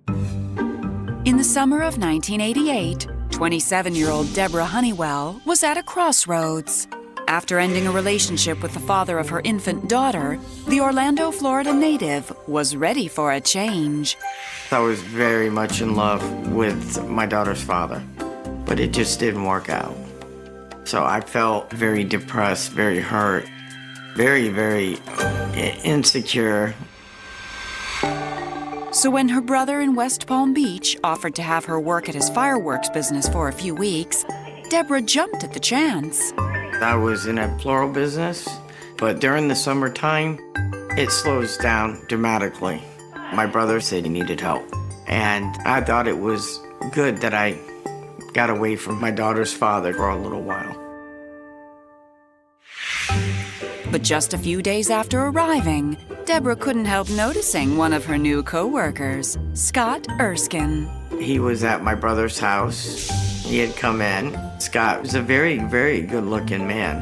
In the summer of 1988, 27-year-old Deborah Honeywell was at a crossroads. After ending a relationship with the father of her infant daughter, the Orlando, Florida native was ready for a change. I was very much in love with my daughter's father, but it just didn't work out. So I felt very depressed, very hurt, very insecure. So when her brother in West Palm Beach offered to have her work at his fireworks business for a few weeks, Deborah jumped at the chance. I was in a floral business, but during the summertime, it slows down dramatically. My brother said he needed help, and I thought it was good that I got away from my daughter's father for a little while. But just a few days after arriving, Deborah couldn't help noticing one of her new co-workers, Scott Erskine. He was at my brother's house. He had come in. Scott was a very good-looking man.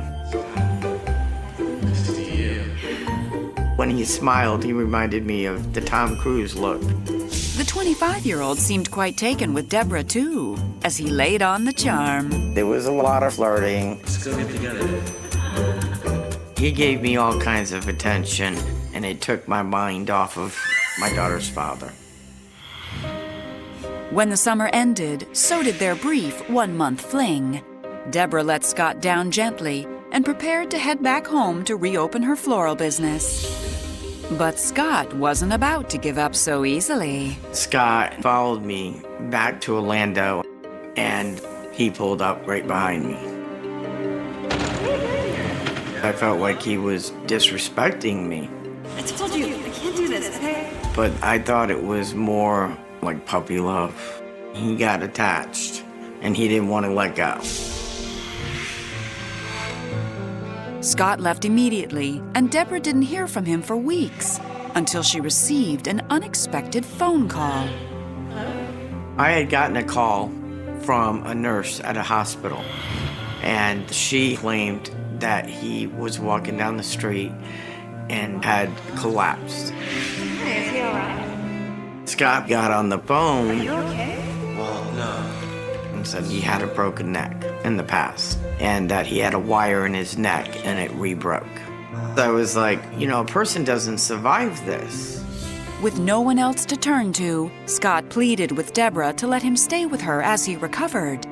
Nice to see you. When he smiled, he reminded me of the Tom Cruise look. The 25-year-old seemed quite taken with Deborah, too, as he laid on the charm. There was a lot of flirting. Let's go get together. He gave me all kinds of attention, and it took my mind off of my daughter's father. When the summer ended, so did their brief one-month fling. Deborah let Scott down gently and prepared to head back home to reopen her floral business. But Scott wasn't about to give up so easily. Scott followed me back to Orlando, and he pulled up right behind me. I felt like he was disrespecting me. I told you, I can't do this, okay? But I thought it was more like puppy love. He got attached, and he didn't want to let go. Scott left immediately, and Deborah didn't hear from him for weeks, until she received an unexpected phone call. I had gotten a call from a nurse at a hospital, and she claimed that he was walking down the street and had collapsed. Hey, is he all right? Scott got on the phone. Are you okay? Well, no. And said he had a broken neck in the past, and that he had a wire in his neck and it re-broke. I was like, you know, a person doesn't survive this. With no one else to turn to, Scott pleaded with Deborah to let him stay with her as he recovered.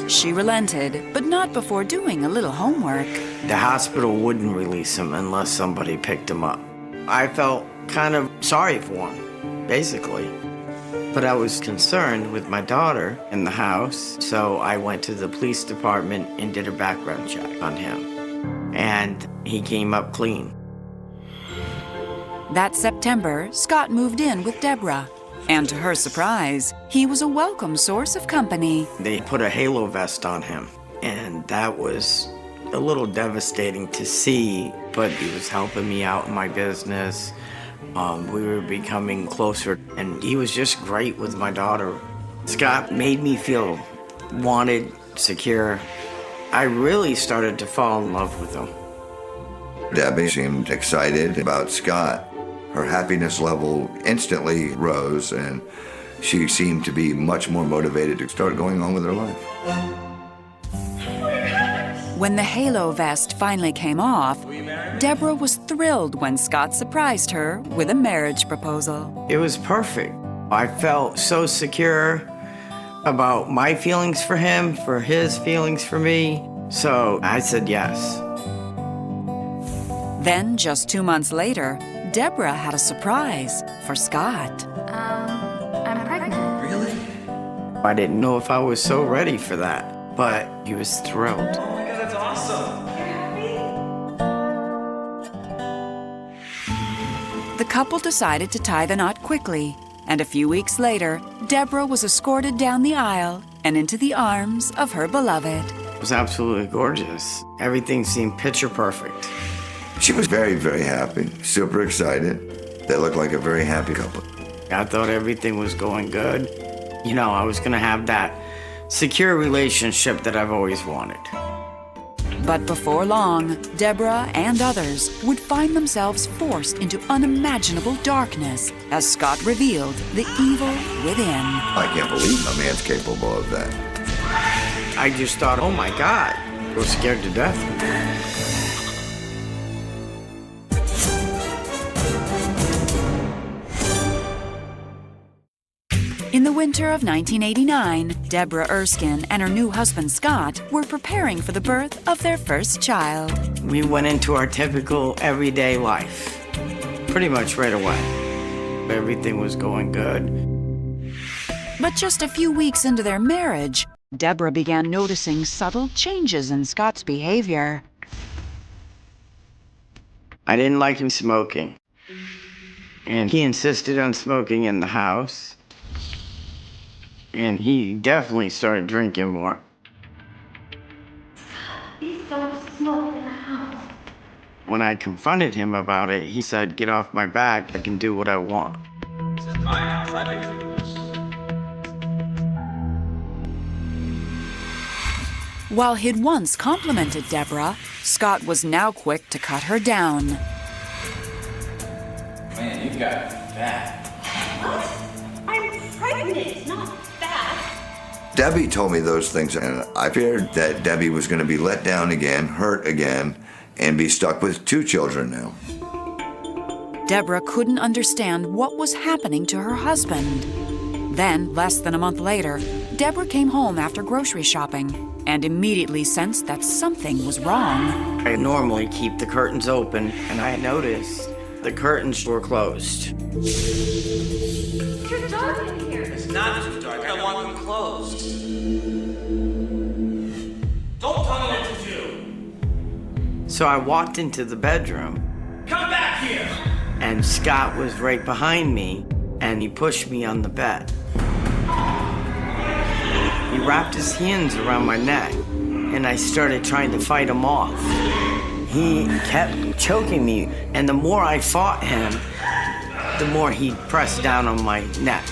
She relented, but not before doing a little homework. The hospital wouldn't release him unless somebody picked him up. I felt kind of sorry for him, basically. But I was concerned with my daughter in the house, so I went to the police department and did a background check on him. And he came up clean. That September, Scott moved in with Deborah. And to her surprise, he was a welcome source of company. They put a halo vest on him, and that was a little devastating to see, but he was helping me out in my business. We were becoming closer, and he was just great with my daughter. Scott made me feel wanted, secure. I really started to fall in love with him. Debbie seemed excited about Scott. Her happiness level instantly rose, and she seemed to be much more motivated to start going on with her life. When the halo vest finally came off, Deborah was thrilled when Scott surprised her with a marriage proposal. It was perfect. I felt so secure about my feelings for him, for his feelings for me, so I said yes. Then, just 2 months later, Deborah had a surprise for Scott. I'm pregnant. Really? I didn't know if I was so ready for that, but he was thrilled. Oh my God, that's awesome. The couple decided to tie the knot quickly, and a few weeks later, Deborah was escorted down the aisle and into the arms of her beloved. It was absolutely gorgeous. Everything seemed picture perfect. She was very, very happy, super excited. They looked like a very happy couple. I thought everything was going good. You know, I was gonna have that secure relationship that I've always wanted. But before long, Deborah and others would find themselves forced into unimaginable darkness as Scott revealed the evil within. I can't believe a man's capable of that. I just thought, oh my God, I was scared to death. In the winter of 1989, Deborah Erskine and her new husband Scott were preparing for the birth of their first child. We went into our typical everyday life, pretty much right away. Everything was going good. But just a few weeks into their marriage, Deborah began noticing subtle changes in Scott's behavior. I didn't like him smoking, and he insisted on smoking in the house. And he definitely started drinking more. Please don't smoke in the house. When I confronted him about it, he said, "Get off my back, I can do what I want." This is my house. I make the rules. While he'd once complimented Deborah, Scott was now quick to cut her down. Man, you've got that. What? I'm pregnant, not fat. Debbie told me those things, and I feared that Debbie was going to be let down again, hurt again, and be stuck with 2 children now. Deborah couldn't understand what was happening to her husband. Then, less than a month later, Deborah came home after grocery shopping and immediately sensed that something was wrong. I normally keep the curtains open, and I noticed the curtains were closed. It's too dark in here. It's not too dark. I want them closed. Don't tell me what to do. So I walked into the bedroom, Come back here. and Scott was right behind me, and he pushed me on the bed. He wrapped his hands around my neck, and I started trying to fight him off. He kept choking me, and the more I fought him, the more he pressed down on my neck.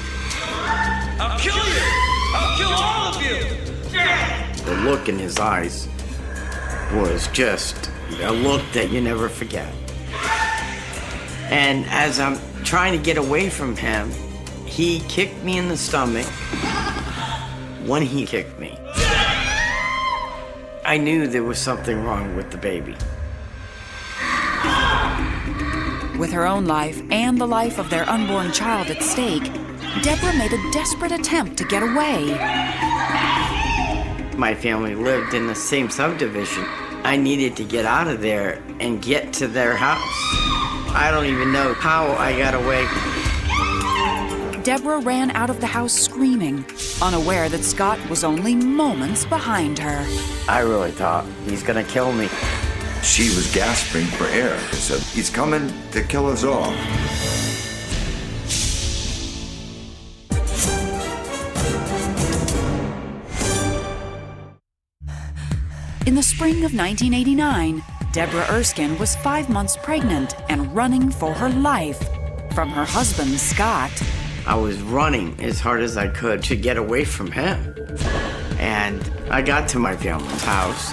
I'll kill you. I'll kill all of you. The look in his eyes was just a look that you never forget. And as I'm trying to get away from him, he kicked me in the stomach. When he kicked me, I knew there was something wrong with the baby. With her own life and the life of their unborn child at stake, Deborah made a desperate attempt to get away. My family lived in the same subdivision. I needed to get out of there and get to their house. I don't even know how I got away. Deborah ran out of the house screaming, unaware that Scott was only moments behind her. I really thought he's gonna kill me. She was gasping for air. She said, "He's coming to kill us all." In the spring of 1989, Deborah Erskine was 5 months pregnant and running for her life from her husband, Scott. I was running as hard as I could to get away from him. And I got to my family's house.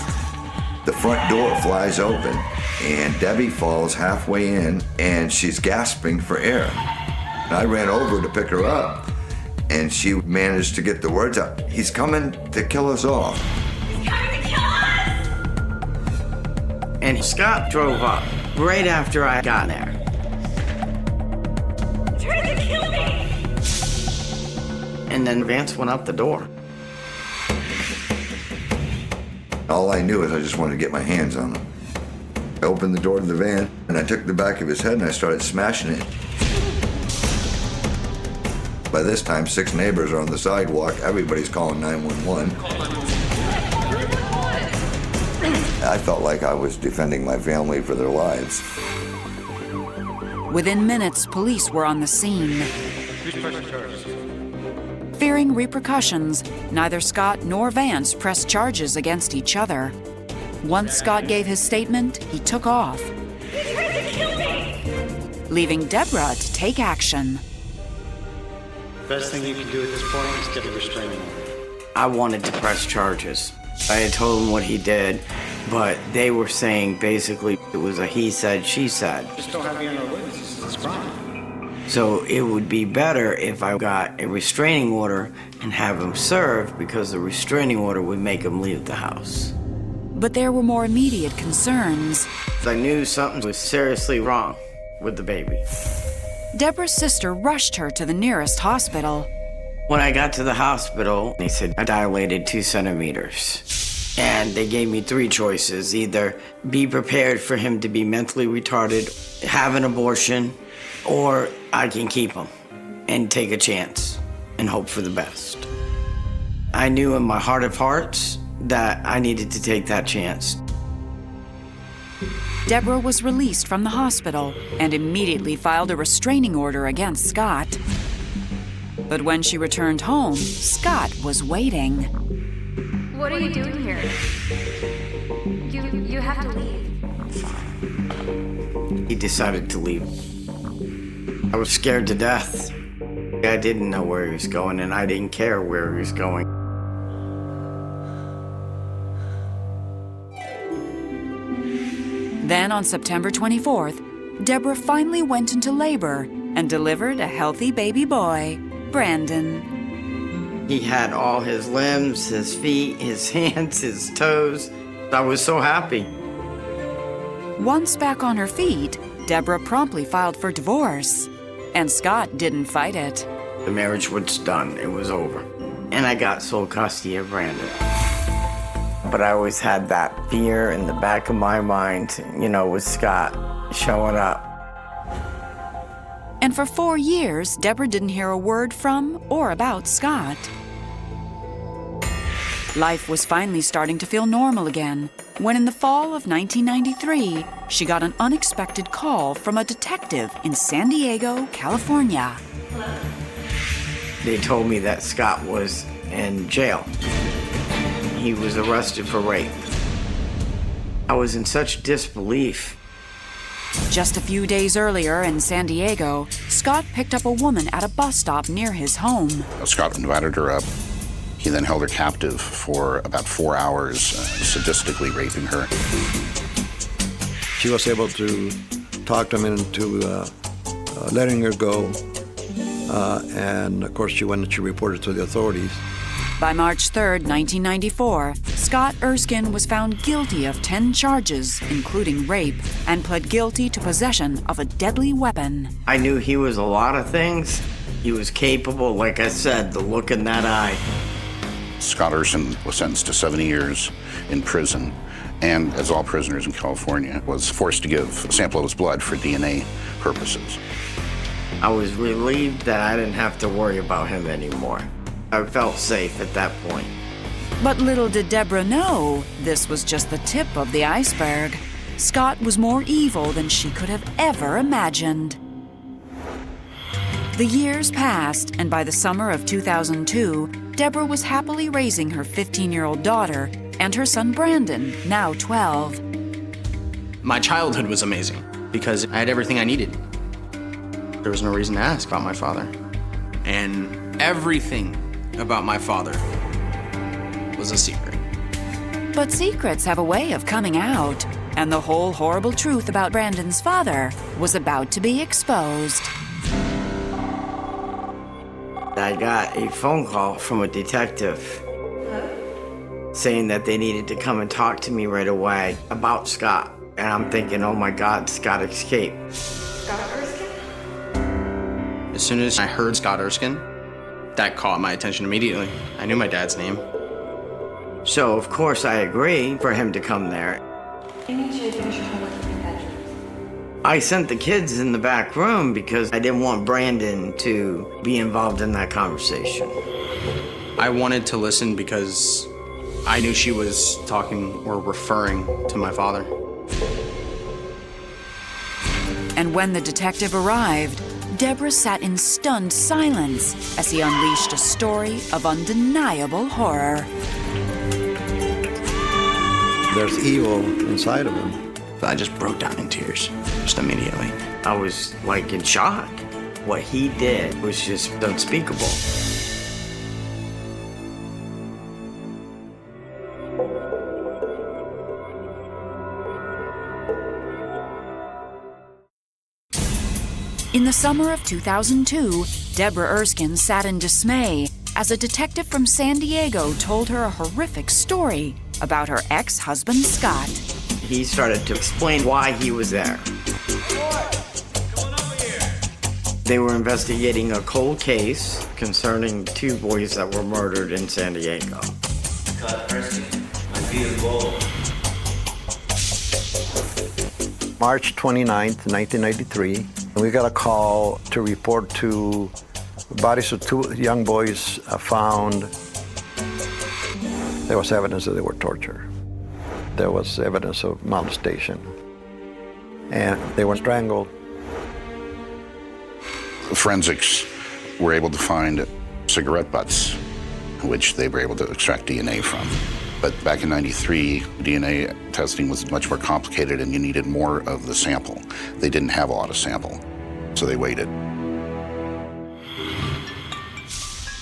The front door flies open, and Debbie falls halfway in, and she's gasping for air. I ran over to pick her up, and she managed to get the words out. "He's coming to kill us all." He's coming to kill us! And Scott drove up right after I got there. He's trying to kill me! And then Vance went out the door. All I knew is I just wanted to get my hands on him. I opened the door to the van, and I took the back of his head and I started smashing it. By this time, 6 neighbors are on the sidewalk. Everybody's calling 911. I felt like I was defending my family for their lives. Within minutes, police were on the scene. Fearing repercussions, neither Scott nor Vance pressed charges against each other. Once Scott gave his statement, he took off, He's trying to kill me! leaving Deborah to take action. Best thing you can do at this point is get a restraining order. I wanted to press charges. I had told him what he did, But they were saying basically it was a he said, she said. Just don't have you on our witnesses. It's crime. So it would be better if I got a restraining order and have him served, because the restraining order would make him leave the house. But there were more immediate concerns. I knew something was seriously wrong with the baby. Deborah's sister rushed her to the nearest hospital. When I got to the hospital, they said I dilated 2 centimeters. And they gave me 3 choices: either be prepared for him to be mentally retarded, have an abortion, or I can keep him and take a chance and hope for the best. I knew in my heart of hearts that I needed to take that chance. Deborah was released from the hospital and immediately filed a restraining order against Scott. But when she returned home, Scott was waiting. What are you doing here? You have to leave. He decided to leave. I was scared to death. I didn't know where he was going, and I didn't care where he was going. Then on September 24th, Deborah finally went into labor and delivered a healthy baby boy, Brandon. He had all his limbs, his feet, his hands, his toes. I was so happy. Once back on her feet, Deborah promptly filed for divorce, and Scott didn't fight it. The marriage was done. It was over. And I got sole custody of Brandon. But I always had that fear in the back of my mind, with Scott showing up. And for 4 years, Deborah didn't hear a word from or about Scott. Life was finally starting to feel normal again, when in the fall of 1993, she got an unexpected call from a detective in San Diego, California. They told me that Scott was in jail. He was arrested for rape. I was in such disbelief. Just a few days earlier in San Diego, Scott picked up a woman at a bus stop near his home. Scott invited her up. He then held her captive for about 4 hours, sadistically raping her. She was able to talk him into letting her go. And of course, she went and she reported to the authorities. By March 3rd, 1994, Scott Erskine was found guilty of 10 charges, including rape, and pled guilty to possession of a deadly weapon. I knew he was a lot of things. He was capable, like I said, the look in that eye. Scott Erskine was sentenced to 70 years in prison, and as all prisoners in California, was forced to give a sample of his blood for DNA purposes. I was relieved that I didn't have to worry about him anymore. I felt safe at that point. But little did Deborah know, this was just the tip of the iceberg. Scott was more evil than she could have ever imagined. The years passed, and by the summer of 2002, Deborah was happily raising her 15-year-old daughter and her son Brandon, now 12. My childhood was amazing because I had everything I needed. There was no reason to ask about my father. And everything about my father was a secret. But secrets have a way of coming out, and the whole horrible truth about Brandon's father was about to be exposed. I got a phone call from a detective saying that they needed to come and talk to me right away about Scott. And I'm thinking, oh my God, Scott escaped. Scott Erskine? As soon as I heard Scott Erskine, that caught my attention immediately. I knew my dad's name. So, of course, I agreed for him to come there. You need you to finish your homework in your bedroom. I sent the kids in the back room because I didn't want Brandon to be involved in that conversation. I wanted to listen because I knew she was talking or referring to my father. And when the detective arrived, Deborah sat in stunned silence as he unleashed a story of undeniable horror. There's evil inside of him. I just broke down in tears, just immediately. I was like in shock. What he did was just unspeakable. In the summer of 2002, Deborah Erskine sat in dismay as a detective from San Diego told her a horrific story about her ex-husband, Scott. He started to explain why he was there. They were investigating a cold case concerning 2 boys that were murdered in San Diego. Scott Erskine, my vehicle. March 29th, 1993, we got a call to report to bodies of 2 young boys found. There was evidence that they were tortured. There was evidence of molestation. And they were strangled. Forensics were able to find cigarette butts, which they were able to extract DNA from. But back in '93, DNA testing was much more complicated and you needed more of the sample. They didn't have a lot of sample, so they waited.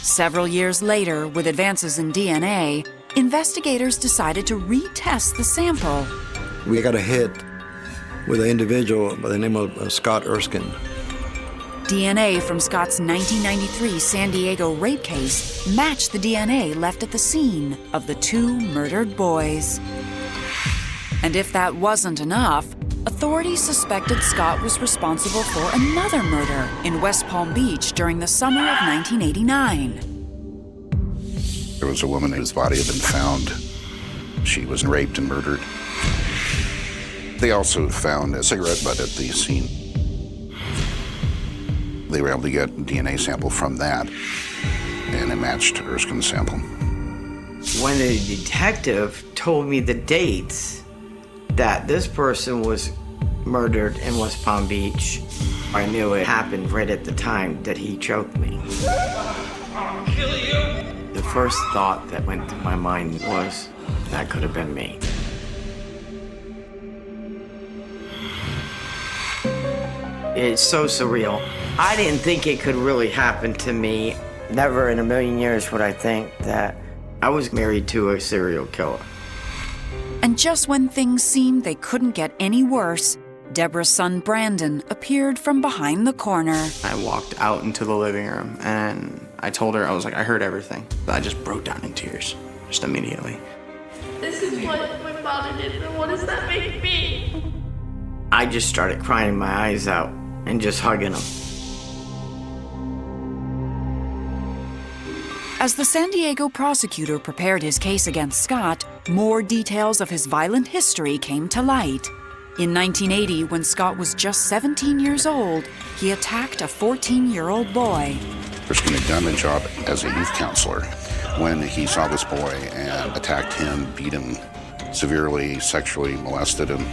Several years later, with advances in DNA, investigators decided to retest the sample. We got a hit with an individual by the name of Scott Erskine. DNA from Scott's 1993 San Diego rape case matched the DNA left at the scene of the 2 murdered boys. And if that wasn't enough, authorities suspected Scott was responsible for another murder in West Palm Beach during the summer of 1989. There was a woman whose body had been found. She was raped and murdered. They also found a cigarette butt at the scene. They were able to get a DNA sample from that, and it matched Erskine's sample. When the detective told me the dates that this person was murdered in West Palm Beach, I knew it happened right at the time that he choked me. I'll kill you! The first thought that went through my mind was, that could have been me. It's so surreal. I didn't think it could really happen to me. Never in a million years would I think that I was married to a serial killer. And just when things seemed they couldn't get any worse, Deborah's son Brandon appeared from behind the corner. I walked out into the living room and I told her, I was like, I heard everything. I just broke down in tears, just immediately. This is what my father did, and what does that make me? I just started crying my eyes out and just hugging him. As the San Diego prosecutor prepared his case against Scott, more details of his violent history came to light. In 1980, when Scott was just 17 years old, he attacked a 14-year-old boy. Erskine had done a job as a youth counselor when he saw this boy and attacked him, beat him severely, sexually molested him.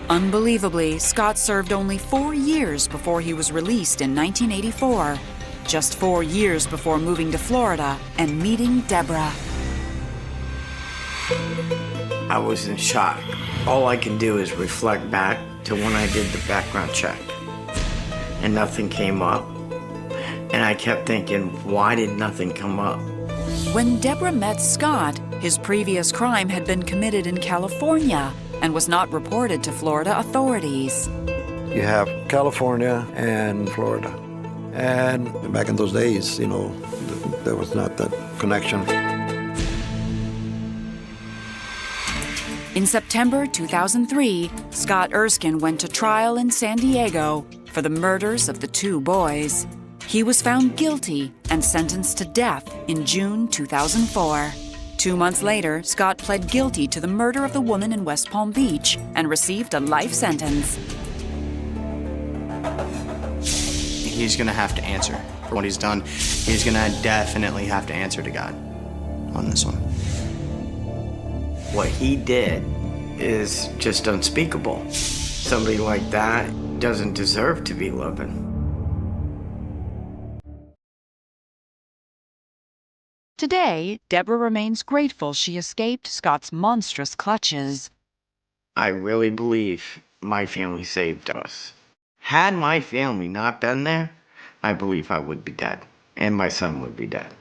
Unbelievably, Scott served only 4 years before he was released in 1984. Just 4 years before moving to Florida and meeting Deborah. I was in shock. All I can do is reflect back to when I did the background check. And nothing came up. And I kept thinking, why did nothing come up? When Deborah met Scott, his previous crime had been committed in California and was not reported to Florida authorities. You have California and Florida. And back in those days, you know, there was not that connection. In September 2003, Scott Erskine went to trial in San Diego for the murders of the 2 boys. He was found guilty and sentenced to death in June 2004. 2 months later, Scott pled guilty to the murder of the woman in West Palm Beach and received a life sentence. He's gonna have to answer for what he's done. He's gonna definitely have to answer to God on this one. What he did is just unspeakable. Somebody like that doesn't deserve to be living. Today, Deborah remains grateful she escaped Scott's monstrous clutches. I really believe my family saved us. Had my family not been there, I believe I would be dead, and my son would be dead.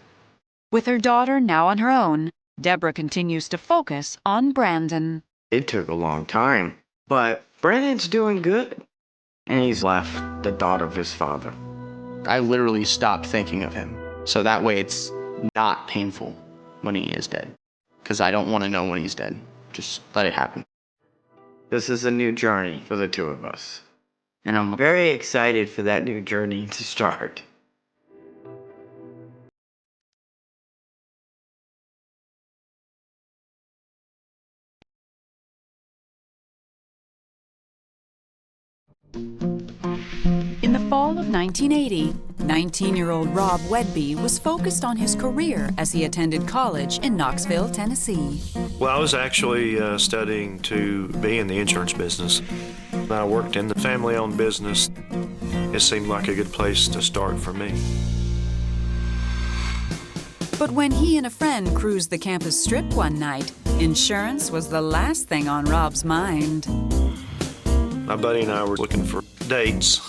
With her daughter now on her own, Deborah continues to focus on Brandon. It took a long time, but Brandon's doing good. And he's left the thought of his father. I literally stopped thinking of him. So that way it's not painful when he is dead. Because I don't want to know when he's dead. Just let it happen. This is a new journey for the two of us. And I'm very excited for that new journey to start. In the fall of 1980, 19-year-old Rob Wedby was focused on his career as he attended college in Knoxville, Tennessee. Well, I was actually studying to be in the insurance business. I worked in the family-owned business. It seemed like a good place to start for me. But when he and a friend cruised the campus strip one night, insurance was the last thing on Rob's mind. My buddy and I were looking for dates.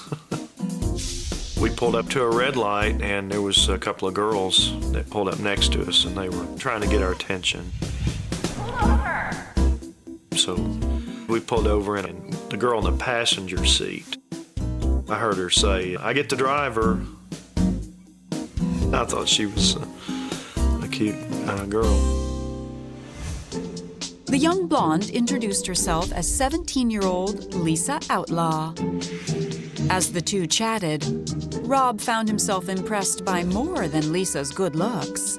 We pulled up to a red light, and there was a couple of girls that pulled up next to us, and they were trying to get our attention. Pull over. So we pulled over, and the girl in the passenger seat, I heard her say, "I get to drive her." I thought she was a cute girl. The young blonde introduced herself as 17-year-old Lisa Outlaw. As the two chatted, Rob found himself impressed by more than Lisa's good looks.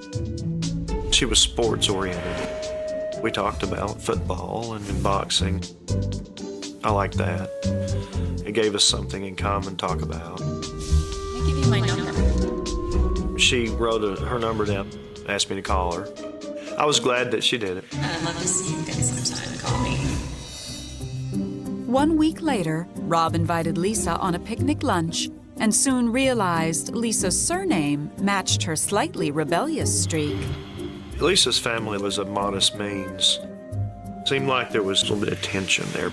She was sports-oriented. We talked about football and boxing. I liked that. It gave us something in common to talk about. Let me give you my number. She wrote her number down, asked me to call her. I was glad that she did it. I'd love to see you guys sometime. Call me. 1 week later, Rob invited Lisa on a picnic lunch and soon realized Lisa's surname matched her slightly rebellious streak. Lisa's family was of modest means. Seemed like there was a little bit of tension there.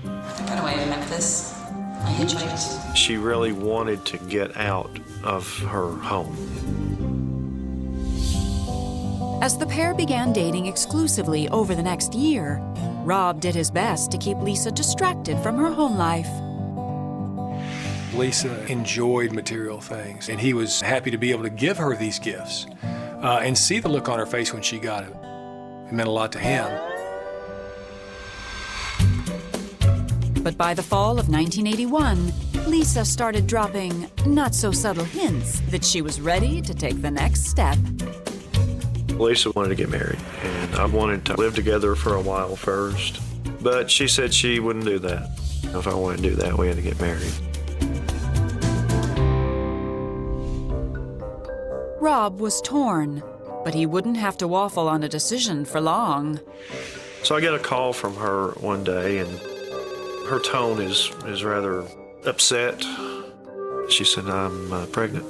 I got away to Memphis. I hitchhiked. She really wanted to get out of her home. As the pair began dating exclusively over the next year, Rob did his best to keep Lisa distracted from her home life. Lisa enjoyed material things, and he was happy to be able to give her these gifts and see the look on her face when she got it. It meant a lot to him. But by the fall of 1981, Lisa started dropping not-so-subtle hints that she was ready to take the next step. Lisa wanted to get married, and I wanted to live together for a while first. But she said she wouldn't do that. If I wanted to do that, we had to get married. Rob was torn, but he wouldn't have to waffle on a decision for long. So I get a call from her one day, and her tone is rather upset. She said, "I'm pregnant."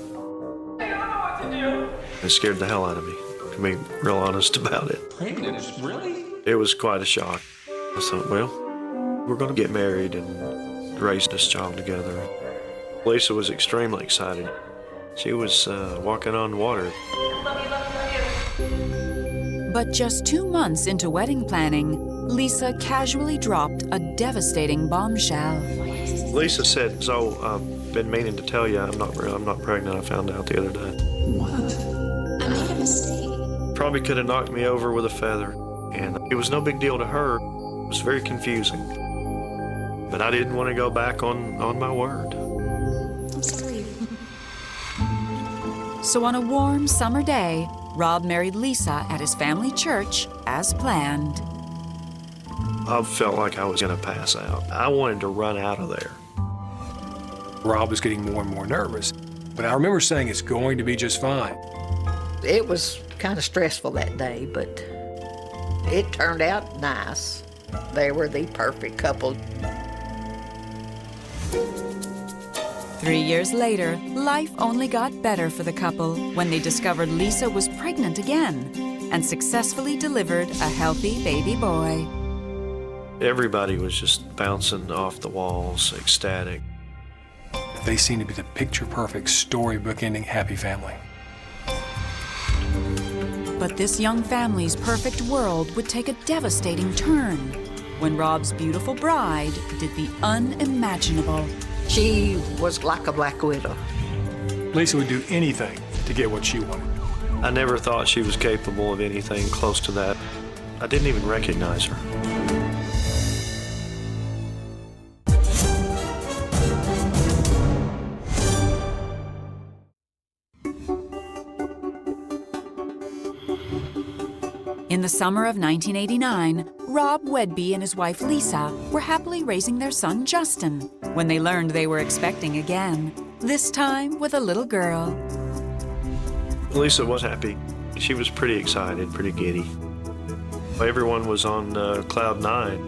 I don't know what to do. It scared the hell out of me, to be real honest about it. Pregnant? Really? It was quite a shock. I thought, well, we're going to get married and raise this child together. Lisa was extremely excited. She was walking on water. But just 2 months into wedding planning, Lisa casually dropped a devastating bombshell. Lisa said, "So I've been meaning to tell you I'm not pregnant. I found out the other day." What? I made a mistake. Probably could have knocked me over with a feather. And it was no big deal to her. It was very confusing. But I didn't want to go back on my word. I'm sorry. So on a warm summer day, Rob married Lisa at his family church as planned. I felt like I was going to pass out. I wanted to run out of there. Rob was getting more and more nervous, but I remember saying it's going to be just fine. It was kind of stressful that day, but it turned out nice. They were the perfect couple. 3 years later, life only got better for the couple when they discovered Lisa was pregnant again and successfully delivered a healthy baby boy. Everybody was just bouncing off the walls, ecstatic. They seemed to be the picture-perfect, storybook-ending happy family. But this young family's perfect world would take a devastating turn when Rob's beautiful bride did the unimaginable. She was like a black widow. Lisa would do anything to get what she wanted. I never thought she was capable of anything close to that. I didn't even recognize her. In the summer of 1989, Rob Wedby and his wife Lisa were happily raising their son Justin when they learned they were expecting again, this time with a little girl. Lisa was happy. She was pretty excited, pretty giddy. Everyone was on cloud 9.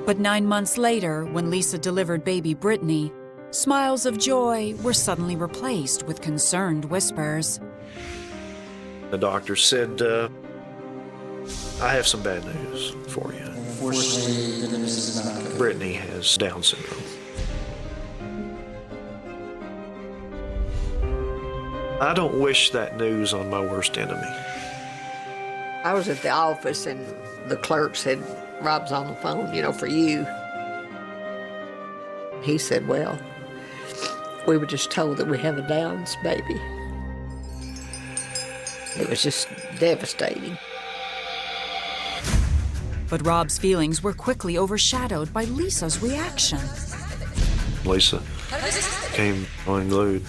But 9 months later, when Lisa delivered baby Brittany, smiles of joy were suddenly replaced with concerned whispers. The doctor said, I have some bad news for you. Unfortunately, the news is not good. Brittany has Down syndrome. I don't wish that news on my worst enemy. I was at the office and the clerk said, Rob's on the phone, for you. He said, well, we were just told that we have a Downs baby. It was just devastating. But Rob's feelings were quickly overshadowed by Lisa's reaction. Lisa came unglued.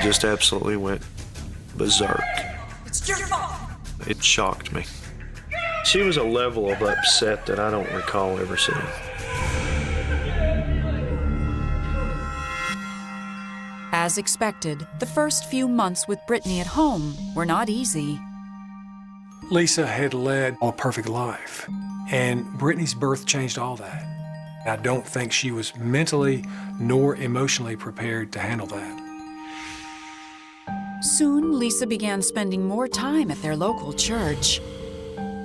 Just absolutely went berserk. It's your fault. It shocked me. She was a level of upset that I don't recall ever seeing. As expected, the first few months with Brittany at home were not easy. Lisa had led a perfect life, and Brittany's birth changed all that. I don't think she was mentally nor emotionally prepared to handle that. Soon, Lisa began spending more time at their local church.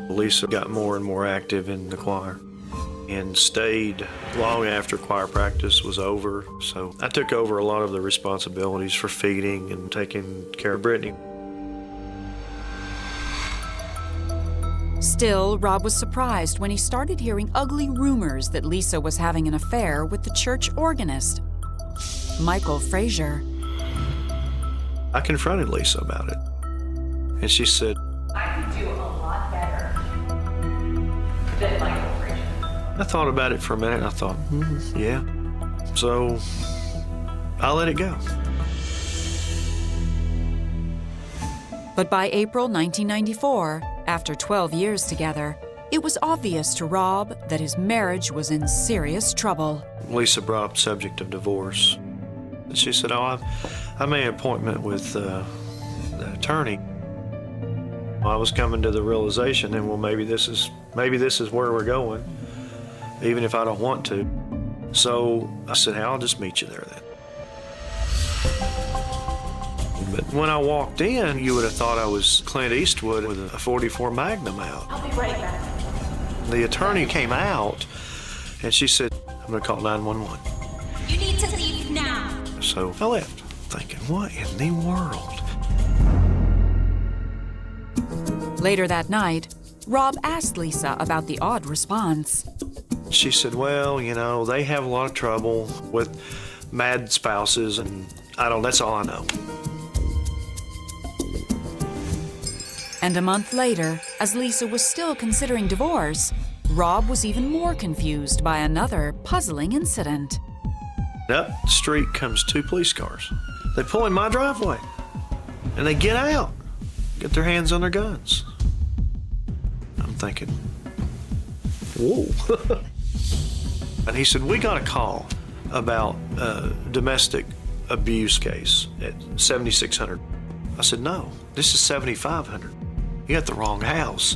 Lisa got more and more active in the choir and stayed long after choir practice was over. So I took over a lot of the responsibilities for feeding and taking care of Brittany. Still, Rob was surprised when he started hearing ugly rumors that Lisa was having an affair with the church organist, Michael Frazier. I confronted Lisa about it, and she said, I could do a lot better than Michael Frazier. I thought about it for a minute, and I thought, yeah. So I let it go. But by April 1994, after 12 years together, it was obvious to Rob that his marriage was in serious trouble. Lisa brought up the subject of divorce. She said, I made an appointment with the attorney. I was coming to the realization that, well, maybe this is where we're going, even if I don't want to. So I said, hey, I'll just meet you there then. But when I walked in, you would have thought I was Clint Eastwood with a 44 Magnum out. I'll be right back. The attorney came out, and she said, I'm going to call 911. You need to leave now. So I left, thinking, what in the world? Later that night, Rob asked Lisa about the odd response. She said, well, they have a lot of trouble with mad spouses, and that's all I know. And a month later, as Lisa was still considering divorce, Rob was even more confused by another puzzling incident. Up the street comes 2 police cars. They pull in my driveway, and they get out, get their hands on their guns. I'm thinking, whoa. And he said, we got a call about a domestic abuse case at 7600. I said, no, this is 7500. You got the wrong house.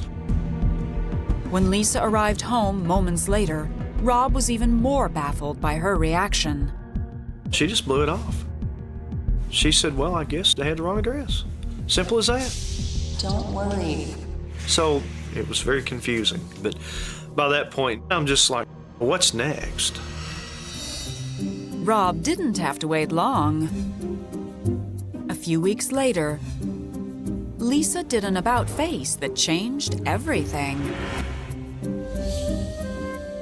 When Lisa arrived home moments later, Rob was even more baffled by her reaction. She just blew it off. She said, well, I guess they had the wrong address. Simple as that. Don't worry. So it was very confusing. But by that point, I'm just like, what's next? Rob didn't have to wait long. A few weeks later, Lisa did an about-face that changed everything.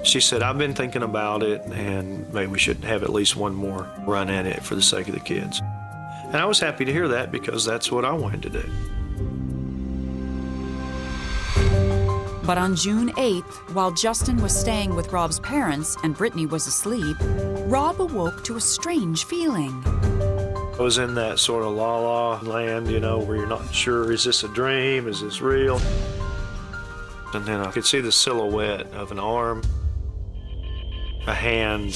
She said, I've been thinking about it, and maybe we should have at least one more run at it for the sake of the kids. And I was happy to hear that because that's what I wanted to do. But on June 8th, while Justin was staying with Rob's parents and Brittany was asleep, Rob awoke to a strange feeling. I was in that sort of la-la land, you know, where you're not sure, is this a dream, is this real? And then I could see the silhouette of an arm, a hand,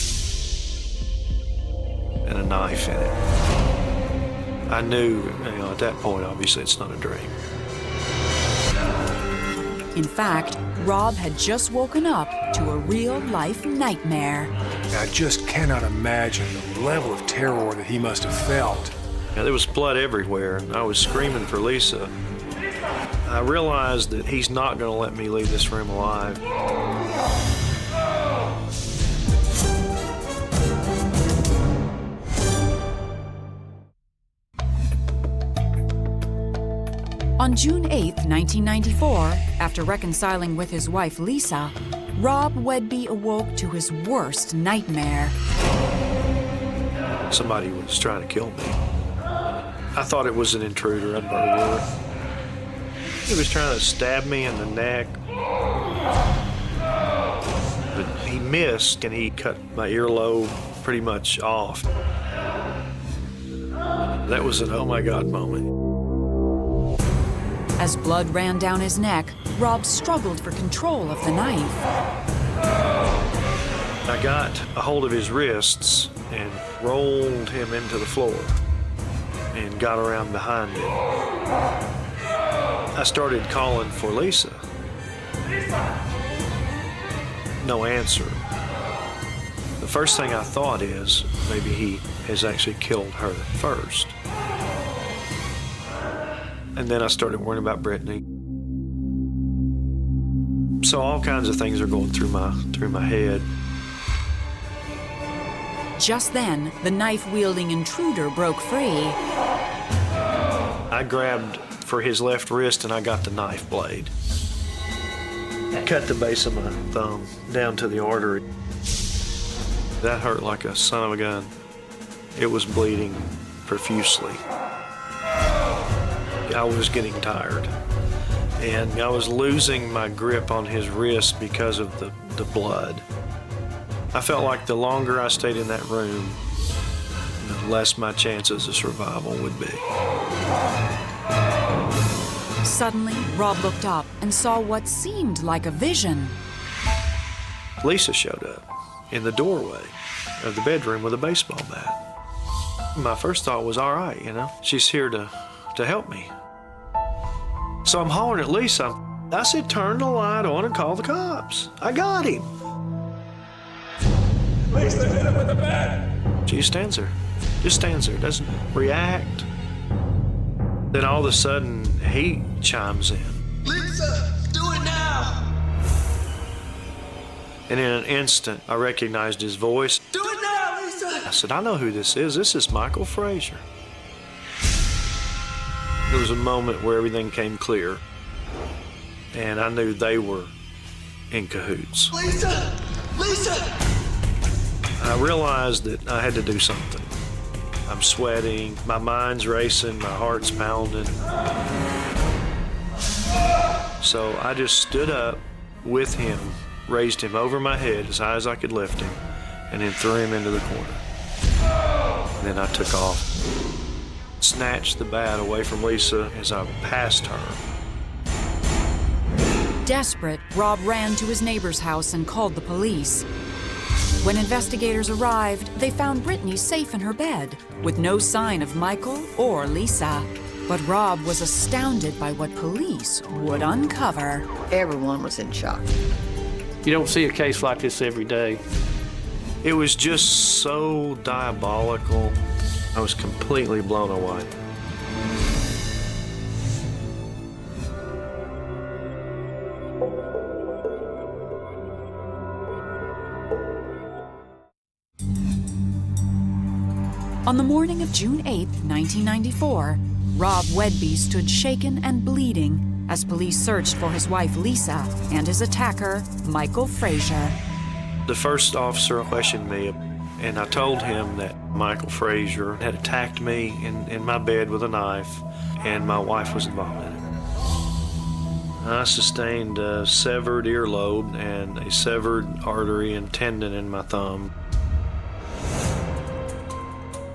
and a knife in it. I knew, at that point, obviously, it's not a dream. In fact, Rob had just woken up to a real-life nightmare. I just cannot imagine the level of terror that he must have felt. There was blood everywhere, and I was screaming for Lisa. I realized that he's not going to let me leave this room alive. On June 8th, 1994, after reconciling with his wife Lisa, Rob Wedby awoke to his worst nightmare. Somebody was trying to kill me. I thought it was an intruder, a murderer. He was trying to stab me in the neck. But he missed, and he cut my earlobe pretty much off. That was an oh my God moment. As blood ran down his neck, Rob struggled for control of the knife. I got a hold of his wrists and rolled him into the floor and got around behind him. I started calling for Lisa. No answer. The first thing I thought is maybe he has actually killed her first. And then I started worrying about Brittany. So all kinds of things are going through my head. Just then, the knife-wielding intruder broke free. I grabbed for his left wrist and I got the knife blade. Cut the base of my thumb down to the artery. That hurt like a son of a gun. It was bleeding profusely. I was getting tired, and I was losing my grip on his wrist because of the blood. I felt like the longer I stayed in that room, the less my chances of survival would be. Suddenly, Rob looked up and saw what seemed like a vision. Lisa showed up in the doorway of the bedroom with a baseball bat. My first thought was, all right, she's here to help me. So I'm hollering at Lisa. I said, turn the light on and call the cops. I got him. Lisa, hit him with the bat. She stands there, doesn't react. Then all of a sudden, he chimes in. Lisa, do it now. And in an instant, I recognized his voice. Do it now, Lisa. I said, I know who this is. This is Michael Frazier. There was a moment where everything came clear, and I knew they were in cahoots. Lisa! Lisa! I realized that I had to do something. I'm sweating, my mind's racing, my heart's pounding. So I just stood up with him, raised him over my head as high as I could lift him, and then threw him into the corner. And then I took off. Snatched the bat away from Lisa as I passed her. Desperate, Rob ran to his neighbor's house and called the police. When investigators arrived, they found Brittany safe in her bed, with no sign of Michael or Lisa. But Rob was astounded by what police would uncover. Everyone was in shock. You don't see a case like this every day. It was just so diabolical. I was completely blown away. On the morning of June 8, 1994, Rob Wedby stood shaken and bleeding as police searched for his wife Lisa and his attacker, Michael Frazier. The first officer questioned me, and I told him that Michael Frazier had attacked me in my bed with a knife, and my wife was involved in it. I sustained a severed earlobe and a severed artery and tendon in my thumb.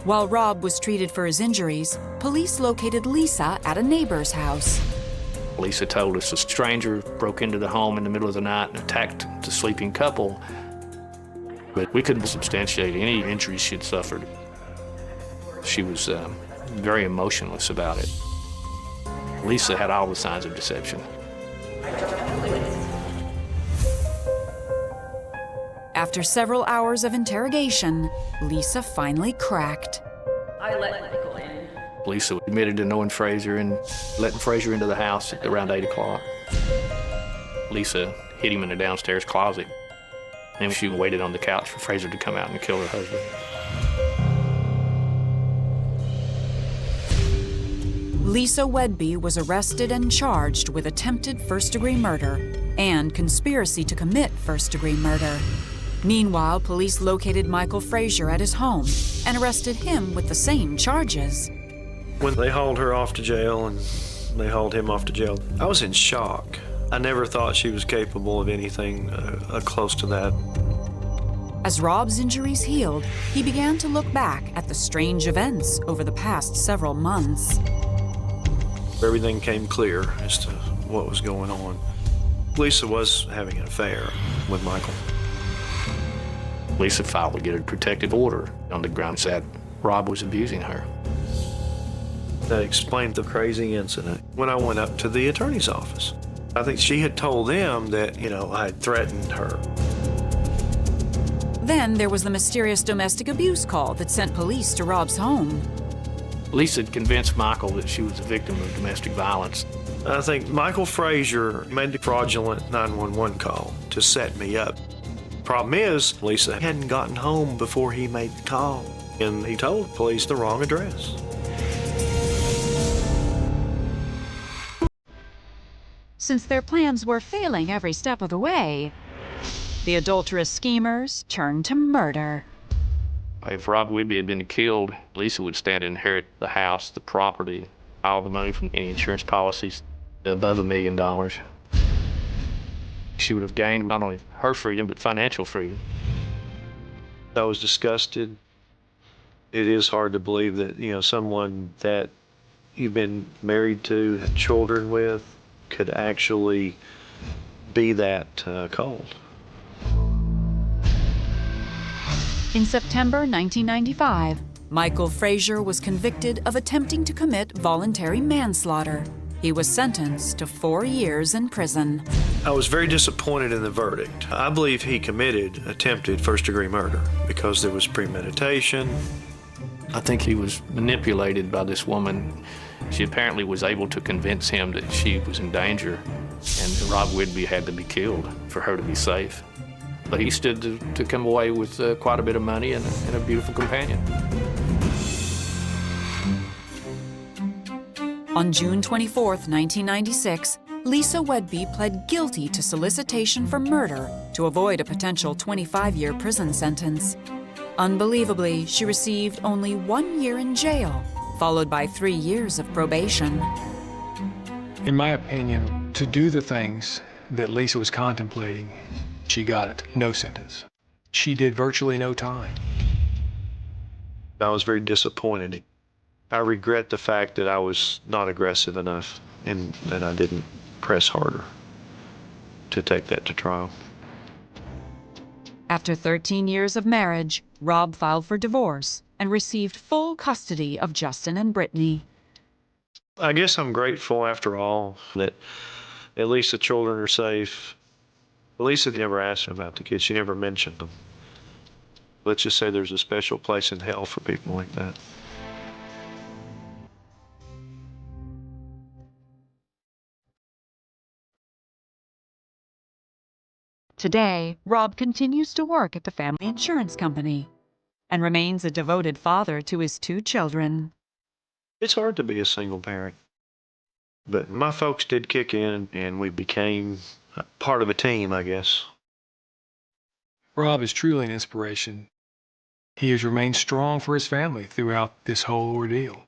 While Rob was treated for his injuries, police located Lisa at a neighbor's house. Lisa told us a stranger broke into the home in the middle of the night and attacked the sleeping couple, but we couldn't substantiate any injuries she'd suffered. She was very emotionless about it. Lisa had all the signs of deception. After several hours of interrogation, Lisa finally cracked. I let Michael in. Lisa admitted to knowing Frazier and letting Frazier into the house at around 8 o'clock. Lisa hid him in the downstairs closet, and she waited on the couch for Frazier to come out and kill her husband. Lisa Wedby was arrested and charged with attempted first-degree murder and conspiracy to commit first-degree murder. Meanwhile, police located Michael Frazier at his home and arrested him with the same charges. When they hauled her off to jail and they hauled him off to jail, I was in shock. I never thought she was capable of anything close to that. As Rob's injuries healed, he began to look back at the strange events over the past several months. Everything came clear as to what was going on. Lisa was having an affair with Michael. Lisa filed to get a protective order on the grounds that Rob was abusing her. That explained the crazy incident. When I went up to the attorney's office, I think she had told them that, I had threatened her. Then there was the mysterious domestic abuse call that sent police to Rob's home. Lisa had convinced Michael that she was a victim of domestic violence. I think Michael Frazier made the fraudulent 911 call to set me up. Problem is, Lisa hadn't gotten home before he made the call, and he told police the wrong address. Since their plans were failing every step of the way, the adulterous schemers turned to murder. If Rob Whitby had been killed, Lisa would stand to inherit the house, the property, all the money from any insurance policies, above $1 million. She would have gained not only her freedom, but financial freedom. I was disgusted. It is hard to believe that, someone that you've been married to, had children with, could actually be that cold. In September 1995, Michael Frazier was convicted of attempting to commit voluntary manslaughter. He was sentenced to 4 years in prison. I was very disappointed in the verdict. I believe he committed attempted first-degree murder because there was premeditation. I think he was manipulated by this woman. She apparently was able to convince him that she was in danger and Rob Whitby had to be killed for her to be safe. But he stood to come away with quite a bit of money and a beautiful companion. On June 24, 1996, Lisa Wedby pled guilty to solicitation for murder to avoid a potential 25-year prison sentence. Unbelievably, she received only 1 year in jail, followed by 3 years of probation. In my opinion, to do the things that Lisa was contemplating, she got it. No sentence. She did virtually no time. I was very disappointed. I regret the fact that I was not aggressive enough and that I didn't press harder to take that to trial. After 13 years of marriage, Rob filed for divorce and received full custody of Justin and Brittany. I guess I'm grateful after all that at least the children are safe. Lisa never asked about the kids. She never mentioned them. Let's just say there's a special place in hell for people like that. Today, Rob continues to work at the family insurance company and remains a devoted father to his 2 children. It's hard to be a single parent, but my folks did kick in and we became part of a team, I guess. Rob is truly an inspiration. He has remained strong for his family throughout this whole ordeal.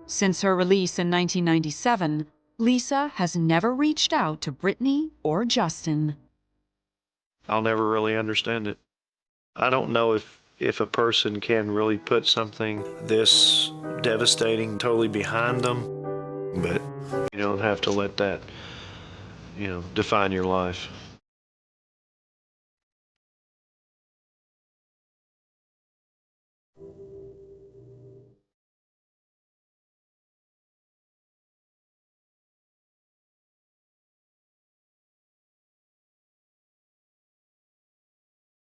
Since her release in 1997, Lisa has never reached out to Brittany or Justin. I'll never really understand it. I don't know if a person can really put something this devastating totally behind them, but you don't have to let that, define your life.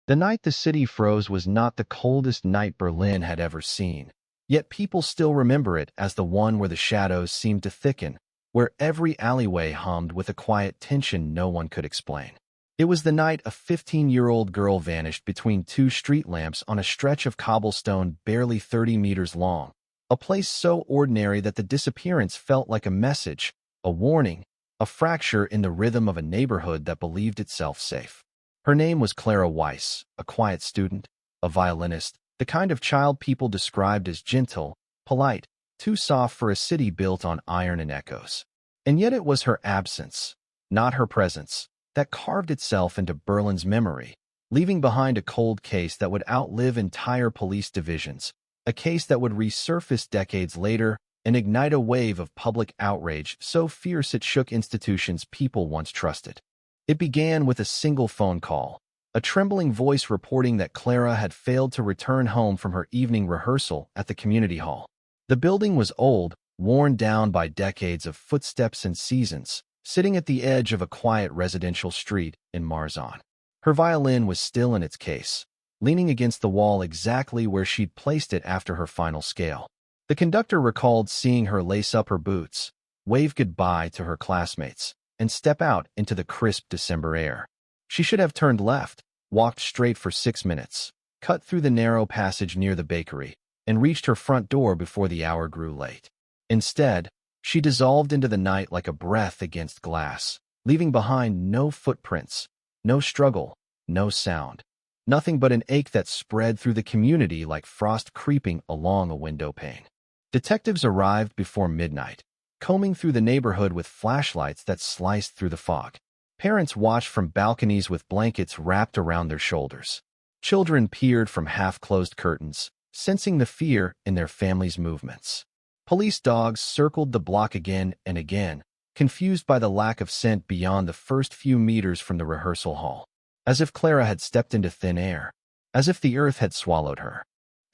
The night the city froze was not the coldest night Berlin had ever seen. Yet people still remember it as the one where the shadows seemed to thicken, where every alleyway hummed with a quiet tension no one could explain. It was the night a 15-year-old girl vanished between two street lamps on a stretch of cobblestone barely 30 meters long, a place so ordinary that the disappearance felt like a message, a warning, a fracture in the rhythm of a neighborhood that believed itself safe. Her name was Clara Weiss, a quiet student, a violinist, the kind of child people described as gentle, polite, too soft for a city built on iron and echoes. And yet it was her absence, not her presence, that carved itself into Berlin's memory, leaving behind a cold case that would outlive entire police divisions, a case that would resurface decades later and ignite a wave of public outrage so fierce it shook institutions people once trusted. It began with a single phone call, a trembling voice reporting that Clara had failed to return home from her evening rehearsal at the community hall. The building was old, worn down by decades of footsteps and seasons, sitting at the edge of a quiet residential street in Marzahn. Her violin was still in its case, leaning against the wall exactly where she'd placed it after her final scale. The conductor recalled seeing her lace up her boots, wave goodbye to her classmates, and step out into the crisp December air. She should have turned left, walked straight for 6 minutes, cut through the narrow passage near the bakery, and reached her front door before the hour grew late. Instead, she dissolved into the night like a breath against glass, leaving behind no footprints, no struggle, no sound. Nothing but an ache that spread through the community like frost creeping along a window pane. Detectives arrived before midnight, combing through the neighborhood with flashlights that sliced through the fog. Parents watched from balconies with blankets wrapped around their shoulders. Children peered from half-closed curtains, sensing the fear in their families' movements. Police dogs circled the block again and again, confused by the lack of scent beyond the first few meters from the rehearsal hall. As if Clara had stepped into thin air, as if the earth had swallowed her.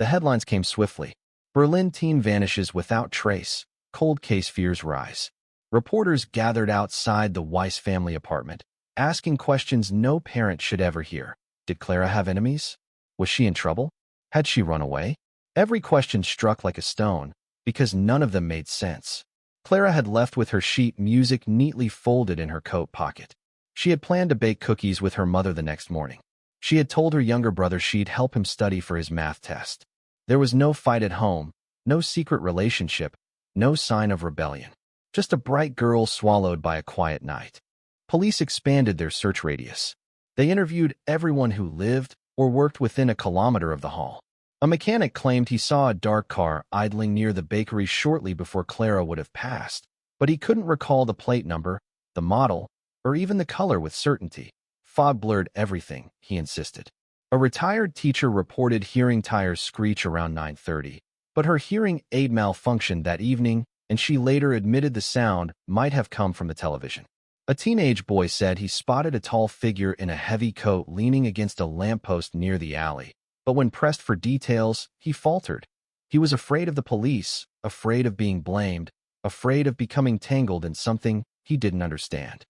The headlines came swiftly. Berlin teen vanishes without trace. Cold case fears rise. Reporters gathered outside the Weiss family apartment, asking questions no parent should ever hear. Did Clara have enemies? Was she in trouble? Had she run away? Every question struck like a stone, because none of them made sense. Clara had left with her sheet music neatly folded in her coat pocket. She had planned to bake cookies with her mother the next morning. She had told her younger brother she'd help him study for his math test. There was no fight at home, no secret relationship, no sign of rebellion. Just a bright girl swallowed by a quiet night. Police expanded their search radius. They interviewed everyone who lived or worked within a kilometer of the hall. A mechanic claimed he saw a dark car idling near the bakery shortly before Clara would have passed, but he couldn't recall the plate number, the model, or even the color with certainty. Fog blurred everything, he insisted. A retired teacher reported hearing tires screech around 9:30, but her hearing aid malfunctioned that evening, and she later admitted the sound might have come from the television. A teenage boy said he spotted a tall figure in a heavy coat leaning against a lamppost near the alley, but when pressed for details, he faltered. He was afraid of the police, afraid of being blamed, afraid of becoming tangled in something he didn't understand.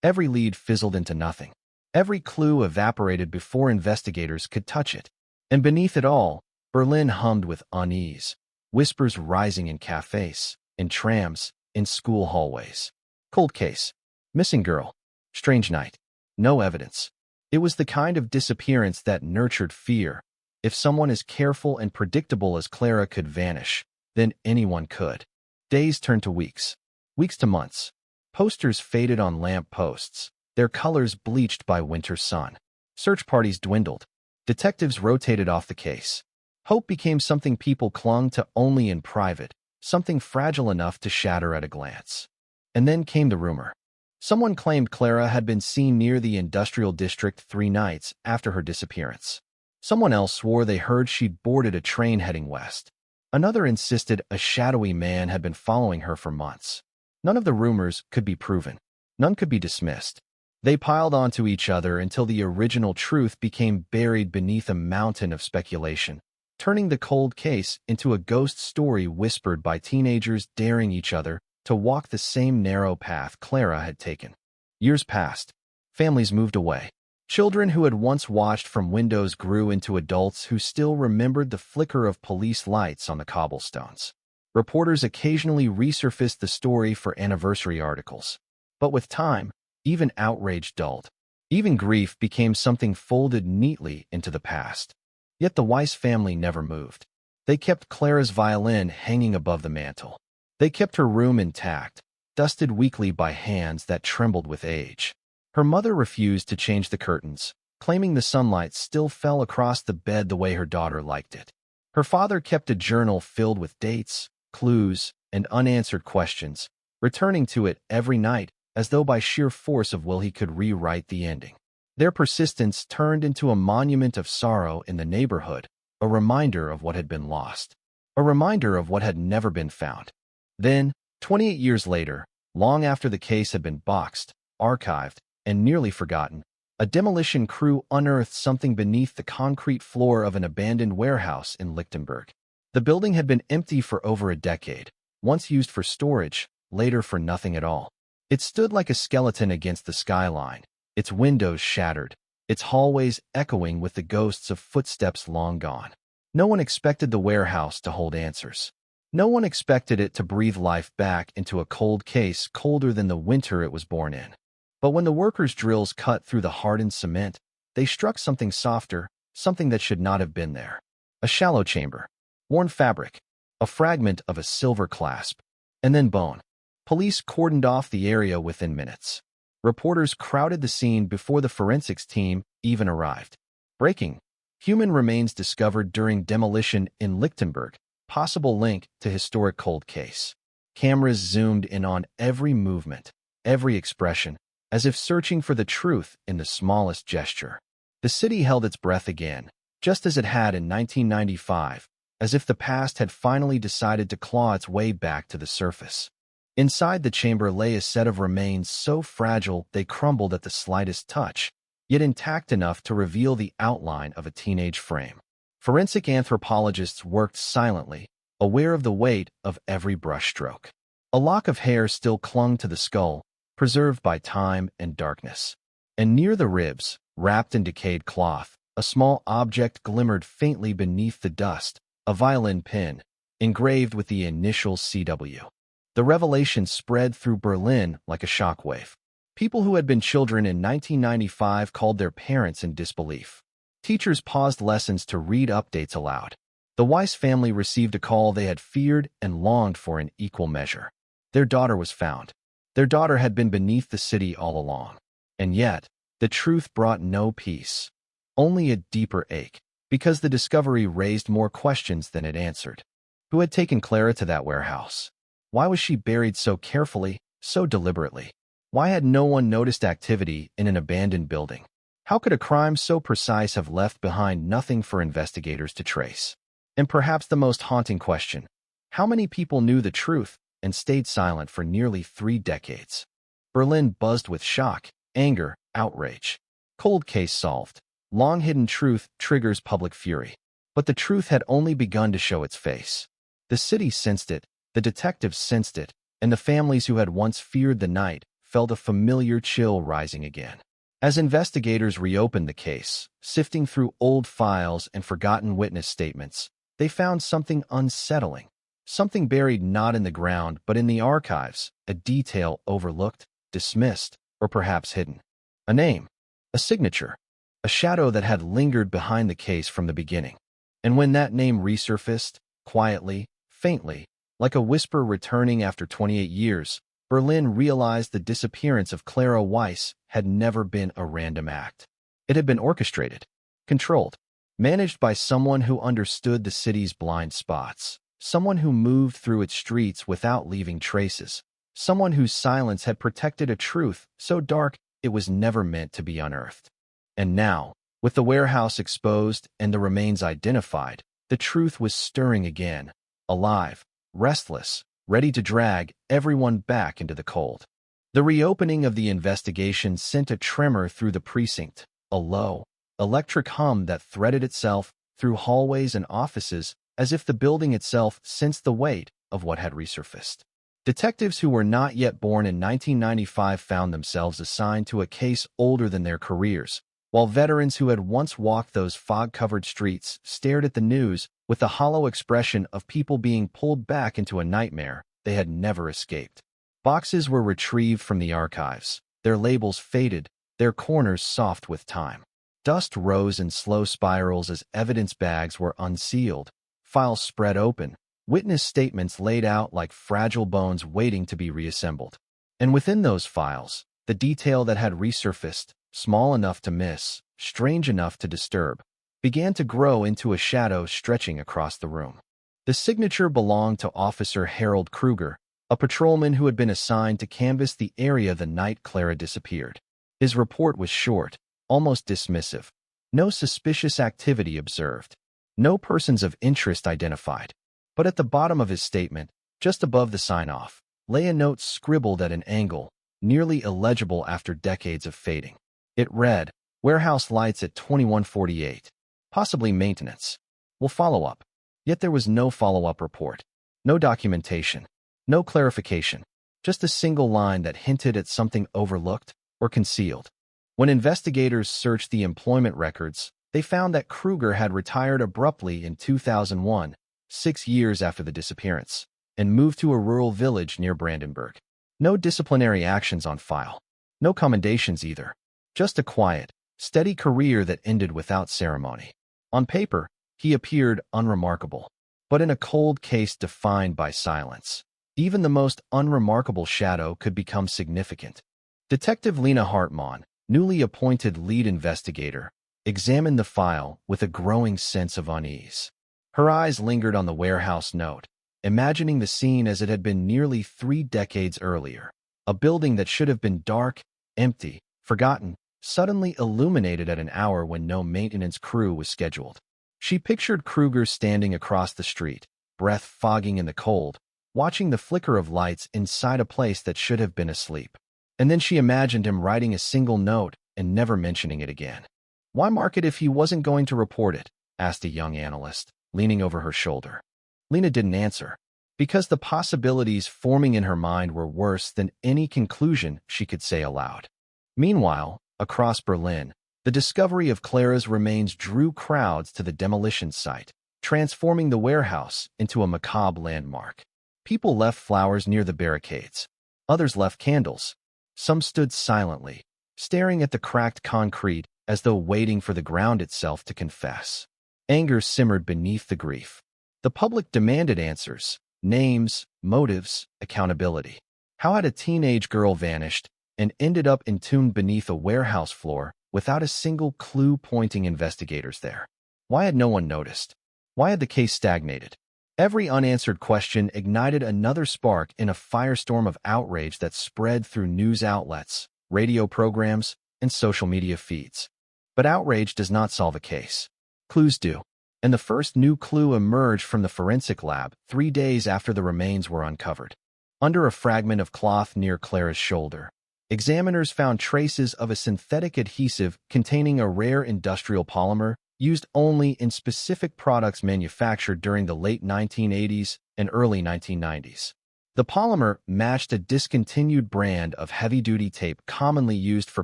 Every lead fizzled into nothing. Every clue evaporated before investigators could touch it. And beneath it all, Berlin hummed with unease, whispers rising in cafes, in trams, in school hallways. Cold case. Missing girl. Strange night. No evidence. It was the kind of disappearance that nurtured fear. If someone as careful and predictable as Clara could vanish, then anyone could. Days turned to weeks. Weeks to months. Posters faded on lamp posts, their colors bleached by winter sun. Search parties dwindled. Detectives rotated off the case. Hope became something people clung to only in private, something fragile enough to shatter at a glance. And then came the rumor. Someone claimed Clara had been seen near the industrial district 3 nights after her disappearance. Someone else swore they heard she'd boarded a train heading west. Another insisted a shadowy man had been following her for months. None of the rumors could be proven. None could be dismissed. They piled onto each other until the original truth became buried beneath a mountain of speculation, turning the cold case into a ghost story whispered by teenagers daring each other to walk the same narrow path Clara had taken. Years passed. Families moved away. Children who had once watched from windows grew into adults who still remembered the flicker of police lights on the cobblestones. Reporters occasionally resurfaced the story for anniversary articles. But with time, even outrage dulled. Even grief became something folded neatly into the past. Yet the Weiss family never moved. They kept Clara's violin hanging above the mantel. They kept her room intact, dusted weekly by hands that trembled with age. Her mother refused to change the curtains, claiming the sunlight still fell across the bed the way her daughter liked it. Her father kept a journal filled with dates, clues, and unanswered questions, returning to it every night as though by sheer force of will he could rewrite the ending. Their persistence turned into a monument of sorrow in the neighborhood, a reminder of what had been lost, a reminder of what had never been found. Then, 28 years later, long after the case had been boxed, archived, and nearly forgotten, a demolition crew unearthed something beneath the concrete floor of an abandoned warehouse in Lichtenberg. The building had been empty for over a decade, once used for storage, later for nothing at all. It stood like a skeleton against the skyline, its windows shattered, its hallways echoing with the ghosts of footsteps long gone. No one expected the warehouse to hold answers. No one expected it to breathe life back into a cold case colder than the winter it was born in. But when the workers' drills cut through the hardened cement, they struck something softer, something that should not have been there. A shallow chamber, worn fabric, a fragment of a silver clasp, and then bone. Police cordoned off the area within minutes. Reporters crowded the scene before the forensics team even arrived. Breaking: human remains discovered during demolition in Lichtenberg, possible link to historic cold case. Cameras zoomed in on every movement, every expression, as if searching for the truth in the smallest gesture. The city held its breath again, just as it had in 1995, as if the past had finally decided to claw its way back to the surface. Inside the chamber lay a set of remains so fragile they crumbled at the slightest touch, yet intact enough to reveal the outline of a teenage frame. Forensic anthropologists worked silently, aware of the weight of every brushstroke. A lock of hair still clung to the skull, preserved by time and darkness. And near the ribs, wrapped in decayed cloth, a small object glimmered faintly beneath the dust, a violin pin, engraved with the initial CW. The revelation spread through Berlin like a shockwave. People who had been children in 1995 called their parents in disbelief. Teachers paused lessons to read updates aloud. The Weiss family received a call they had feared and longed for in equal measure. Their daughter was found. Their daughter had been beneath the city all along. And yet, the truth brought no peace, only a deeper ache, because the discovery raised more questions than it answered. Who had taken Clara to that warehouse? Why was she buried so carefully, so deliberately? Why had no one noticed activity in an abandoned building? How could a crime so precise have left behind nothing for investigators to trace? And perhaps the most haunting question, how many people knew the truth and stayed silent for nearly 3 decades? Berlin buzzed with shock, anger, outrage. Cold case solved. Long-hidden truth triggers public fury. But the truth had only begun to show its face. The city sensed it, the detectives sensed it, and the families who had once feared the night felt a familiar chill rising again. As investigators reopened the case, sifting through old files and forgotten witness statements, they found something unsettling. Something buried not in the ground but in the archives, a detail overlooked, dismissed, or perhaps hidden. A name, a signature, a shadow that had lingered behind the case from the beginning. And when that name resurfaced, quietly, faintly, like a whisper returning after 28 years, Berlin realized the disappearance of Clara Weiss had never been a random act. It had been orchestrated, controlled, managed by someone who understood the city's blind spots, someone who moved through its streets without leaving traces, someone whose silence had protected a truth so dark it was never meant to be unearthed. And now, with the warehouse exposed and the remains identified, the truth was stirring again, alive, restless, ready to drag everyone back into the cold. The reopening of the investigation sent a tremor through the precinct, a low, electric hum that threaded itself through hallways and offices as if the building itself sensed the weight of what had resurfaced. Detectives who were not yet born in 1995 found themselves assigned to a case older than their careers, while veterans who had once walked those fog-covered streets stared at the news with the hollow expression of people being pulled back into a nightmare they had never escaped. Boxes were retrieved from the archives, their labels faded, their corners soft with time. Dust rose in slow spirals as evidence bags were unsealed, files spread open, witness statements laid out like fragile bones waiting to be reassembled. And within those files, the detail that had resurfaced, small enough to miss, strange enough to disturb, began to grow into a shadow stretching across the room. The signature belonged to Officer Harold Kruger, a patrolman who had been assigned to canvass the area the night Clara disappeared. His report was short, almost dismissive. No suspicious activity observed. No persons of interest identified. But at the bottom of his statement, just above the sign-off, lay a note scribbled at an angle, nearly illegible after decades of fading. It read, "Warehouse lights at 2148. Possibly maintenance. We'll follow up." Yet there was no follow-up report. No documentation. No clarification. Just a single line that hinted at something overlooked or concealed. When investigators searched the employment records, they found that Kruger had retired abruptly in 2001, 6 years after the disappearance, and moved to a rural village near Brandenburg. No disciplinary actions on file. No commendations either. Just a quiet, steady career that ended without ceremony. On paper, he appeared unremarkable, but in a cold case defined by silence, even the most unremarkable shadow could become significant. Detective Lena Hartmann, newly appointed lead investigator, examined the file with a growing sense of unease. Her eyes lingered on the warehouse note, imagining the scene as it had been nearly 3 decades earlier. A building that should have been dark, empty, forgotten, suddenly illuminated at an hour when no maintenance crew was scheduled. She pictured Kruger standing across the street, breath fogging in the cold, watching the flicker of lights inside a place that should have been asleep. And then she imagined him writing a single note and never mentioning it again. "Why mark it if he wasn't going to report it?" asked a young analyst, leaning over her shoulder. Lena didn't answer, because the possibilities forming in her mind were worse than any conclusion she could say aloud. Meanwhile, across Berlin, the discovery of Clara's remains drew crowds to the demolition site, transforming the warehouse into a macabre landmark. People left flowers near the barricades. Others left candles. Some stood silently, staring at the cracked concrete as though waiting for the ground itself to confess. Anger simmered beneath the grief. The public demanded answers, names, motives, accountability. How had a teenage girl vanished and ended up entombed beneath a warehouse floor without a single clue pointing investigators there? Why had no one noticed? Why had the case stagnated? Every unanswered question ignited another spark in a firestorm of outrage that spread through news outlets, radio programs, and social media feeds. But outrage does not solve a case. Clues do. And the first new clue emerged from the forensic lab 3 days after the remains were uncovered. Under a fragment of cloth near Clara's shoulder, examiners found traces of a synthetic adhesive containing a rare industrial polymer used only in specific products manufactured during the late 1980s and early 1990s. The polymer matched a discontinued brand of heavy-duty tape commonly used for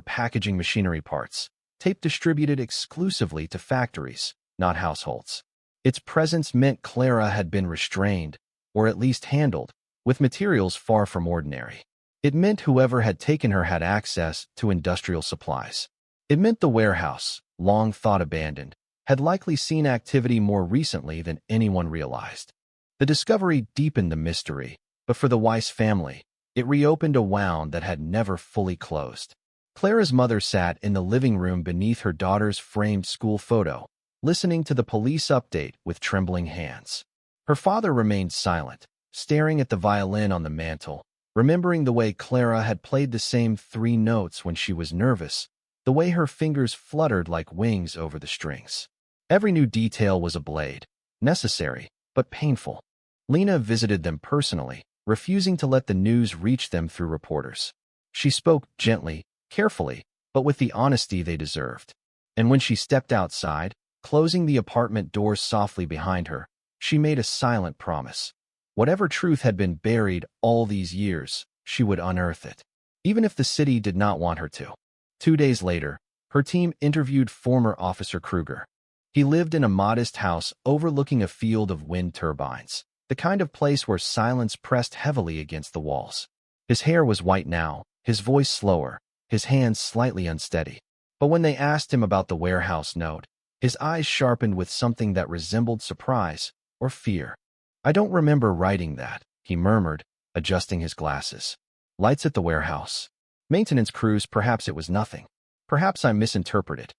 packaging machinery parts, tape distributed exclusively to factories, not households. Its presence meant Clara had been restrained, or at least handled, with materials far from ordinary. It meant whoever had taken her had access to industrial supplies. It meant the warehouse, long thought abandoned, had likely seen activity more recently than anyone realized. The discovery deepened the mystery, but for the Weiss family, it reopened a wound that had never fully closed. Clara's mother sat in the living room beneath her daughter's framed school photo, listening to the police update with trembling hands. Her father remained silent, staring at the violin on the mantel, remembering the way Clara had played the same 3 notes when she was nervous, the way her fingers fluttered like wings over the strings. Every new detail was a blade, necessary, but painful. Lena visited them personally, refusing to let the news reach them through reporters. She spoke gently, carefully, but with the honesty they deserved. And when she stepped outside, closing the apartment doors softly behind her, she made a silent promise. Whatever truth had been buried all these years, she would unearth it, even if the city did not want her to. 2 days later, her team interviewed former Officer Kruger. He lived in a modest house overlooking a field of wind turbines, the kind of place where silence pressed heavily against the walls. His hair was white now, his voice slower, his hands slightly unsteady. But when they asked him about the warehouse note, his eyes sharpened with something that resembled surprise or fear. "I don't remember writing that," he murmured, adjusting his glasses. "Lights at the warehouse. Maintenance crews, perhaps it was nothing. Perhaps I misinterpreted.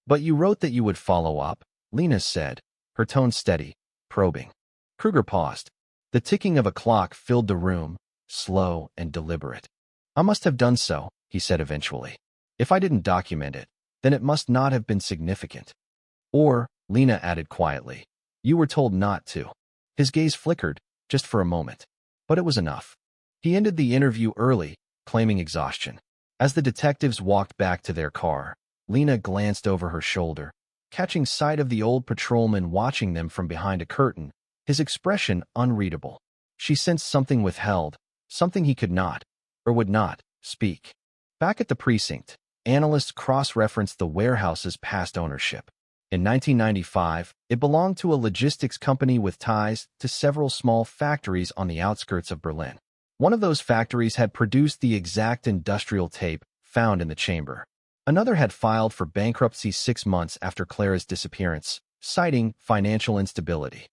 But you wrote that you would follow up," Lena said, her tone steady, probing. Kruger paused. The ticking of a clock filled the room, slow and deliberate. "I must have done so," he said eventually. "If I didn't document it, then it must not have been significant." "Or," Lena added quietly, "you were told not to." His gaze flickered, just for a moment. But it was enough. He ended the interview early, claiming exhaustion. As the detectives walked back to their car, Lena glanced over her shoulder, catching sight of the old patrolman watching them from behind a curtain, his expression unreadable. She sensed something withheld, something he could not, or would not, speak. Back at the precinct, analysts cross-referenced the warehouse's past ownership. In 1995, it belonged to a logistics company with ties to several small factories on the outskirts of Berlin. One of those factories had produced the exact industrial tape found in the chamber. Another had filed for bankruptcy 6 months after Clara's disappearance, citing financial instability.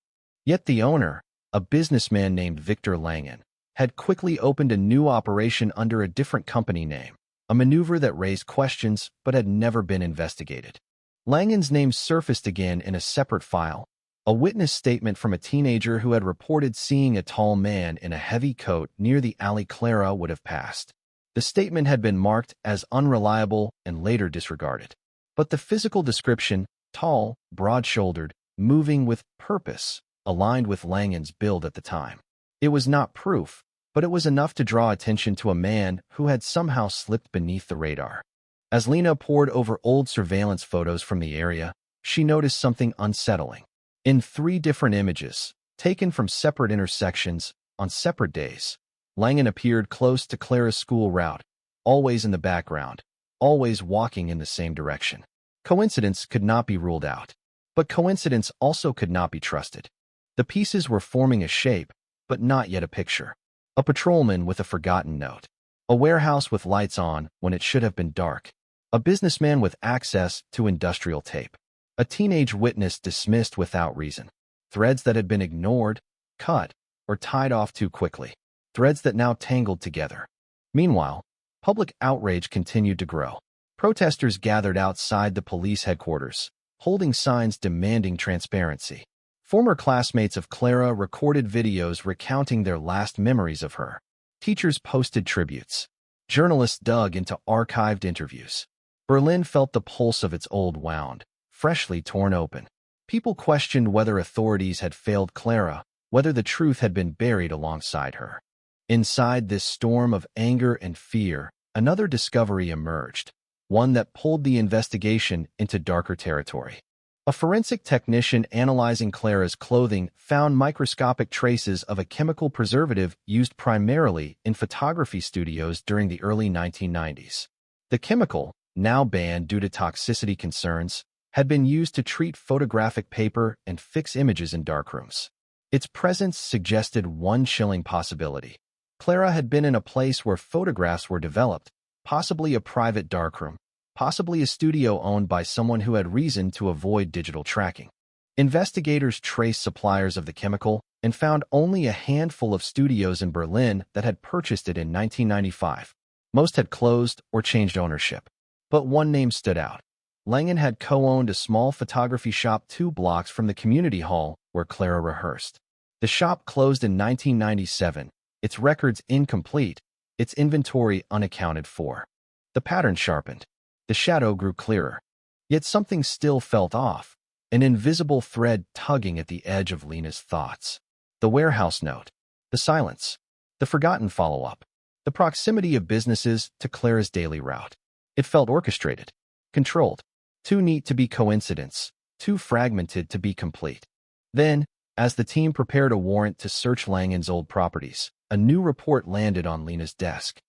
Yet the owner, a businessman named Victor Langen, had quickly opened a new operation under a different company name, a maneuver that raised questions but had never been investigated. Langen's name surfaced again in a separate file, a witness statement from a teenager who had reported seeing a tall man in a heavy coat near the alley Clara would have passed. The statement had been marked as unreliable and later disregarded. But the physical description, tall, broad-shouldered, moving with purpose, aligned with Langen's build at the time. It was not proof, but it was enough to draw attention to a man who had somehow slipped beneath the radar. As Lena pored over old surveillance photos from the area, she noticed something unsettling. In 3 different images, taken from separate intersections, on separate days, Langen appeared close to Clara's school route, always in the background, always walking in the same direction. Coincidence could not be ruled out, but coincidence also could not be trusted. The pieces were forming a shape, but not yet a picture. A patrolman with a forgotten note. A warehouse with lights on when it should have been dark. A businessman with access to industrial tape. A teenage witness dismissed without reason. Threads that had been ignored, cut, or tied off too quickly. Threads that now tangled together. Meanwhile, public outrage continued to grow. Protesters gathered outside the police headquarters, holding signs demanding transparency. Former classmates of Clara recorded videos recounting their last memories of her. Teachers posted tributes. Journalists dug into archived interviews. Berlin felt the pulse of its old wound, freshly torn open. People questioned whether authorities had failed Clara, whether the truth had been buried alongside her. Inside this storm of anger and fear, another discovery emerged, one that pulled the investigation into darker territory. A forensic technician analyzing Clara's clothing found microscopic traces of a chemical preservative used primarily in photography studios during the early 1990s. The chemical, now banned due to toxicity concerns, had been used to treat photographic paper and fix images in darkrooms. Its presence suggested one chilling possibility. Clara had been in a place where photographs were developed, possibly a private darkroom, possibly a studio owned by someone who had reason to avoid digital tracking. Investigators traced suppliers of the chemical and found only a handful of studios in Berlin that had purchased it in 1995. Most had closed or changed ownership. But one name stood out. Langan had co-owned a small photography shop 2 blocks from the community hall where Clara rehearsed. The shop closed in 1997, its records incomplete, its inventory unaccounted for. The pattern sharpened. The shadow grew clearer. Yet something still felt off, an invisible thread tugging at the edge of Lena's thoughts. The warehouse note, the silence, the forgotten follow-up, the proximity of businesses to Clara's daily route. It felt orchestrated, controlled, too neat to be coincidence, too fragmented to be complete. Then, as the team prepared a warrant to search Langan's old properties, a new report landed on Lena's desk.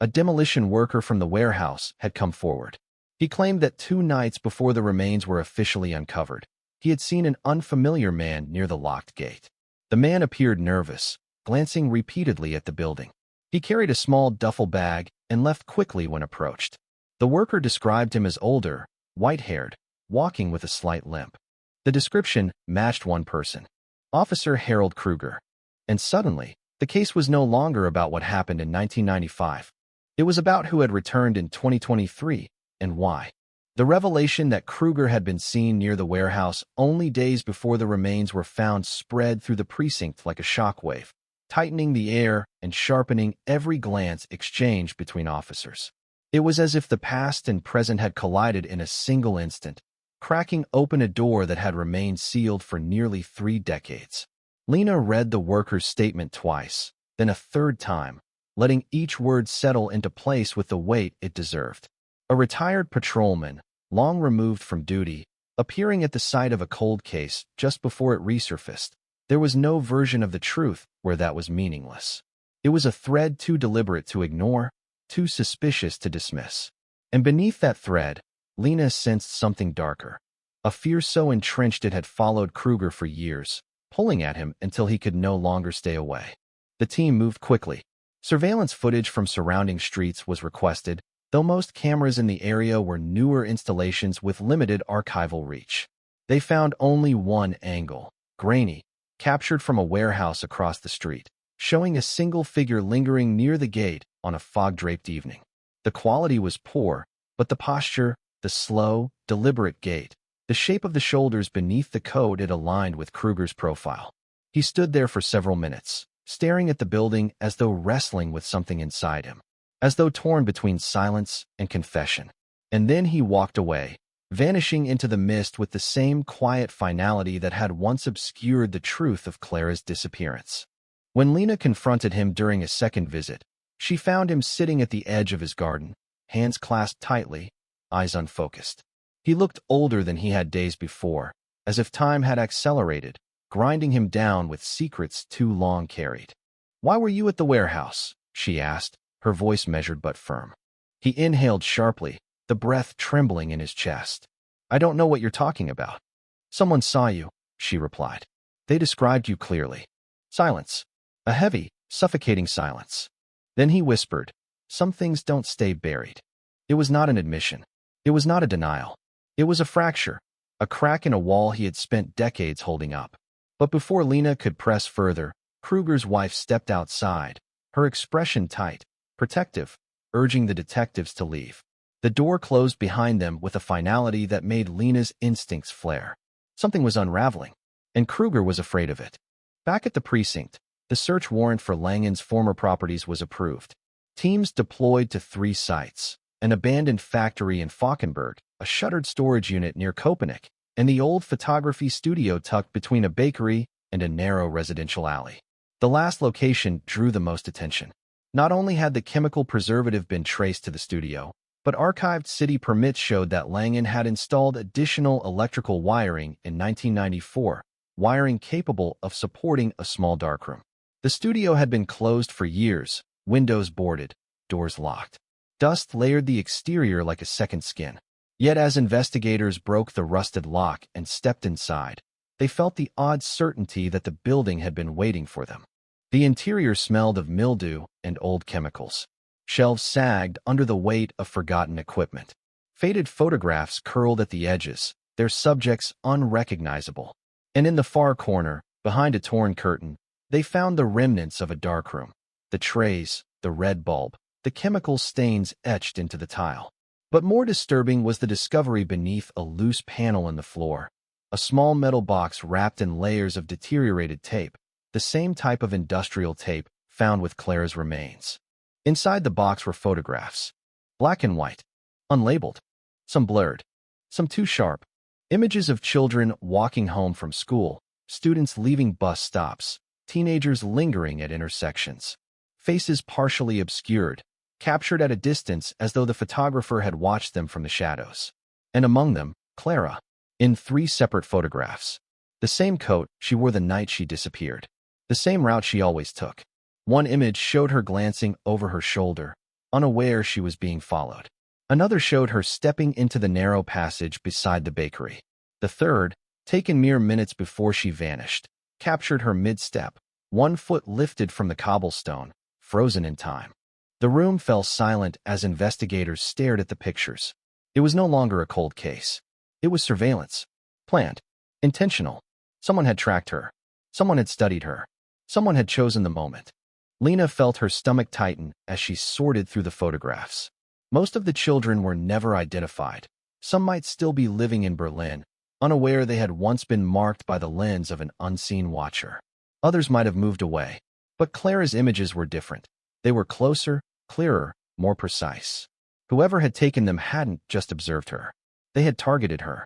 A demolition worker from the warehouse had come forward. He claimed that 2 nights before the remains were officially uncovered, he had seen an unfamiliar man near the locked gate. The man appeared nervous, glancing repeatedly at the building. He carried a small duffel bag and left quickly when approached. The worker described him as older, white-haired, walking with a slight limp. The description matched one person, Officer Harold Kruger. And suddenly, the case was no longer about what happened in 1995. It was about who had returned in 2023 and why. The revelation that Kruger had been seen near the warehouse only days before the remains were found spread through the precinct like a shockwave, tightening the air and sharpening every glance exchanged between officers. It was as if the past and present had collided in a single instant, cracking open a door that had remained sealed for nearly 3 decades. Lena read the worker's statement twice, then a third time, letting each word settle into place with the weight it deserved. A retired patrolman, long removed from duty, appearing at the site of a cold case just before it resurfaced. There was no version of the truth where that was meaningless. It was a thread too deliberate to ignore, too suspicious to dismiss. And beneath that thread, Lena sensed something darker. A fear so entrenched it had followed Kruger for years, pulling at him until he could no longer stay away. The team moved quickly. Surveillance footage from surrounding streets was requested, though most cameras in the area were newer installations with limited archival reach. They found only one angle, grainy, captured from a warehouse across the street, showing a single figure lingering near the gate on a fog-draped evening. The quality was poor, but the posture, the slow, deliberate gait, the shape of the shoulders beneath the coat it aligned with Kruger's profile. He stood there for several minutes, staring at the building as though wrestling with something inside him, as though torn between silence and confession. And then he walked away, vanishing into the mist with the same quiet finality that had once obscured the truth of Clara's disappearance. When Lena confronted him during a second visit, she found him sitting at the edge of his garden, hands clasped tightly, eyes unfocused. He looked older than he had days before, as if time had accelerated, grinding him down with secrets too long carried. "Why were you at the warehouse?" she asked, her voice measured but firm. He inhaled sharply, the breath trembling in his chest. "I don't know what you're talking about." "Someone saw you," she replied. "They described you clearly." Silence. A heavy, suffocating silence. Then he whispered, "Some things don't stay buried." It was not an admission. It was not a denial. It was a fracture, a crack in a wall he had spent decades holding up. But before Lena could press further, Kruger's wife stepped outside, her expression tight, protective, urging the detectives to leave. The door closed behind them with a finality that made Lena's instincts flare. Something was unraveling, and Kruger was afraid of it. Back at the precinct, the search warrant for Langan's former properties was approved. Teams deployed to 3 sites, an abandoned factory in Falkenberg, a shuttered storage unit near Köpenick, and the old photography studio tucked between a bakery and a narrow residential alley. The last location drew the most attention. Not only had the chemical preservative been traced to the studio, but archived city permits showed that Langan had installed additional electrical wiring in 1994, wiring capable of supporting a small darkroom. The studio had been closed for years, windows boarded, doors locked. Dust layered the exterior like a second skin. Yet as investigators broke the rusted lock and stepped inside, they felt the odd certainty that the building had been waiting for them. The interior smelled of mildew and old chemicals. Shelves sagged under the weight of forgotten equipment. Faded photographs curled at the edges, their subjects unrecognizable. And in the far corner, behind a torn curtain, they found the remnants of a darkroom. The trays, the red bulb, the chemical stains etched into the tile. But more disturbing was the discovery beneath a loose panel in the floor. A small metal box wrapped in layers of deteriorated tape, the same type of industrial tape found with Clara's remains. Inside the box were photographs. Black and white. Unlabeled. Some blurred. Some too sharp. Images of children walking home from school, students leaving bus stops, teenagers lingering at intersections. Faces partially obscured, captured at a distance as though the photographer had watched them from the shadows. And among them, Clara, in 3 separate photographs. The same coat she wore the night she disappeared. The same route she always took. One image showed her glancing over her shoulder, unaware she was being followed. Another showed her stepping into the narrow passage beside the bakery. The third, taken mere minutes before she vanished, captured her mid-step, 1 foot lifted from the cobblestone, frozen in time. The room fell silent as investigators stared at the pictures. It was no longer a cold case. It was surveillance. Planned. Intentional. Someone had tracked her. Someone had studied her. Someone had chosen the moment. Lena felt her stomach tighten as she sorted through the photographs. Most of the children were never identified. Some might still be living in Berlin, unaware they had once been marked by the lens of an unseen watcher. Others might have moved away. But Clara's images were different. They were closer, clearer, more precise. Whoever had taken them hadn't just observed her. They had targeted her.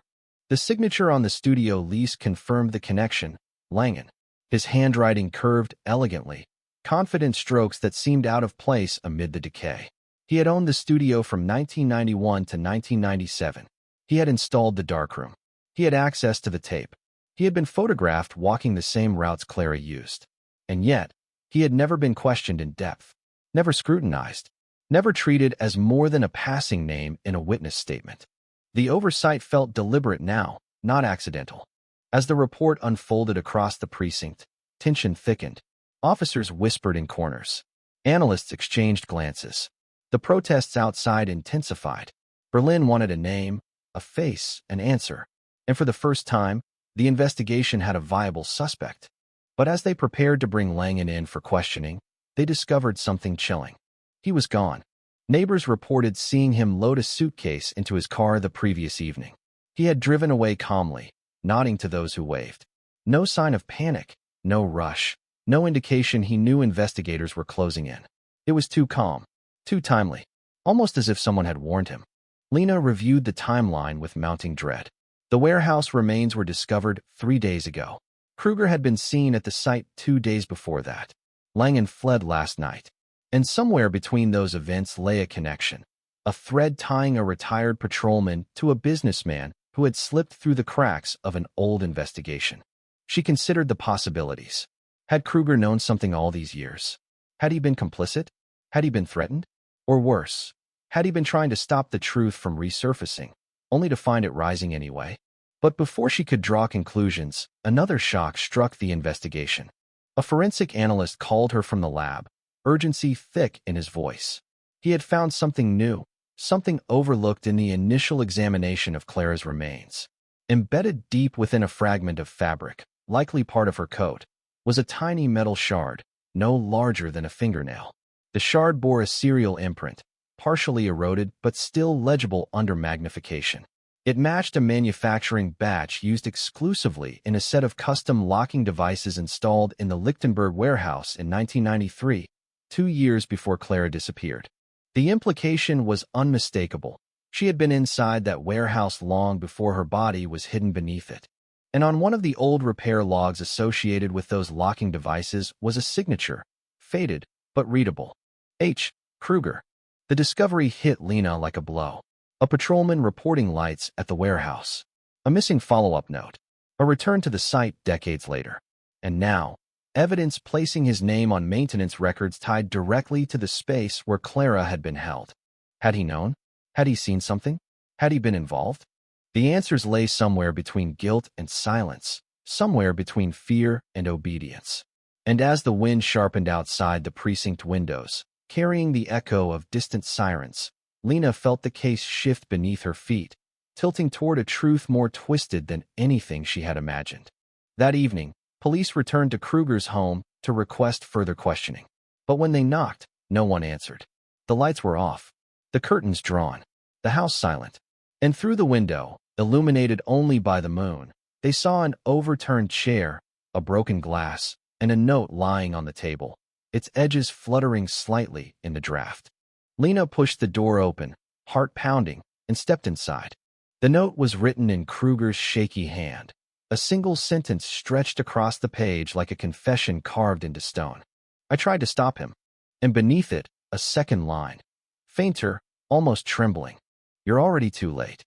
The signature on the studio lease confirmed the connection. Langen. His handwriting curved elegantly, confident strokes that seemed out of place amid the decay. He had owned the studio from 1991 to 1997. He had installed the darkroom. He had access to the tape. He had been photographed walking the same routes Clara used. And yet, he had never been questioned in depth, never scrutinized, never treated as more than a passing name in a witness statement. The oversight felt deliberate now, not accidental. As the report unfolded across the precinct, tension thickened. Officers whispered in corners. Analysts exchanged glances. The protests outside intensified. Berlin wanted a name, a face, an answer. And for the first time, the investigation had a viable suspect. But as they prepared to bring Langen in for questioning, they discovered something chilling. He was gone. Neighbors reported seeing him load a suitcase into his car the previous evening. He had driven away calmly, nodding to those who waved. No sign of panic, no rush, no indication he knew investigators were closing in. It was too calm, too timely, almost as if someone had warned him. Lena reviewed the timeline with mounting dread. The warehouse remains were discovered 3 days ago. Kruger had been seen at the site 2 days before that. Langen fled last night. And somewhere between those events lay a connection, a thread tying a retired patrolman to a businessman who had slipped through the cracks of an old investigation. She considered the possibilities. Had Kruger known something all these years? Had he been complicit? Had he been threatened? Or worse, had he been trying to stop the truth from resurfacing, only to find it rising anyway? But before she could draw conclusions, another shock struck the investigation. A forensic analyst called her from the lab, urgency thick in his voice. He had found something new, something overlooked in the initial examination of Clara's remains. Embedded deep within a fragment of fabric, likely part of her coat, was a tiny metal shard, no larger than a fingernail. The shard bore a serial imprint, partially eroded but still legible under magnification. It matched a manufacturing batch used exclusively in a set of custom locking devices installed in the Lichtenberg warehouse in 1993, 2 years before Clara disappeared. The implication was unmistakable. She had been inside that warehouse long before her body was hidden beneath it. And on one of the old repair logs associated with those locking devices was a signature, faded but readable. H. Kruger. The discovery hit Lena like a blow. A patrolman reporting lights at the warehouse. A missing follow-up note. A return to the site decades later. And now, evidence placing his name on maintenance records tied directly to the space where Clara had been held. Had he known? Had he seen something? Had he been involved? The answers lay somewhere between guilt and silence, somewhere between fear and obedience. And as the wind sharpened outside the precinct windows, carrying the echo of distant sirens, Lena felt the case shift beneath her feet, tilting toward a truth more twisted than anything she had imagined. That evening, police returned to Kruger's home to request further questioning. But when they knocked, no one answered. The lights were off, the curtains drawn, the house silent. And through the window, illuminated only by the moon, they saw an overturned chair, a broken glass, and a note lying on the table, its edges fluttering slightly in the draft. Lena pushed the door open, heart pounding, and stepped inside. The note was written in Kruger's shaky hand, a single sentence stretched across the page like a confession carved into stone. I tried to stop him, and beneath it, a second line, fainter, almost trembling. You're already too late.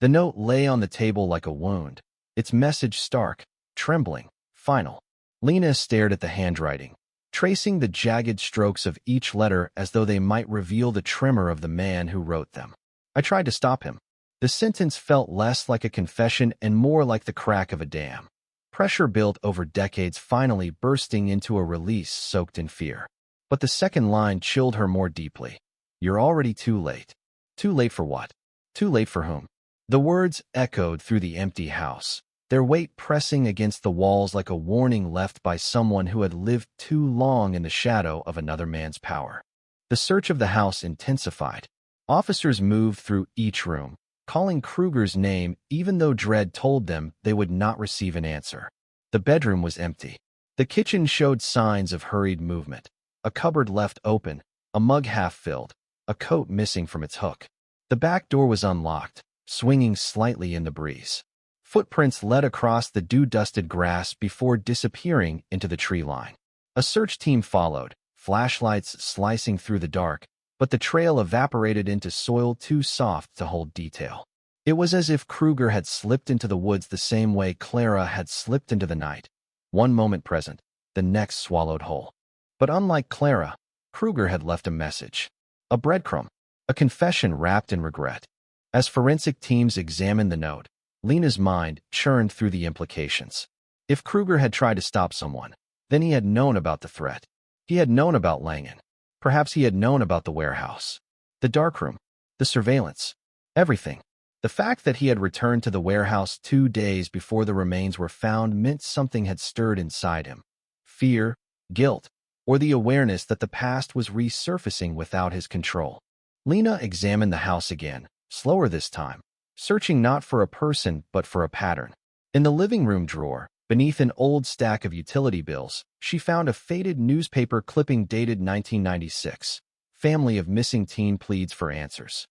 The note lay on the table like a wound, its message stark, trembling, final. Lena stared at the handwriting, tracing the jagged strokes of each letter as though they might reveal the tremor of the man who wrote them. I tried to stop him. The sentence felt less like a confession and more like the crack of a dam. Pressure built over decades finally bursting into a release soaked in fear. But the second line chilled her more deeply. You're already too late. Too late for what? Too late for whom? The words echoed through the empty house, their weight pressing against the walls like a warning left by someone who had lived too long in the shadow of another man's power. The search of the house intensified. Officers moved through each room, calling Kruger's name even though dread told them they would not receive an answer. The bedroom was empty. The kitchen showed signs of hurried movement. A cupboard left open, a mug half filled, a coat missing from its hook. The back door was unlocked, swinging slightly in the breeze. Footprints led across the dew-dusted grass before disappearing into the tree line. A search team followed, flashlights slicing through the dark, but the trail evaporated into soil too soft to hold detail. It was as if Kruger had slipped into the woods the same way Clara had slipped into the night. One moment present, the next swallowed whole. But unlike Clara, Kruger had left a message. A breadcrumb. A confession wrapped in regret. As forensic teams examined the note, Lena's mind churned through the implications. If Kruger had tried to stop someone, then he had known about the threat. He had known about Langen. Perhaps he had known about the warehouse, the darkroom, the surveillance, everything. The fact that he had returned to the warehouse 2 days before the remains were found meant something had stirred inside him. Fear, guilt, or the awareness that the past was resurfacing without his control. Lena examined the house again, slower this time, searching not for a person but for a pattern. In the living room drawer, beneath an old stack of utility bills, she found a faded newspaper clipping dated 1996. Family of missing teen pleads for answers.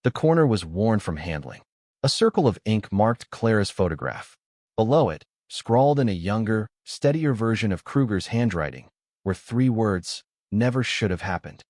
The corner was worn from handling. A circle of ink marked Clara's photograph. Below it, scrawled in a younger, steadier version of Kruger's handwriting, were 3 words, never should have happened.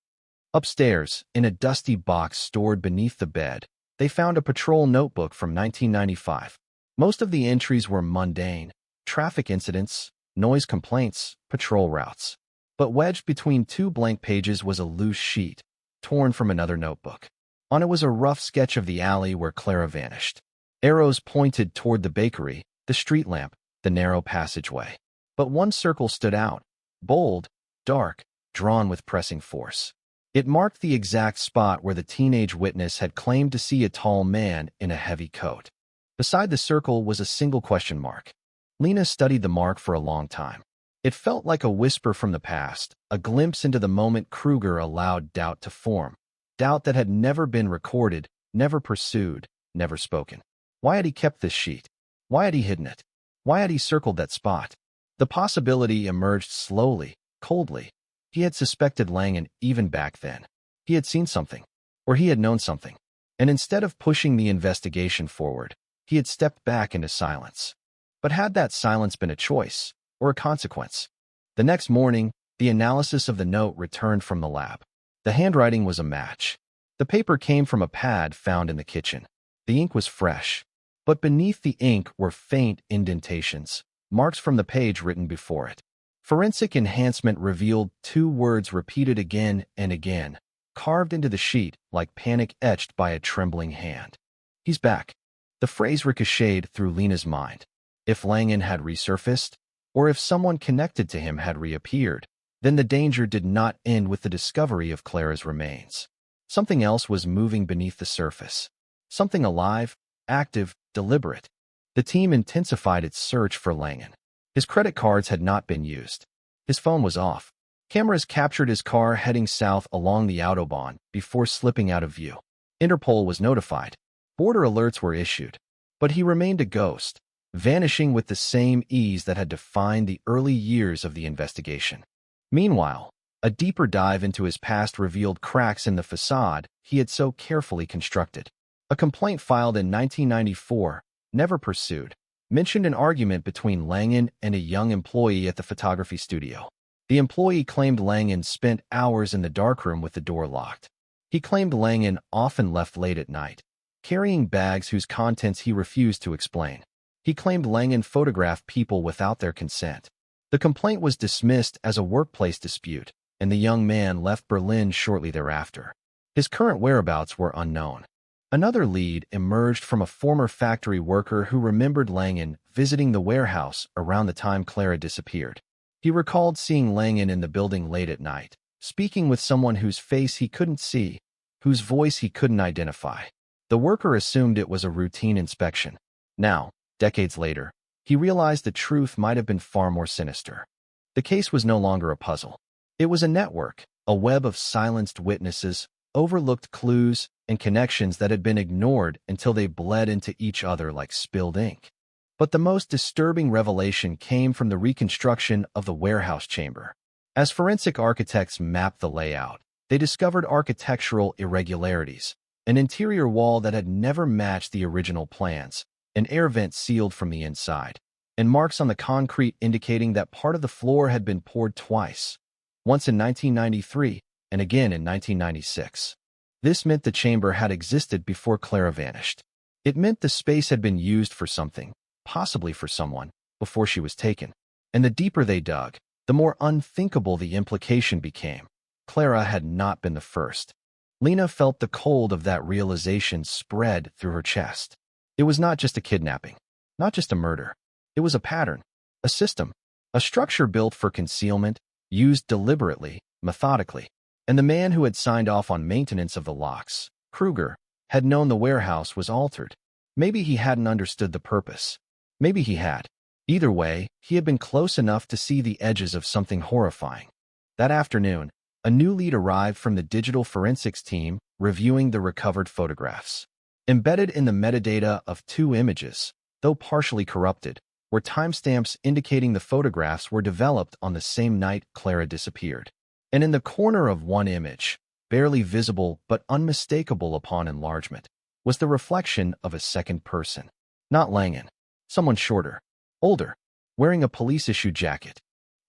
Upstairs, in a dusty box stored beneath the bed, they found a patrol notebook from 1995. Most of the entries were mundane, traffic incidents, noise complaints, patrol routes. But wedged between 2 blank pages was a loose sheet, torn from another notebook. On it was a rough sketch of the alley where Clara vanished. Arrows pointed toward the bakery, the street lamp, the narrow passageway. But one circle stood out, bold, dark, drawn with pressing force. It marked the exact spot where the teenage witness had claimed to see a tall man in a heavy coat. Beside the circle was a single question mark. Lena studied the mark for a long time. It felt like a whisper from the past, a glimpse into the moment Kruger allowed doubt to form. Doubt that had never been recorded, never pursued, never spoken. Why had he kept this sheet? Why had he hidden it? Why had he circled that spot? The possibility emerged slowly, coldly. He had suspected Langen even back then. He had seen something, or he had known something. And instead of pushing the investigation forward, he had stepped back into silence. But had that silence been a choice, or a consequence? The next morning, the analysis of the note returned from the lab. The handwriting was a match. The paper came from a pad found in the kitchen. The ink was fresh, but beneath the ink were faint indentations, marks from the page written before it. Forensic enhancement revealed 2 words repeated again and again, carved into the sheet like panic etched by a trembling hand. He's back. The phrase ricocheted through Lena's mind. If Langen had resurfaced, or if someone connected to him had reappeared, then the danger did not end with the discovery of Clara's remains. Something else was moving beneath the surface. Something alive, active, deliberate. The team intensified its search for Langen. His credit cards had not been used. His phone was off. Cameras captured his car heading south along the Autobahn before slipping out of view. Interpol was notified. Border alerts were issued. But he remained a ghost, vanishing with the same ease that had defined the early years of the investigation. Meanwhile, a deeper dive into his past revealed cracks in the facade he had so carefully constructed. A complaint filed in 1994, never pursued, mentioned an argument between Langan and a young employee at the photography studio. The employee claimed Langan spent hours in the darkroom with the door locked. He claimed Langan often left late at night, carrying bags whose contents he refused to explain. He claimed Langan photographed people without their consent. The complaint was dismissed as a workplace dispute, and the young man left Berlin shortly thereafter. His current whereabouts were unknown. Another lead emerged from a former factory worker who remembered Langan visiting the warehouse around the time Clara disappeared. He recalled seeing Langan in the building late at night, speaking with someone whose face he couldn't see, whose voice he couldn't identify. The worker assumed it was a routine inspection. Now, decades later, he realized the truth might have been far more sinister. The case was no longer a puzzle. It was a network, a web of silenced witnesses, overlooked clues, and connections that had been ignored until they bled into each other like spilled ink. But the most disturbing revelation came from the reconstruction of the warehouse chamber. As forensic architects mapped the layout, they discovered architectural irregularities, an interior wall that had never matched the original plans, an air vent sealed from the inside, and marks on the concrete indicating that part of the floor had been poured twice, once in 1993 and again in 1996. This meant the chamber had existed before Clara vanished. It meant the space had been used for something, possibly for someone, before she was taken. And the deeper they dug, the more unthinkable the implication became. Clara had not been the first. Lena felt the cold of that realization spread through her chest. It was not just a kidnapping, not just a murder. It was a pattern, a system, a structure built for concealment, used deliberately, methodically. And the man who had signed off on maintenance of the locks, Kruger, had known the warehouse was altered. Maybe he hadn't understood the purpose. Maybe he had. Either way, he had been close enough to see the edges of something horrifying. That afternoon, a new lead arrived from the digital forensics team reviewing the recovered photographs. Embedded in the metadata of 2 images, though partially corrupted, were timestamps indicating the photographs were developed on the same night Clara disappeared. And in the corner of one image, barely visible but unmistakable upon enlargement, was the reflection of a second person. Not Langan. Someone shorter, older, wearing a police-issued jacket.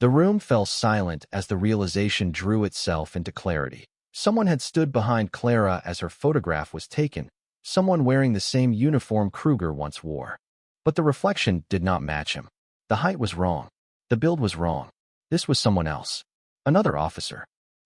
The room fell silent as the realization drew itself into clarity. Someone had stood behind Clara as her photograph was taken, someone wearing the same uniform Kruger once wore. But the reflection did not match him. The height was wrong. The build was wrong. This was someone else. Another officer.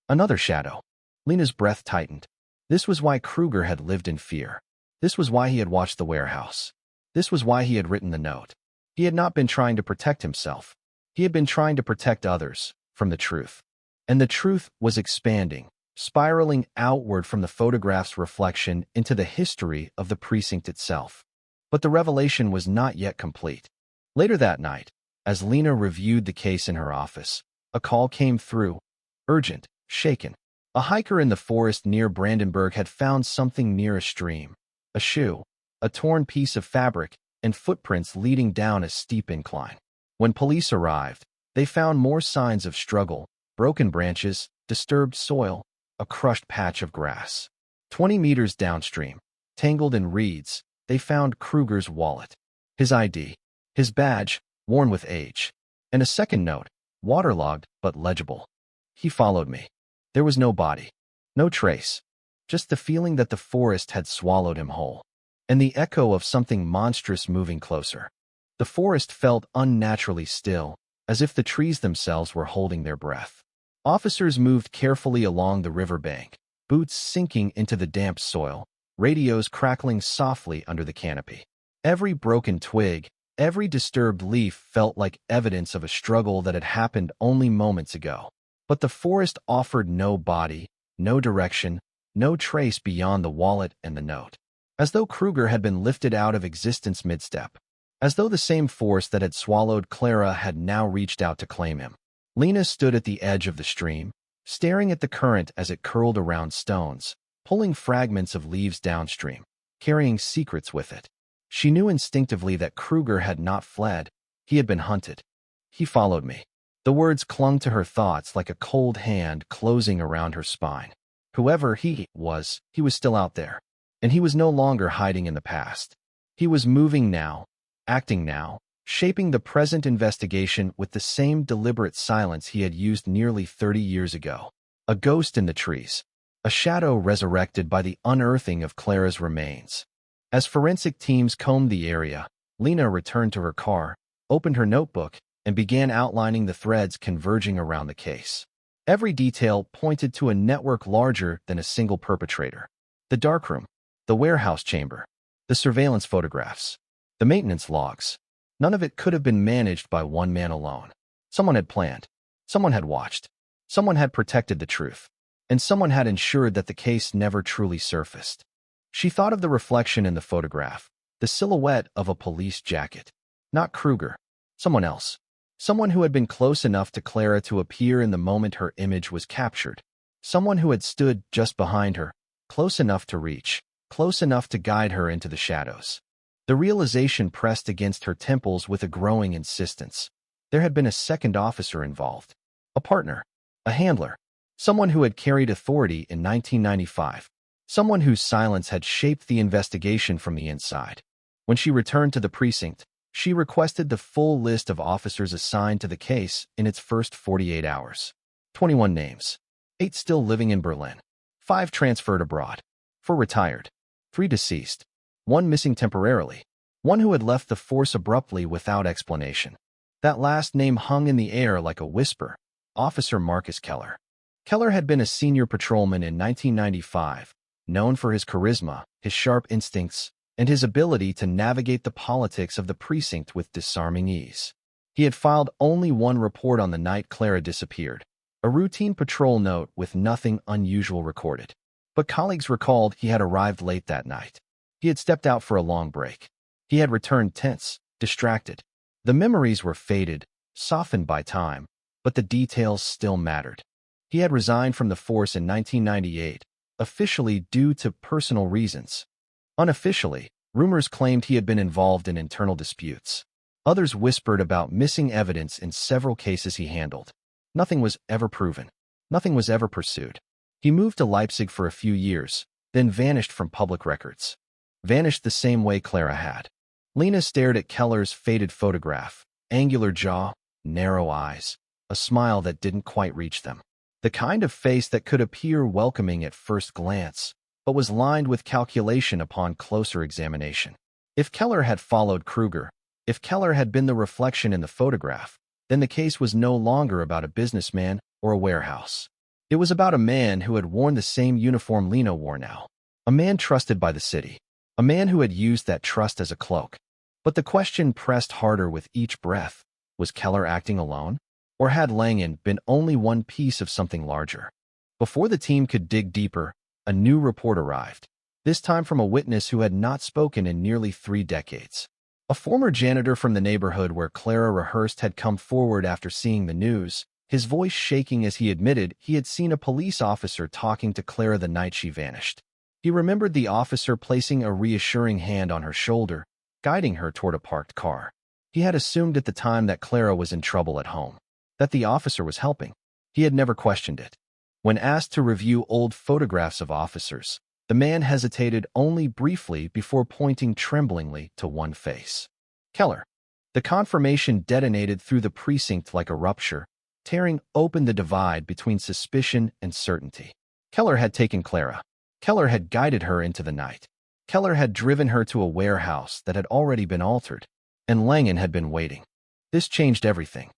Another shadow. Lena's breath tightened. This was why Kruger had lived in fear. This was why he had watched the warehouse. This was why he had written the note. He had not been trying to protect himself. He had been trying to protect others from the truth. And the truth was expanding, spiraling outward from the photograph's reflection into the history of the precinct itself. But the revelation was not yet complete. Later that night, as Lena reviewed the case in her office, a call came through, urgent, shaken. A hiker in the forest near Brandenburg had found something near a stream. A shoe, a torn piece of fabric, and footprints leading down a steep incline. When police arrived, they found more signs of struggle, broken branches, disturbed soil, a crushed patch of grass. 20 meters downstream, tangled in reeds, they found Kruger's wallet, his ID, his badge, worn with age, and a second note, waterlogged but legible. He followed me. There was no body, no trace, just the feeling that the forest had swallowed him whole, and the echo of something monstrous moving closer. The forest felt unnaturally still, as if the trees themselves were holding their breath. Officers moved carefully along the riverbank, boots sinking into the damp soil, radios crackling softly under the canopy. Every broken twig, every disturbed leaf felt like evidence of a struggle that had happened only moments ago. But the forest offered no body, no direction, no trace beyond the wallet and the note. As though Kruger had been lifted out of existence mid-step. As though the same force that had swallowed Clara had now reached out to claim him. Lena stood at the edge of the stream, staring at the current as it curled around stones, pulling fragments of leaves downstream, carrying secrets with it. She knew instinctively that Kruger had not fled. He had been hunted. He followed me. The words clung to her thoughts like a cold hand closing around her spine. Whoever he was still out there. And he was no longer hiding in the past. He was moving now, acting now, shaping the present investigation with the same deliberate silence he had used nearly 30 years ago. A ghost in the trees. A shadow resurrected by the unearthing of Clara's remains. As forensic teams combed the area, Lena returned to her car, opened her notebook, and began outlining the threads converging around the case. Every detail pointed to a network larger than a single perpetrator. The darkroom, the warehouse chamber, the surveillance photographs, the maintenance logs. None of it could have been managed by one man alone. Someone had planned. Someone had watched. Someone had protected the truth. And someone had ensured that the case never truly surfaced. She thought of the reflection in the photograph, the silhouette of a police jacket. Not Kruger. Someone else. Someone who had been close enough to Clara to appear in the moment her image was captured. Someone who had stood just behind her, close enough to reach, close enough to guide her into the shadows. The realization pressed against her temples with a growing insistence. There had been a second officer involved. A partner. A handler. Someone who had carried authority in 1995. Someone whose silence had shaped the investigation from the inside. When she returned to the precinct, she requested the full list of officers assigned to the case in its first 48 hours. 21 names. 8 still living in Berlin. 5 transferred abroad. 4 retired. 3 deceased. 1 missing temporarily. 1 who had left the force abruptly without explanation. That last name hung in the air like a whisper. Officer Marcus Keller. Keller had been a senior patrolman in 1995, known for his charisma, his sharp instincts, and his ability to navigate the politics of the precinct with disarming ease. He had filed only 1 report on the night Clara disappeared, a routine patrol note with nothing unusual recorded. But colleagues recalled he had arrived late that night. He had stepped out for a long break. He had returned tense, distracted. The memories were faded, softened by time, but the details still mattered. He had resigned from the force in 1998, officially due to personal reasons. Unofficially, rumors claimed he had been involved in internal disputes. Others whispered about missing evidence in several cases he handled. Nothing was ever proven. Nothing was ever pursued. He moved to Leipzig for a few years, then vanished from public records. Vanished the same way Clara had. Lena stared at Keller's faded photograph, angular jaw, narrow eyes, a smile that didn't quite reach them. The kind of face that could appear welcoming at first glance, but was lined with calculation upon closer examination. If Keller had followed Kruger, if Keller had been the reflection in the photograph, then the case was no longer about a businessman or a warehouse. It was about a man who had worn the same uniform Lena wore now. A man trusted by the city. A man who had used that trust as a cloak. But the question pressed harder with each breath. Was Keller acting alone? Or had Langen been only one piece of something larger? Before the team could dig deeper, a new report arrived. This time from a witness who had not spoken in nearly 3 decades. A former janitor from the neighborhood where Clara rehearsed had come forward after seeing the news, his voice shaking as he admitted he had seen a police officer talking to Clara the night she vanished. He remembered the officer placing a reassuring hand on her shoulder, guiding her toward a parked car. He had assumed at the time that Clara was in trouble at home, that the officer was helping. He had never questioned it. When asked to review old photographs of officers, the man hesitated only briefly before pointing tremblingly to one face. Keller. The confirmation detonated through the precinct like a rupture, tearing open the divide between suspicion and certainty. Keller had taken Clara. Keller had guided her into the night. Keller had driven her to a warehouse that had already been altered, and Langen had been waiting. This changed everything.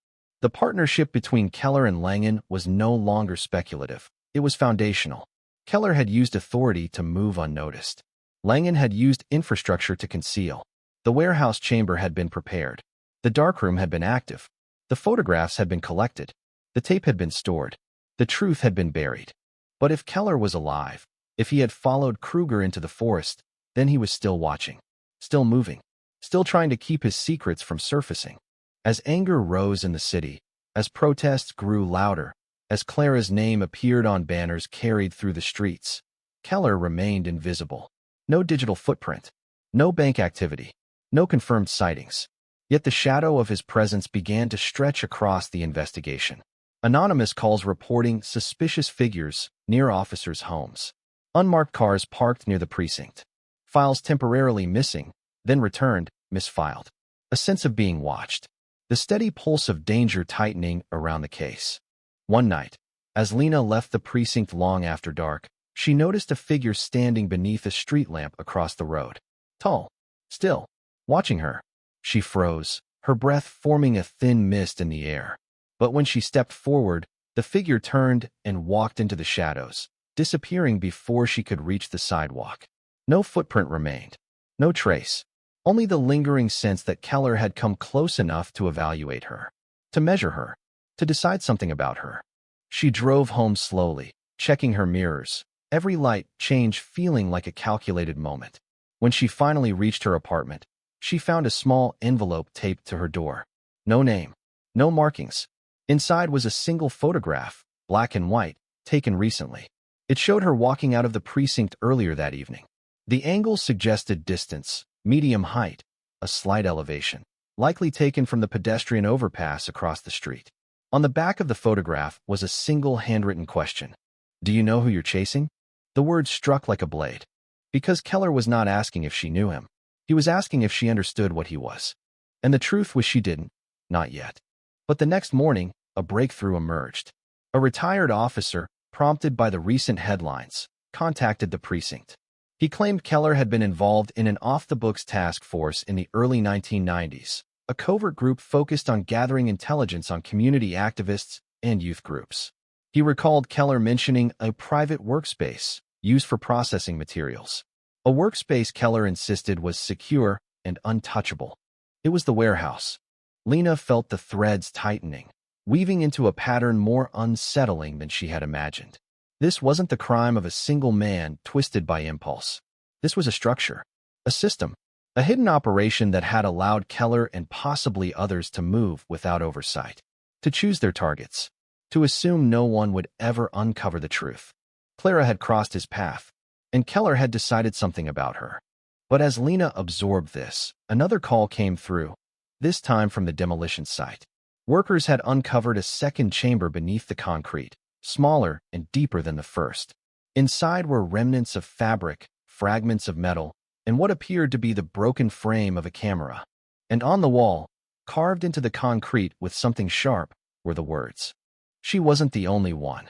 The partnership between Keller and Langen was no longer speculative. It was foundational. Keller had used authority to move unnoticed. Langen had used infrastructure to conceal. The warehouse chamber had been prepared. The darkroom had been active. The photographs had been collected. The tape had been stored. The truth had been buried. But if Keller was alive, if he had followed Kruger into the forest, then he was still watching, still moving, still trying to keep his secrets from surfacing. As anger rose in the city, as protests grew louder, as Clara's name appeared on banners carried through the streets, Keller remained invisible. No digital footprint, no bank activity, no confirmed sightings. Yet the shadow of his presence began to stretch across the investigation. Anonymous calls reporting suspicious figures near officers' homes. Unmarked cars parked near the precinct. Files temporarily missing, then returned, misfiled. A sense of being watched. The steady pulse of danger tightening around the case. One night, as Lena left the precinct long after dark, she noticed a figure standing beneath a street lamp across the road. Tall, still, watching her. She froze, her breath forming a thin mist in the air. But when she stepped forward, the figure turned and walked into the shadows, disappearing before she could reach the sidewalk. No footprint remained. No trace. Only the lingering sense that Keller had come close enough to evaluate her, to measure her, to decide something about her. She drove home slowly, checking her mirrors, every light change feeling like a calculated moment. When she finally reached her apartment, she found a small envelope taped to her door. No name, no markings. Inside was a single photograph, black and white, taken recently. It showed her walking out of the precinct earlier that evening. The angle suggested distance, medium height, a slight elevation, likely taken from the pedestrian overpass across the street. On the back of the photograph was a single handwritten question. Do you know who you're chasing? The word struck like a blade. Because Keller was not asking if she knew him. He was asking if she understood what he was. And the truth was she didn't. Not yet. But the next morning, a breakthrough emerged. A retired officer, prompted by the recent headlines, contacted the precinct. He claimed Keller had been involved in an off-the-books task force in the early 1990s, a covert group focused on gathering intelligence on community activists and youth groups. He recalled Keller mentioning a private workspace used for processing materials. A workspace Keller insisted was secure and untouchable. It was the warehouse. Lena felt the threads tightening, weaving into a pattern more unsettling than she had imagined. This wasn't the crime of a single man twisted by impulse. This was a structure, a system, a hidden operation that had allowed Keller and possibly others to move without oversight, to choose their targets, to assume no one would ever uncover the truth. Clara had crossed his path, and Keller had decided something about her. But as Lena absorbed this, another call came through, this time from the demolition site. Workers had uncovered a second chamber beneath the concrete, smaller and deeper than the first. Inside were remnants of fabric, fragments of metal, and what appeared to be the broken frame of a camera. And on the wall, carved into the concrete with something sharp, were the words. She wasn't the only one.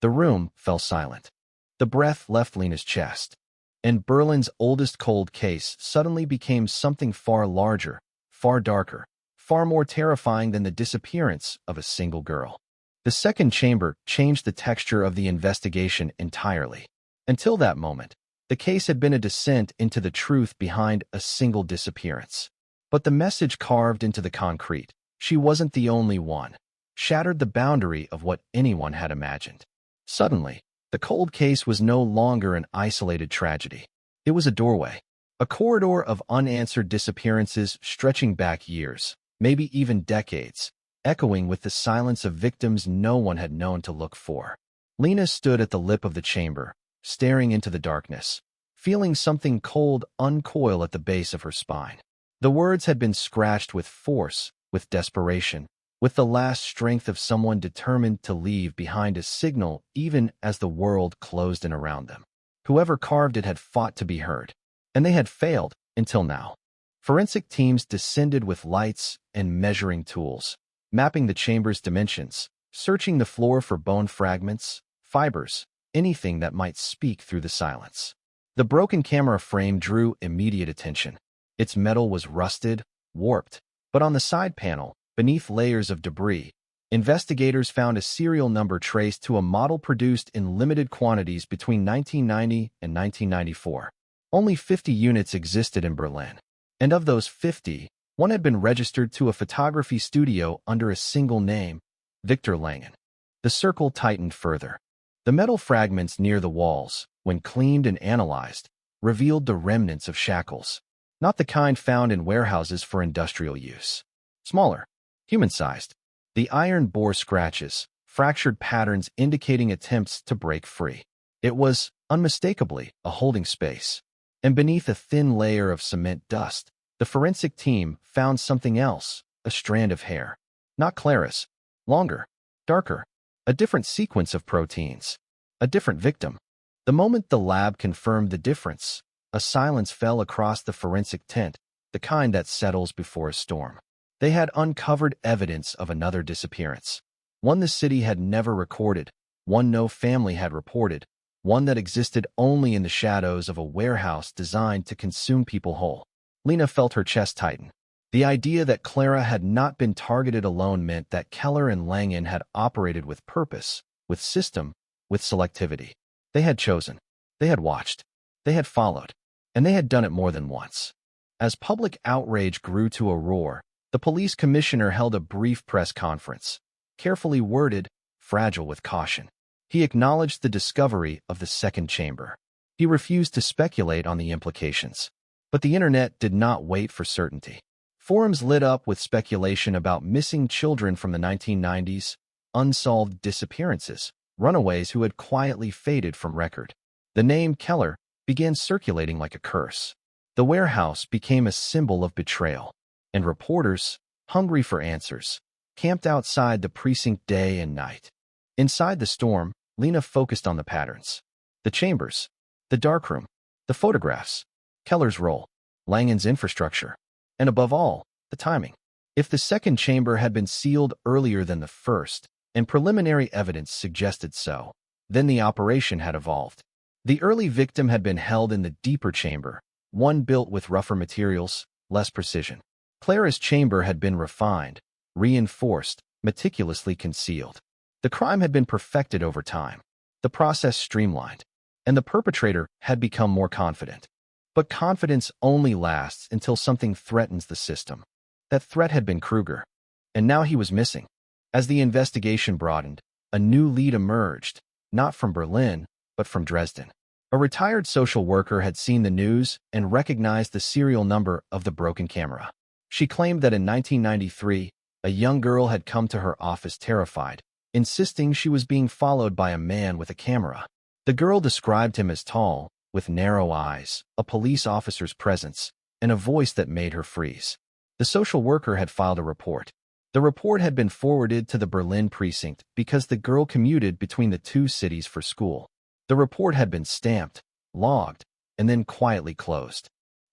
The room fell silent. The breath left Lena's chest. And Berlin's oldest cold case suddenly became something far larger, far darker, far more terrifying than the disappearance of a single girl. The second chamber changed the texture of the investigation entirely. Until that moment, the case had been a descent into the truth behind a single disappearance. But the message carved into the concrete, she wasn't the only one, shattered the boundary of what anyone had imagined. Suddenly, the cold case was no longer an isolated tragedy. It was a doorway, a corridor of unanswered disappearances stretching back years, maybe even decades, echoing with the silence of victims no one had known to look for. Lena stood at the lip of the chamber, staring into the darkness, feeling something cold uncoil at the base of her spine. The words had been scratched with force, with desperation, with the last strength of someone determined to leave behind a signal even as the world closed in around them. Whoever carved it had fought to be heard, and they had failed until now. Forensic teams descended with lights and measuring tools, mapping the chamber's dimensions, searching the floor for bone fragments, fibers, anything that might speak through the silence. The broken camera frame drew immediate attention. Its metal was rusted, warped, but on the side panel, beneath layers of debris, investigators found a serial number traced to a model produced in limited quantities between 1990 and 1994. Only 50 units existed in Berlin, and of those 50, one had been registered to a photography studio under a single name, Victor Langen. The circle tightened further. The metal fragments near the walls, when cleaned and analyzed, revealed the remnants of shackles, not the kind found in warehouses for industrial use. Smaller, human-sized, the iron bore scratches, fractured patterns indicating attempts to break free. It was, unmistakably, a holding space. And beneath a thin layer of cement dust, the forensic team found something else, a strand of hair. Not Clara's. Longer, darker, a different sequence of proteins. A different victim. The moment the lab confirmed the difference, a silence fell across the forensic tent, the kind that settles before a storm. They had uncovered evidence of another disappearance. One the city had never recorded, one no family had reported, one that existed only in the shadows of a warehouse designed to consume people whole. Lena felt her chest tighten. The idea that Clara had not been targeted alone meant that Keller and Langen had operated with purpose, with system, with selectivity. They had chosen. They had watched. They had followed. And they had done it more than once. As public outrage grew to a roar, the police commissioner held a brief press conference. Carefully worded, fragile with caution. He acknowledged the discovery of the second chamber. He refused to speculate on the implications. But the internet did not wait for certainty. Forums lit up with speculation about missing children from the 1990s, unsolved disappearances, runaways who had quietly faded from record. The name Keller began circulating like a curse. The warehouse became a symbol of betrayal, and reporters, hungry for answers, camped outside the precinct day and night. Inside the storm, Lena focused on the patterns. The chambers, the darkroom, the photographs, Keller's role, Langen's infrastructure, and above all, the timing. If the second chamber had been sealed earlier than the first, and preliminary evidence suggested so, then the operation had evolved. The early victim had been held in the deeper chamber, one built with rougher materials, less precision. Clara's chamber had been refined, reinforced, meticulously concealed. The crime had been perfected over time, the process streamlined, and the perpetrator had become more confident. But confidence only lasts until something threatens the system. That threat had been Kruger, and now he was missing. As the investigation broadened, a new lead emerged, not from Berlin, but from Dresden. A retired social worker had seen the news and recognized the serial number of the broken camera. She claimed that in 1993, a young girl had come to her office terrified, insisting she was being followed by a man with a camera. The girl described him as tall, with narrow eyes, a police officer's presence, and a voice that made her freeze. The social worker had filed a report. The report had been forwarded to the Berlin precinct because the girl commuted between the two cities for school. The report had been stamped, logged, and then quietly closed.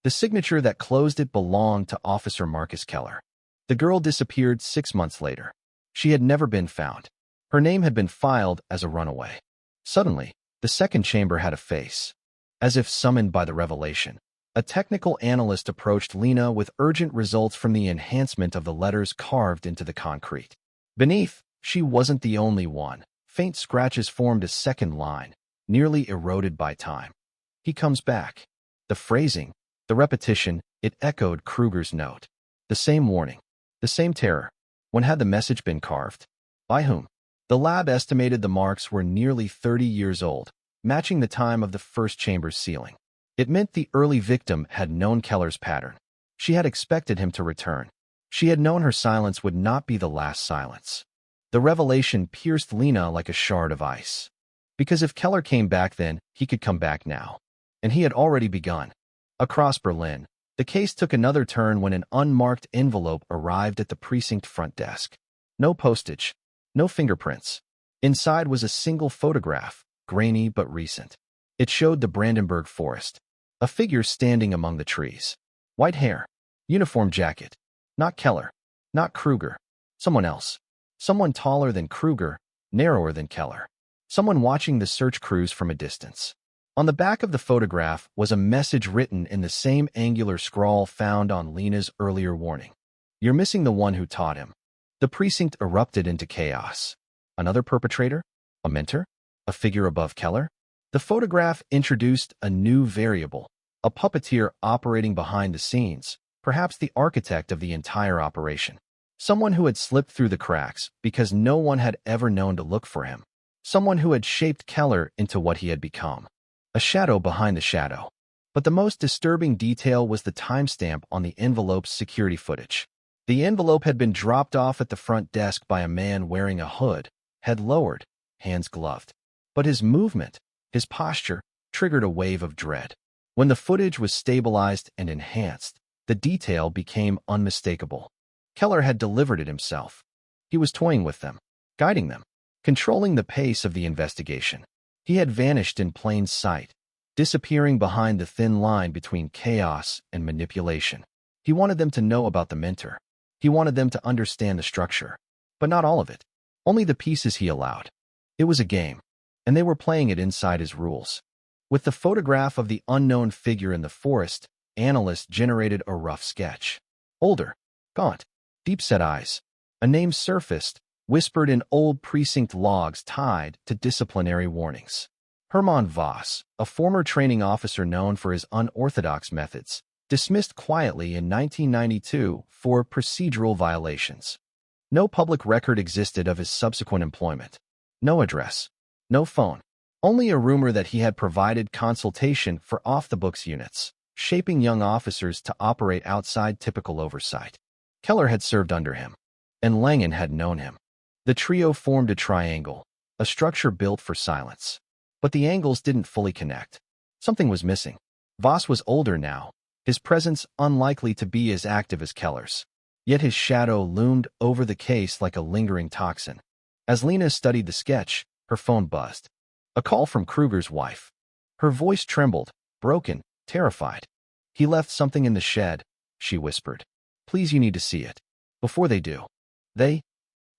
The signature that closed it belonged to Officer Marcus Keller. The girl disappeared 6 months later. She had never been found. Her name had been filed as a runaway. Suddenly, the second chamber had a face. As if summoned by the revelation, a technical analyst approached Lena with urgent results from the enhancement of the letters carved into the concrete. Beneath, she wasn't the only one. Faint scratches formed a second line, nearly eroded by time. He comes back. The phrasing, the repetition, it echoed Kruger's note. The same warning, the same terror. When had the message been carved? By whom? The lab estimated the marks were nearly 30 years old, matching the time of the first chamber's sealing. It meant the early victim had known Keller's pattern. She had expected him to return. She had known her silence would not be the last silence. The revelation pierced Lena like a shard of ice. Because if Keller came back then, he could come back now. And he had already begun. Across Berlin, the case took another turn when an unmarked envelope arrived at the precinct front desk. No postage, no fingerprints. Inside was a single photograph, grainy but recent. It showed the Brandenburg forest, a figure standing among the trees. White hair, uniform jacket. Not Keller, not Kruger. Someone else. Someone taller than Kruger, narrower than Keller. Someone watching the search crews from a distance. On the back of the photograph was a message written in the same angular scrawl found on Lena's earlier warning. You're missing the one who taught him. The precinct erupted into chaos. Another perpetrator? A mentor? A figure above Keller? The photograph introduced a new variable, a puppeteer operating behind the scenes, perhaps the architect of the entire operation. Someone who had slipped through the cracks because no one had ever known to look for him. Someone who had shaped Keller into what he had become. A shadow behind the shadow. But the most disturbing detail was the timestamp on the envelope's security footage. The envelope had been dropped off at the front desk by a man wearing a hood, head lowered, hands gloved. But his movement, His posture triggered a wave of dread. When the footage was stabilized and enhanced, the detail became unmistakable. Keller had delivered it himself. He was toying with them, guiding them, controlling the pace of the investigation. He had vanished in plain sight, disappearing behind the thin line between chaos and manipulation. He wanted them to know about the mentor. He wanted them to understand the structure, but not all of it, only the pieces he allowed. It was a game, and they were playing it inside his rules. With the photograph of the unknown figure in the forest, analysts generated a rough sketch. Older, gaunt, deep-set eyes. A name surfaced, whispered in old precinct logs tied to disciplinary warnings. Hermann Voss, a former training officer known for his unorthodox methods, dismissed quietly in 1992 for procedural violations. No public record existed of his subsequent employment. No address. No phone. Only a rumor that he had provided consultation for off-the-books units, shaping young officers to operate outside typical oversight. Keller had served under him, and Langen had known him. The trio formed a triangle, a structure built for silence. But the angles didn't fully connect. Something was missing. Voss was older now, his presence unlikely to be as active as Keller's. Yet his shadow loomed over the case like a lingering toxin. As Lena studied the sketch, her phone buzzed. A call from Kruger's wife. Her voice trembled, broken, terrified. "He left something in the shed," she whispered. "Please, you need to see it. Before they do." "They?"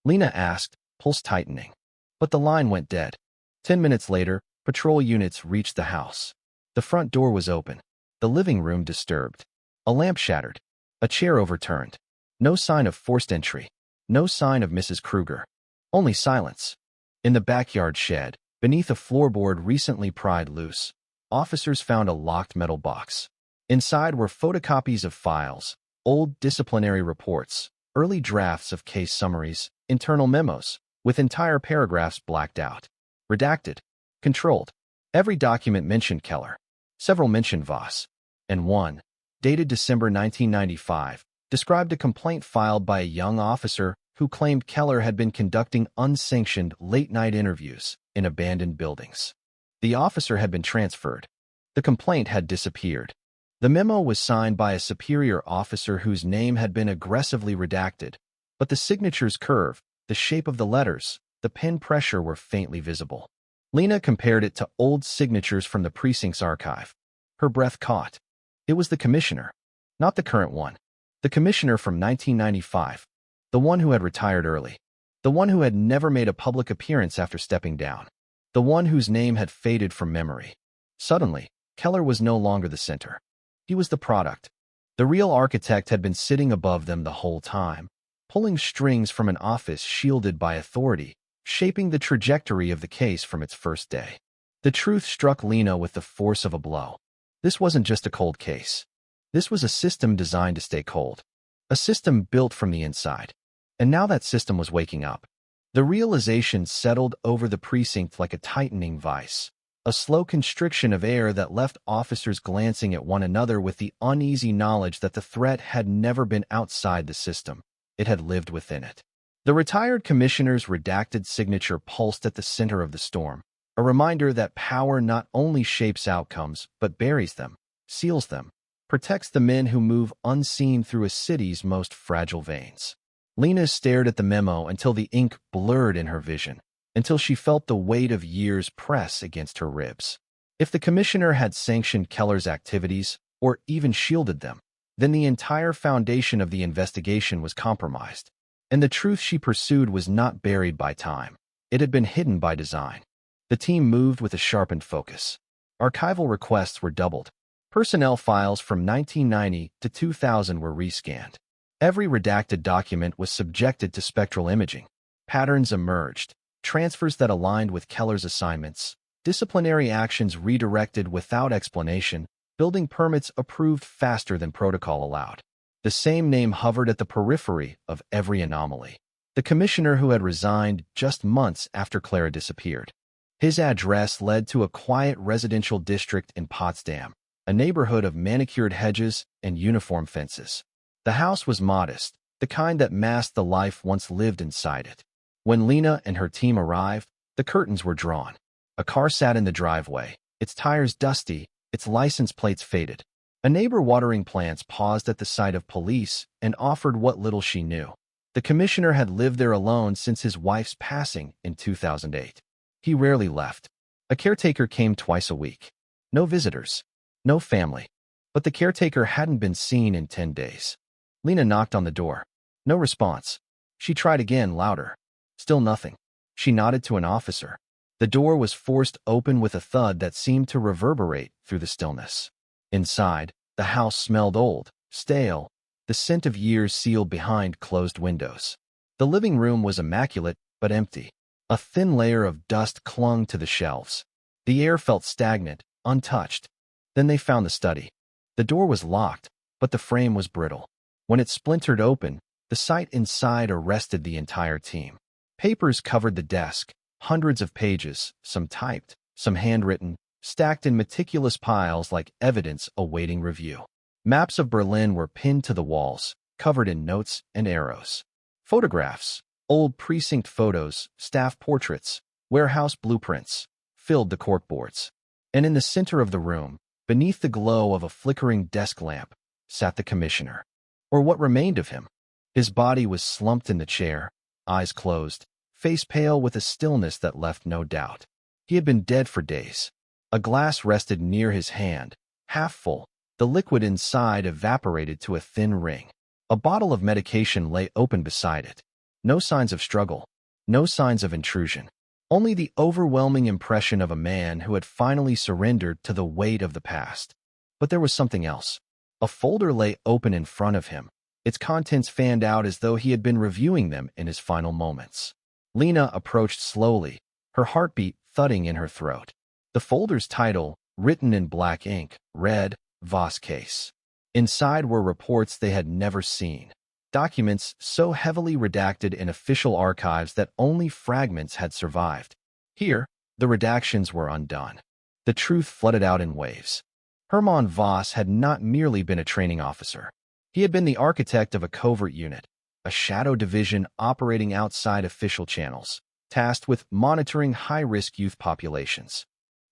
Lena asked, pulse tightening. But the line went dead. 10 minutes later, patrol units reached the house. The front door was open. The living room disturbed. A lamp shattered. A chair overturned. No sign of forced entry. No sign of Mrs. Kruger. Only silence. In the backyard shed, beneath a floorboard recently pried loose, officers found a locked metal box. Inside were photocopies of files, old disciplinary reports, early drafts of case summaries, internal memos, with entire paragraphs blacked out. Redacted. Controlled. Every document mentioned Keller. Several mentioned Voss. And one, dated December 1995, described a complaint filed by a young officer who claimed Keller had been conducting unsanctioned late-night interviews in abandoned buildings. The officer had been transferred. The complaint had disappeared. The memo was signed by a superior officer whose name had been aggressively redacted, but the signature's curve, the shape of the letters, the pen pressure were faintly visible. Lena compared it to old signatures from the precinct's archive. Her breath caught. It was the commissioner, not the current one. The commissioner from 1995, the one who had retired early, the one who had never made a public appearance after stepping down, the one whose name had faded from memory. Suddenly, Keller was no longer the center. He was the product. The real architect had been sitting above them the whole time, pulling strings from an office shielded by authority, shaping the trajectory of the case from its first day. The truth struck Lena with the force of a blow. This wasn't just a cold case. This was a system designed to stay cold. A system built from the inside. And now that system was waking up. The realization settled over the precinct like a tightening vice. A slow constriction of air that left officers glancing at one another with the uneasy knowledge that the threat had never been outside the system. It had lived within it. The retired commissioner's redacted signature pulsed at the center of the storm, a reminder that power not only shapes outcomes, but buries them, seals them, protects the men who move unseen through a city's most fragile veins. Lena stared at the memo until the ink blurred in her vision, until she felt the weight of years press against her ribs. If the commissioner had sanctioned Keller's activities, or even shielded them, then the entire foundation of the investigation was compromised. And the truth she pursued was not buried by time. It had been hidden by design. The team moved with a sharpened focus. Archival requests were doubled. Personnel files from 1990 to 2000 were rescanned. Every redacted document was subjected to spectral imaging. Patterns emerged. Transfers that aligned with Keller's assignments. Disciplinary actions redirected without explanation. Building permits approved faster than protocol allowed. The same name hovered at the periphery of every anomaly. The commissioner who had resigned just months after Clara disappeared. His address led to a quiet residential district in Potsdam, a neighborhood of manicured hedges and uniform fences. The house was modest, the kind that masked the life once lived inside it. When Lena and her team arrived, the curtains were drawn. A car sat in the driveway, its tires dusty, its license plates faded. A neighbor watering plants paused at the sight of police and offered what little she knew. The commissioner had lived there alone since his wife's passing in 2008. He rarely left. A caretaker came twice a week. No visitors, no family. But the caretaker hadn't been seen in 10 days. Lena knocked on the door. No response. She tried again, louder. Still nothing. She nodded to an officer. The door was forced open with a thud that seemed to reverberate through the stillness. Inside, the house smelled old, stale, the scent of years sealed behind closed windows. The living room was immaculate but empty. A thin layer of dust clung to the shelves. The air felt stagnant, untouched. Then they found the study. The door was locked, but the frame was brittle. When it splintered open, the sight inside arrested the entire team. Papers covered the desk, hundreds of pages, some typed, some handwritten, stacked in meticulous piles like evidence awaiting review. Maps of Berlin were pinned to the walls, covered in notes and arrows. Photographs, old precinct photos, staff portraits, warehouse blueprints, filled the corkboards. And in the center of the room, beneath the glow of a flickering desk lamp, sat the commissioner. Or what remained of him. His body was slumped in the chair, eyes closed, face pale with a stillness that left no doubt. He had been dead for days. A glass rested near his hand, half full. The liquid inside evaporated to a thin ring. A bottle of medication lay open beside it. No signs of struggle, no signs of intrusion. Only the overwhelming impression of a man who had finally surrendered to the weight of the past. But there was something else. A folder lay open in front of him, its contents fanned out as though he had been reviewing them in his final moments. Lena approached slowly, her heartbeat thudding in her throat. The folder's title, written in black ink, read, Voss Case. Inside were reports they had never seen. Documents so heavily redacted in official archives that only fragments had survived. Here, the redactions were undone. The truth flooded out in waves. Hermann Voss had not merely been a training officer. He had been the architect of a covert unit, a shadow division operating outside official channels, tasked with monitoring high-risk youth populations.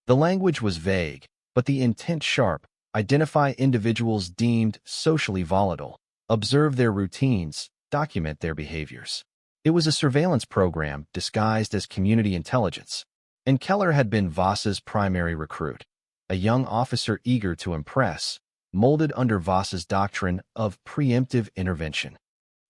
The language was vague, but the intent sharp. Identify individuals deemed socially volatile, observe their routines, document their behaviors. It was a surveillance program disguised as community intelligence, and Keller had been Voss's primary recruit, a young officer eager to impress, molded under Voss's doctrine of preemptive intervention.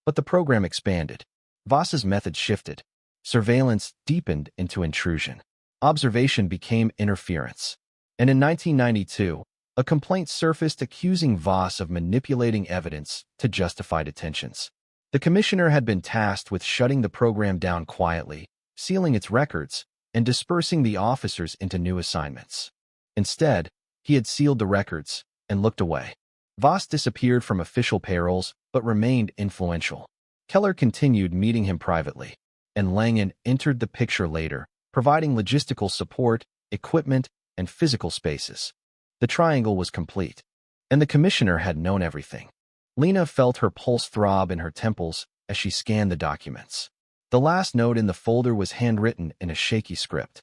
But the program expanded. Voss's methods shifted. Surveillance deepened into intrusion. Observation became interference. And in 1992, a complaint surfaced accusing Voss of manipulating evidence to justify detentions. The commissioner had been tasked with shutting the program down quietly, sealing its records, and dispersing the officers into new assignments. Instead, he had sealed the records and looked away. Voss disappeared from official payrolls but remained influential. Keller continued meeting him privately, and Langen entered the picture later, providing logistical support, equipment, and physical spaces. The triangle was complete, and the commissioner had known everything. Lena felt her pulse throb in her temples as she scanned the documents. The last note in the folder was handwritten in a shaky script.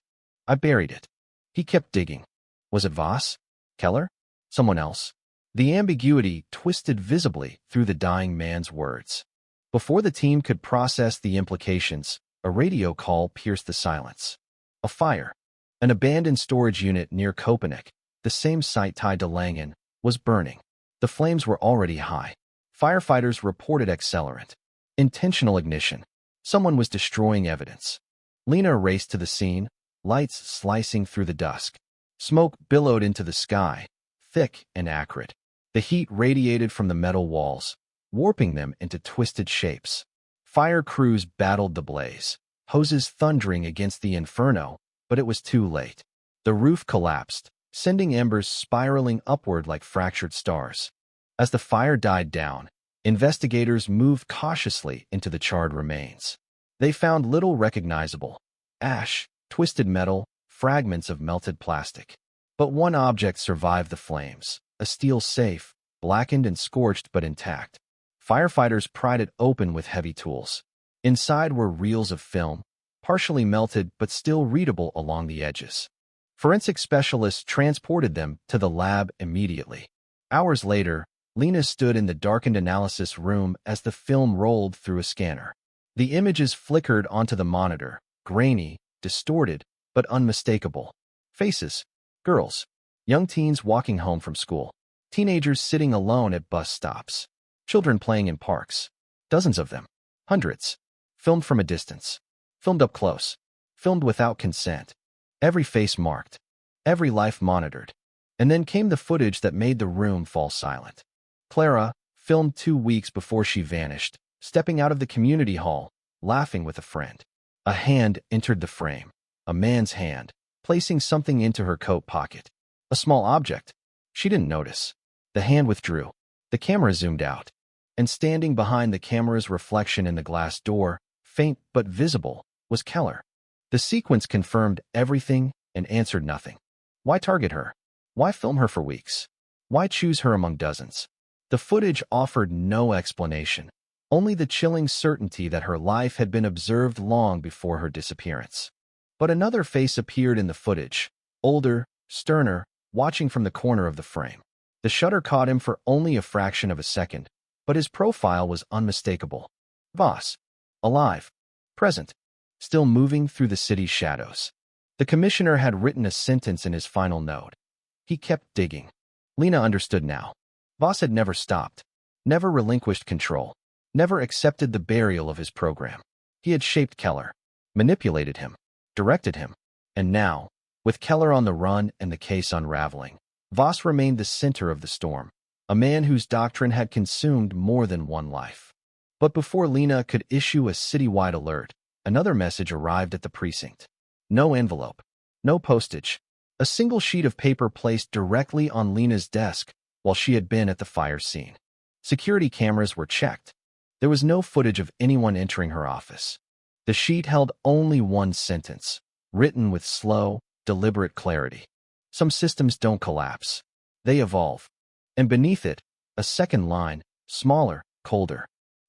I buried it. He kept digging. Was it Voss? Keller? Someone else? The ambiguity twisted visibly through the dying man's words. Before the team could process the implications, a radio call pierced the silence. A fire. An abandoned storage unit near Köpenick, the same site tied to Langen, was burning. The flames were already high. Firefighters reported accelerant. Intentional ignition. Someone was destroying evidence. Lena raced to the scene, lights slicing through the dusk. Smoke billowed into the sky, thick and acrid. The heat radiated from the metal walls, warping them into twisted shapes. Fire crews battled the blaze, hoses thundering against the inferno, but it was too late. The roof collapsed, sending embers spiraling upward like fractured stars. As the fire died down, investigators moved cautiously into the charred remains. They found little recognizable: ash, twisted metal, fragments of melted plastic. But one object survived the flames: a steel safe, blackened and scorched but intact. Firefighters pried it open with heavy tools. Inside were reels of film, partially melted but still readable along the edges. Forensic specialists transported them to the lab immediately. Hours later, Lena stood in the darkened analysis room as the film rolled through a scanner. The images flickered onto the monitor, grainy, distorted, but unmistakable. Faces, girls, young teens walking home from school, teenagers sitting alone at bus stops, children playing in parks, dozens of them, hundreds, filmed from a distance, filmed up close, filmed without consent, every face marked, every life monitored. And then came the footage that made the room fall silent. Clara, filmed 2 weeks before she vanished, stepping out of the community hall, laughing with a friend. A hand entered the frame, a man's hand, placing something into her coat pocket. A small object. She didn't notice. The hand withdrew. The camera zoomed out. And standing behind the camera's reflection in the glass door, faint but visible, was Keller. The sequence confirmed everything and answered nothing. Why target her? Why film her for weeks? Why choose her among dozens? The footage offered no explanation, only the chilling certainty that her life had been observed long before her disappearance. But another face appeared in the footage, older, sterner, watching from the corner of the frame. The shutter caught him for only a fraction of a second, but his profile was unmistakable. Voss. Alive. Present. Still moving through the city's shadows. The commissioner had written a sentence in his final note. He kept digging. Lena understood now. Voss had never stopped, never relinquished control, never accepted the burial of his program. He had shaped Keller, manipulated him, directed him, and now, with Keller on the run and the case unraveling, Voss remained the center of the storm, a man whose doctrine had consumed more than one life. But before Lena could issue a citywide alert, another message arrived at the precinct. No envelope, no postage, a single sheet of paper placed directly on Lena's desk while she had been at the fire scene. Security cameras were checked. There was no footage of anyone entering her office. The sheet held only one sentence, written with slow, deliberate clarity. Some systems don't collapse. They evolve. And beneath it, a second line, smaller, colder.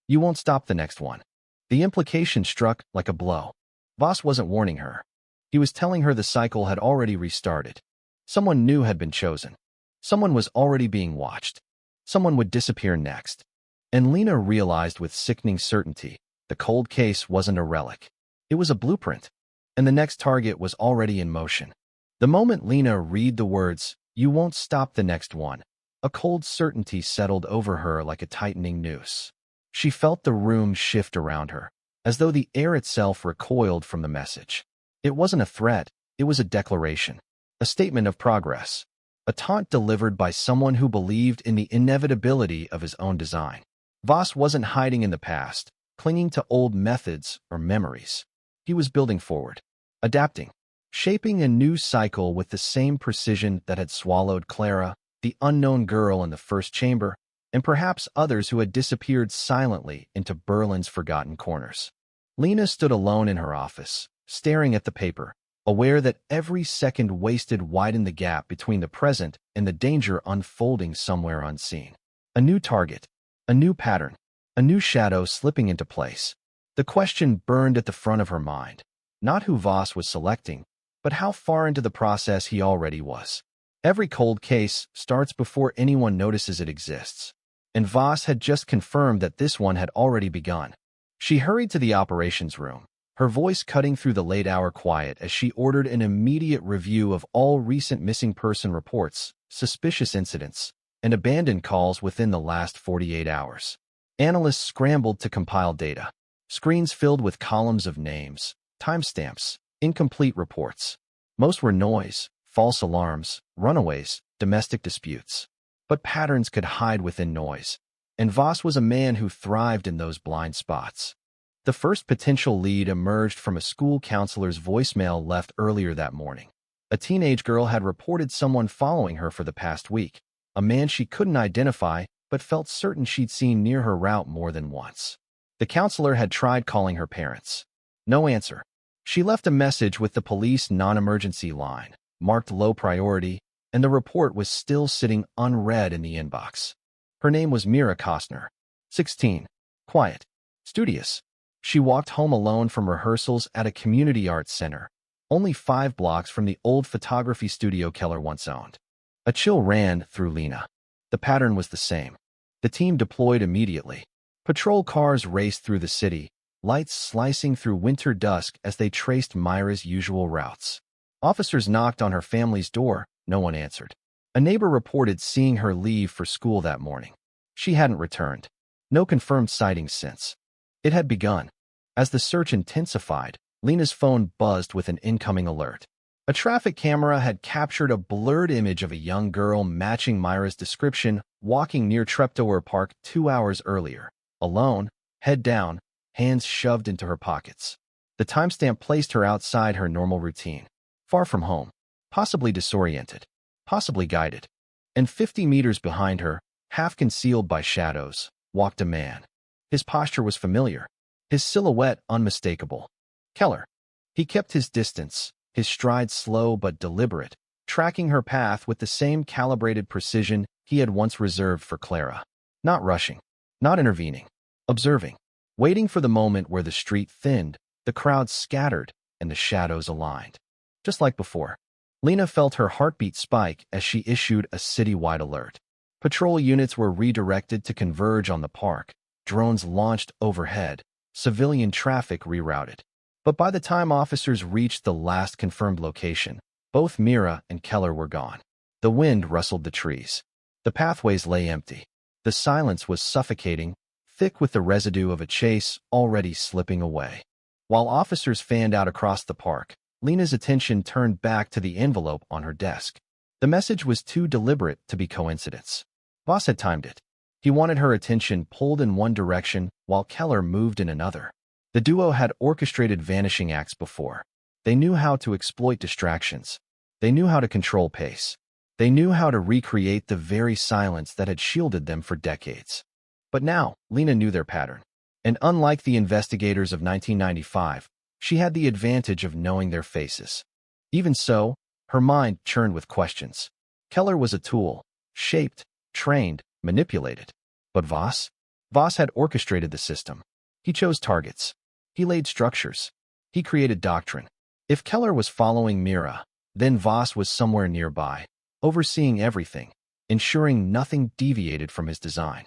You won't stop the next one. The implication struck like a blow. Voss wasn't warning her. He was telling her the cycle had already restarted. Someone new had been chosen. Someone was already being watched. Someone would disappear next. And Lena realized with sickening certainty, the cold case wasn't a relic. It was a blueprint. And the next target was already in motion. The moment Lena read the words, "You won't stop the next one," a cold certainty settled over her like a tightening noose. She felt the room shift around her, as though the air itself recoiled from the message. It wasn't a threat, it was a declaration, a statement of progress, a taunt delivered by someone who believed in the inevitability of his own design. Voss wasn't hiding in the past, clinging to old methods or memories. He was building forward, adapting, shaping a new cycle with the same precision that had swallowed Clara, the unknown girl in the first chamber, and perhaps others who had disappeared silently into Berlin's forgotten corners. Lena stood alone in her office, staring at the paper, aware that every second wasted widened the gap between the present and the danger unfolding somewhere unseen. A new target, a new pattern, a new shadow slipping into place. The question burned at the front of her mind, not who Voss was selecting, but how far into the process he already was. Every cold case starts before anyone notices it exists, and Voss had just confirmed that this one had already begun. She hurried to the operations room, her voice cutting through the late-hour quiet as she ordered an immediate review of all recent missing person reports, suspicious incidents, and abandoned calls within the last 48 hours. Analysts scrambled to compile data, screens filled with columns of names, timestamps, incomplete reports. Most were noise, false alarms, runaways, domestic disputes. But patterns could hide within noise, and Voss was a man who thrived in those blind spots. The first potential lead emerged from a school counselor's voicemail left earlier that morning. A teenage girl had reported someone following her for the past week, a man she couldn't identify but felt certain she'd seen near her route more than once. The counselor had tried calling her parents. No answer. She left a message with the police non-emergency line, marked low priority, and the report was still sitting unread in the inbox. Her name was Mira Kostner, 16, quiet, studious. She walked home alone from rehearsals at a community arts center, only 5 blocks from the old photography studio Keller once owned. A chill ran through Lena. The pattern was the same. The team deployed immediately. Patrol cars raced through the city, lights slicing through winter dusk as they traced Myra's usual routes. Officers knocked on her family's door. No one answered. A neighbor reported seeing her leave for school that morning. She hadn't returned. No confirmed sightings since. It had begun. As the search intensified, Lena's phone buzzed with an incoming alert. A traffic camera had captured a blurred image of a young girl matching Myra's description walking near Treptower Park 2 hours earlier, alone, head down, hands shoved into her pockets. The timestamp placed her outside her normal routine, far from home, possibly disoriented, possibly guided. And 50 meters behind her, half concealed by shadows, walked a man. His posture was familiar, his silhouette unmistakable. Keller. He kept his distance, his stride slow but deliberate, tracking her path with the same calibrated precision he had once reserved for Clara. Not rushing, not intervening, observing, waiting for the moment where the street thinned, the crowd scattered, and the shadows aligned. Just like before, Lena felt her heartbeat spike as she issued a citywide alert. Patrol units were redirected to converge on the park, drones launched overhead, civilian traffic rerouted. But by the time officers reached the last confirmed location, both Mira and Keller were gone. The wind rustled the trees. The pathways lay empty. The silence was suffocating, thick with the residue of a chase already slipping away. While officers fanned out across the park, Lena's attention turned back to the envelope on her desk. The message was too deliberate to be coincidence. Voss had timed it. He wanted her attention pulled in one direction while Keller moved in another. The duo had orchestrated vanishing acts before. They knew how to exploit distractions. They knew how to control pace. They knew how to recreate the very silence that had shielded them for decades. But now, Lena knew their pattern. And unlike the investigators of 1995, she had the advantage of knowing their faces. Even so, her mind churned with questions. Keller was a tool, shaped, trained, manipulated. But Voss? Voss had orchestrated the system. He chose targets. He laid structures. He created doctrine. If Keller was following Mira, then Voss was somewhere nearby, overseeing everything, ensuring nothing deviated from his design.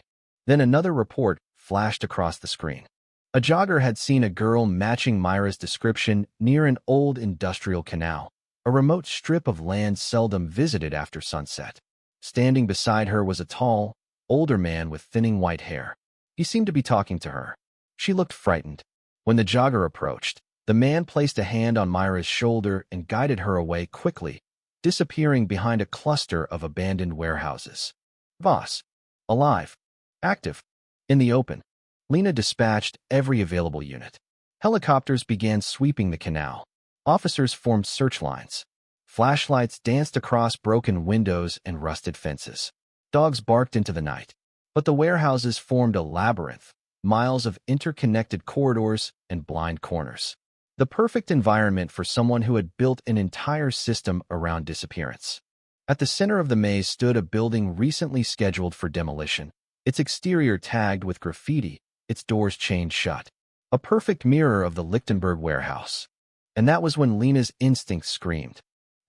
Then another report flashed across the screen. A jogger had seen a girl matching Myra's description near an old industrial canal, a remote strip of land seldom visited after sunset. Standing beside her was a tall, older man with thinning white hair. He seemed to be talking to her. She looked frightened. When the jogger approached, the man placed a hand on Myra's shoulder and guided her away quickly, disappearing behind a cluster of abandoned warehouses. Voss. Alive. Active. In the open. Lena dispatched every available unit. Helicopters began sweeping the canal. Officers formed search lines. Flashlights danced across broken windows and rusted fences. Dogs barked into the night. But the warehouses formed a labyrinth, miles of interconnected corridors and blind corners. The perfect environment for someone who had built an entire system around disappearance. At the center of the maze stood a building recently scheduled for demolition, its exterior tagged with graffiti, its doors chained shut. A perfect mirror of the Lichtenberg warehouse. And that was when Lena's instinct screamed.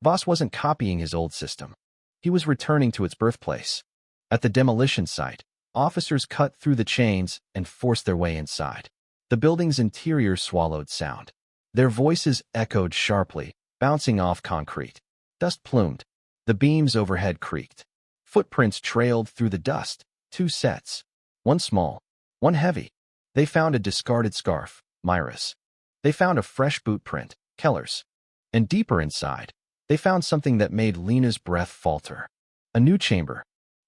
Voss wasn't copying his old system. He was returning to its birthplace. At the demolition site, officers cut through the chains and forced their way inside. The building's interior swallowed sound. Their voices echoed sharply, bouncing off concrete. Dust plumed. The beams overhead creaked. Footprints trailed through the dust. 2 sets. One small, one heavy. They found a discarded scarf, Myra's. They found a fresh boot print, Keller's. And deeper inside, they found something that made Lena's breath falter. A new chamber.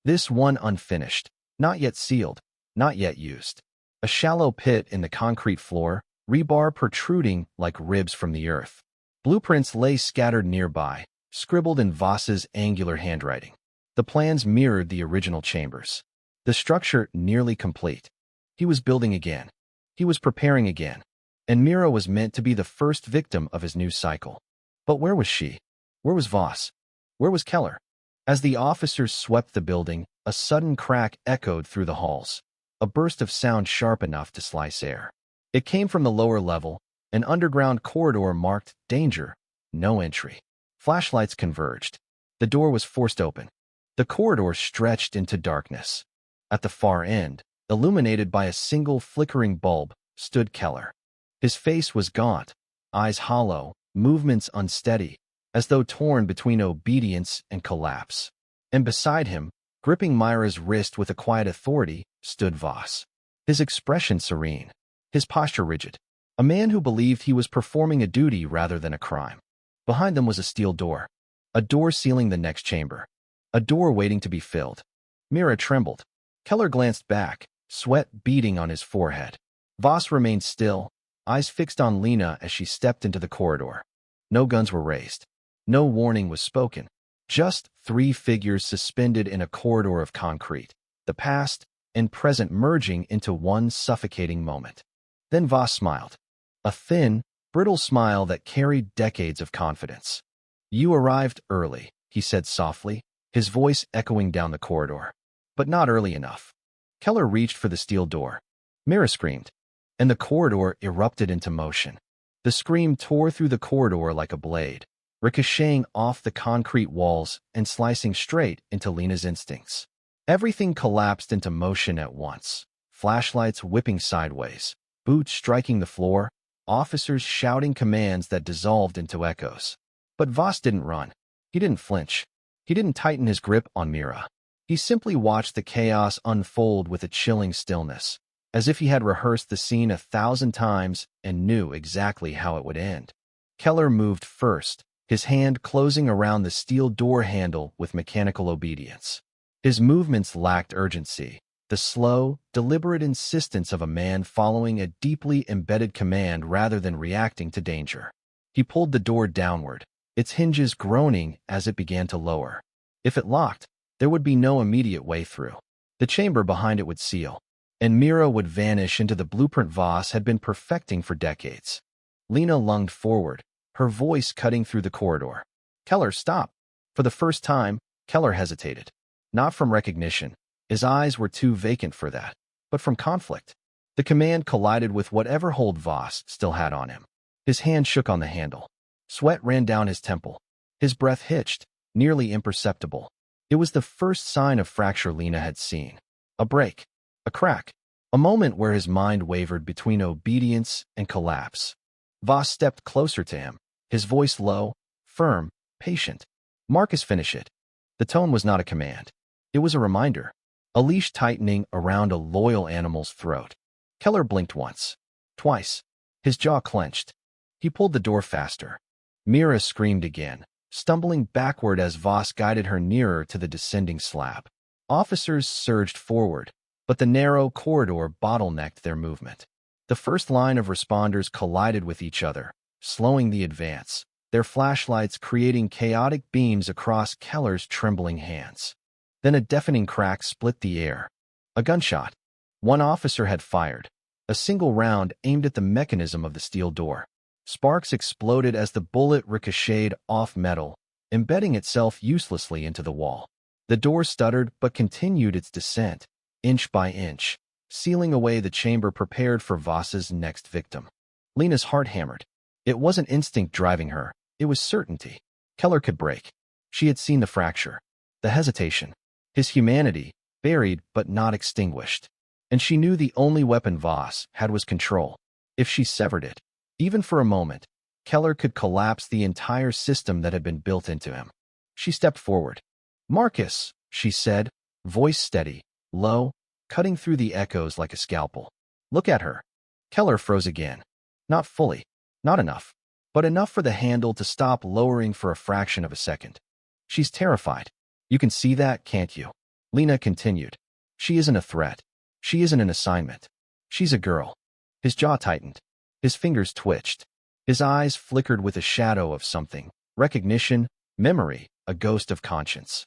This one unfinished, not yet sealed, not yet used. A shallow pit in the concrete floor, rebar protruding like ribs from the earth. Blueprints lay scattered nearby, scribbled in Voss's angular handwriting. The plans mirrored the original chambers. The structure nearly complete. He was building again. He was preparing again. And Mira was meant to be the first victim of his new cycle. But where was she? Where was Voss? Where was Keller? As the officers swept the building, a sudden crack echoed through the halls. A burst of sound sharp enough to slice air. It came from the lower level, an underground corridor marked danger, no entry. Flashlights converged. The door was forced open. The corridor stretched into darkness. At the far end, illuminated by a single flickering bulb, stood Keller. His face was gaunt, eyes hollow, movements unsteady, as though torn between obedience and collapse. And beside him, gripping Myra's wrist with a quiet authority, stood Voss. His expression serene, his posture rigid. A man who believed he was performing a duty rather than a crime. Behind them was a steel door. A door sealing the next chamber. A door waiting to be filled. Myra trembled. Keller glanced back, sweat beading on his forehead. Voss remained still, eyes fixed on Lena as she stepped into the corridor. No guns were raised. No warning was spoken. Just three figures suspended in a corridor of concrete, the past and present merging into one suffocating moment. Then Voss smiled. A thin, brittle smile that carried decades of confidence. "You arrived early," he said softly, his voice echoing down the corridor. But not early enough. Keller reached for the steel door. Myra screamed, and the corridor erupted into motion. The scream tore through the corridor like a blade, ricocheting off the concrete walls and slicing straight into Lena's instincts. Everything collapsed into motion at once. Flashlights whipping sideways, boots striking the floor, officers shouting commands that dissolved into echoes. But Voss didn't run. He didn't flinch. He didn't tighten his grip on Myra. He simply watched the chaos unfold with a chilling stillness, as if he had rehearsed the scene 1,000 times and knew exactly how it would end. Keller moved first, his hand closing around the steel door handle with mechanical obedience. His movements lacked urgency, the slow, deliberate insistence of a man following a deeply embedded command rather than reacting to danger. He pulled the door downward, its hinges groaning as it began to lower. If it locked, there would be no immediate way through. The chamber behind it would seal, and Myra would vanish into the blueprint Voss had been perfecting for decades. Lena lunged forward, her voice cutting through the corridor. "Keller, stop!" For the first time, Keller hesitated. Not from recognition. His eyes were too vacant for that, but from conflict. The command collided with whatever hold Voss still had on him. His hand shook on the handle. Sweat ran down his temple. His breath hitched, nearly imperceptible. It was the first sign of fracture Lena had seen. A break. A crack. A moment where his mind wavered between obedience and collapse. Voss stepped closer to him, his voice low, firm, patient. "Marcus, finish it." The tone was not a command. It was a reminder. A leash tightening around a loyal animal's throat. Keller blinked once. Twice. His jaw clenched. He pulled the door faster. Myra screamed again, stumbling backward as Voss guided her nearer to the descending slab. Officers surged forward, but the narrow corridor bottlenecked their movement. The first line of responders collided with each other, slowing the advance, their flashlights creating chaotic beams across Keller's trembling hands. Then a deafening crack split the air. A gunshot. One officer had fired, a single round aimed at the mechanism of the steel door. Sparks exploded as the bullet ricocheted off metal, embedding itself uselessly into the wall. The door stuttered but continued its descent, inch by inch, sealing away the chamber prepared for Voss's next victim. Lena's heart hammered. It wasn't instinct driving her, it was certainty. Keller could break. She had seen the fracture, the hesitation, his humanity, buried but not extinguished. And she knew the only weapon Voss had was control. If she severed it, even for a moment, Keller could collapse the entire system that had been built into him. She stepped forward. "Marcus," she said, voice steady, low, cutting through the echoes like a scalpel. "Look at her." Keller froze again. Not fully, not enough, but enough for the handle to stop lowering for a fraction of a second. "She's terrified. You can see that, can't you?" Lena continued. "She isn't a threat. She isn't an assignment. She's a girl." His jaw tightened. His fingers twitched. His eyes flickered with a shadow of something. Recognition, memory, a ghost of conscience.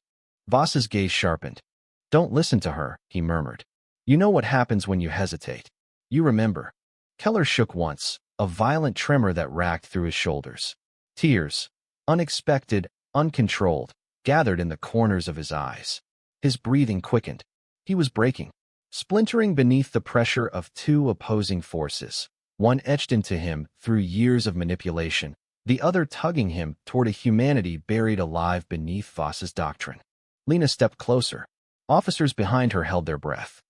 Voss's gaze sharpened. "Don't listen to her," he murmured. "You know what happens when you hesitate. You remember." Keller shook once, a violent tremor that racked through his shoulders. Tears, unexpected, uncontrolled, gathered in the corners of his eyes. His breathing quickened. He was breaking, splintering beneath the pressure of two opposing forces. One etched into him through years of manipulation, the other tugging him toward a humanity buried alive beneath Voss's doctrine. Lena stepped closer. Officers behind her held their breath.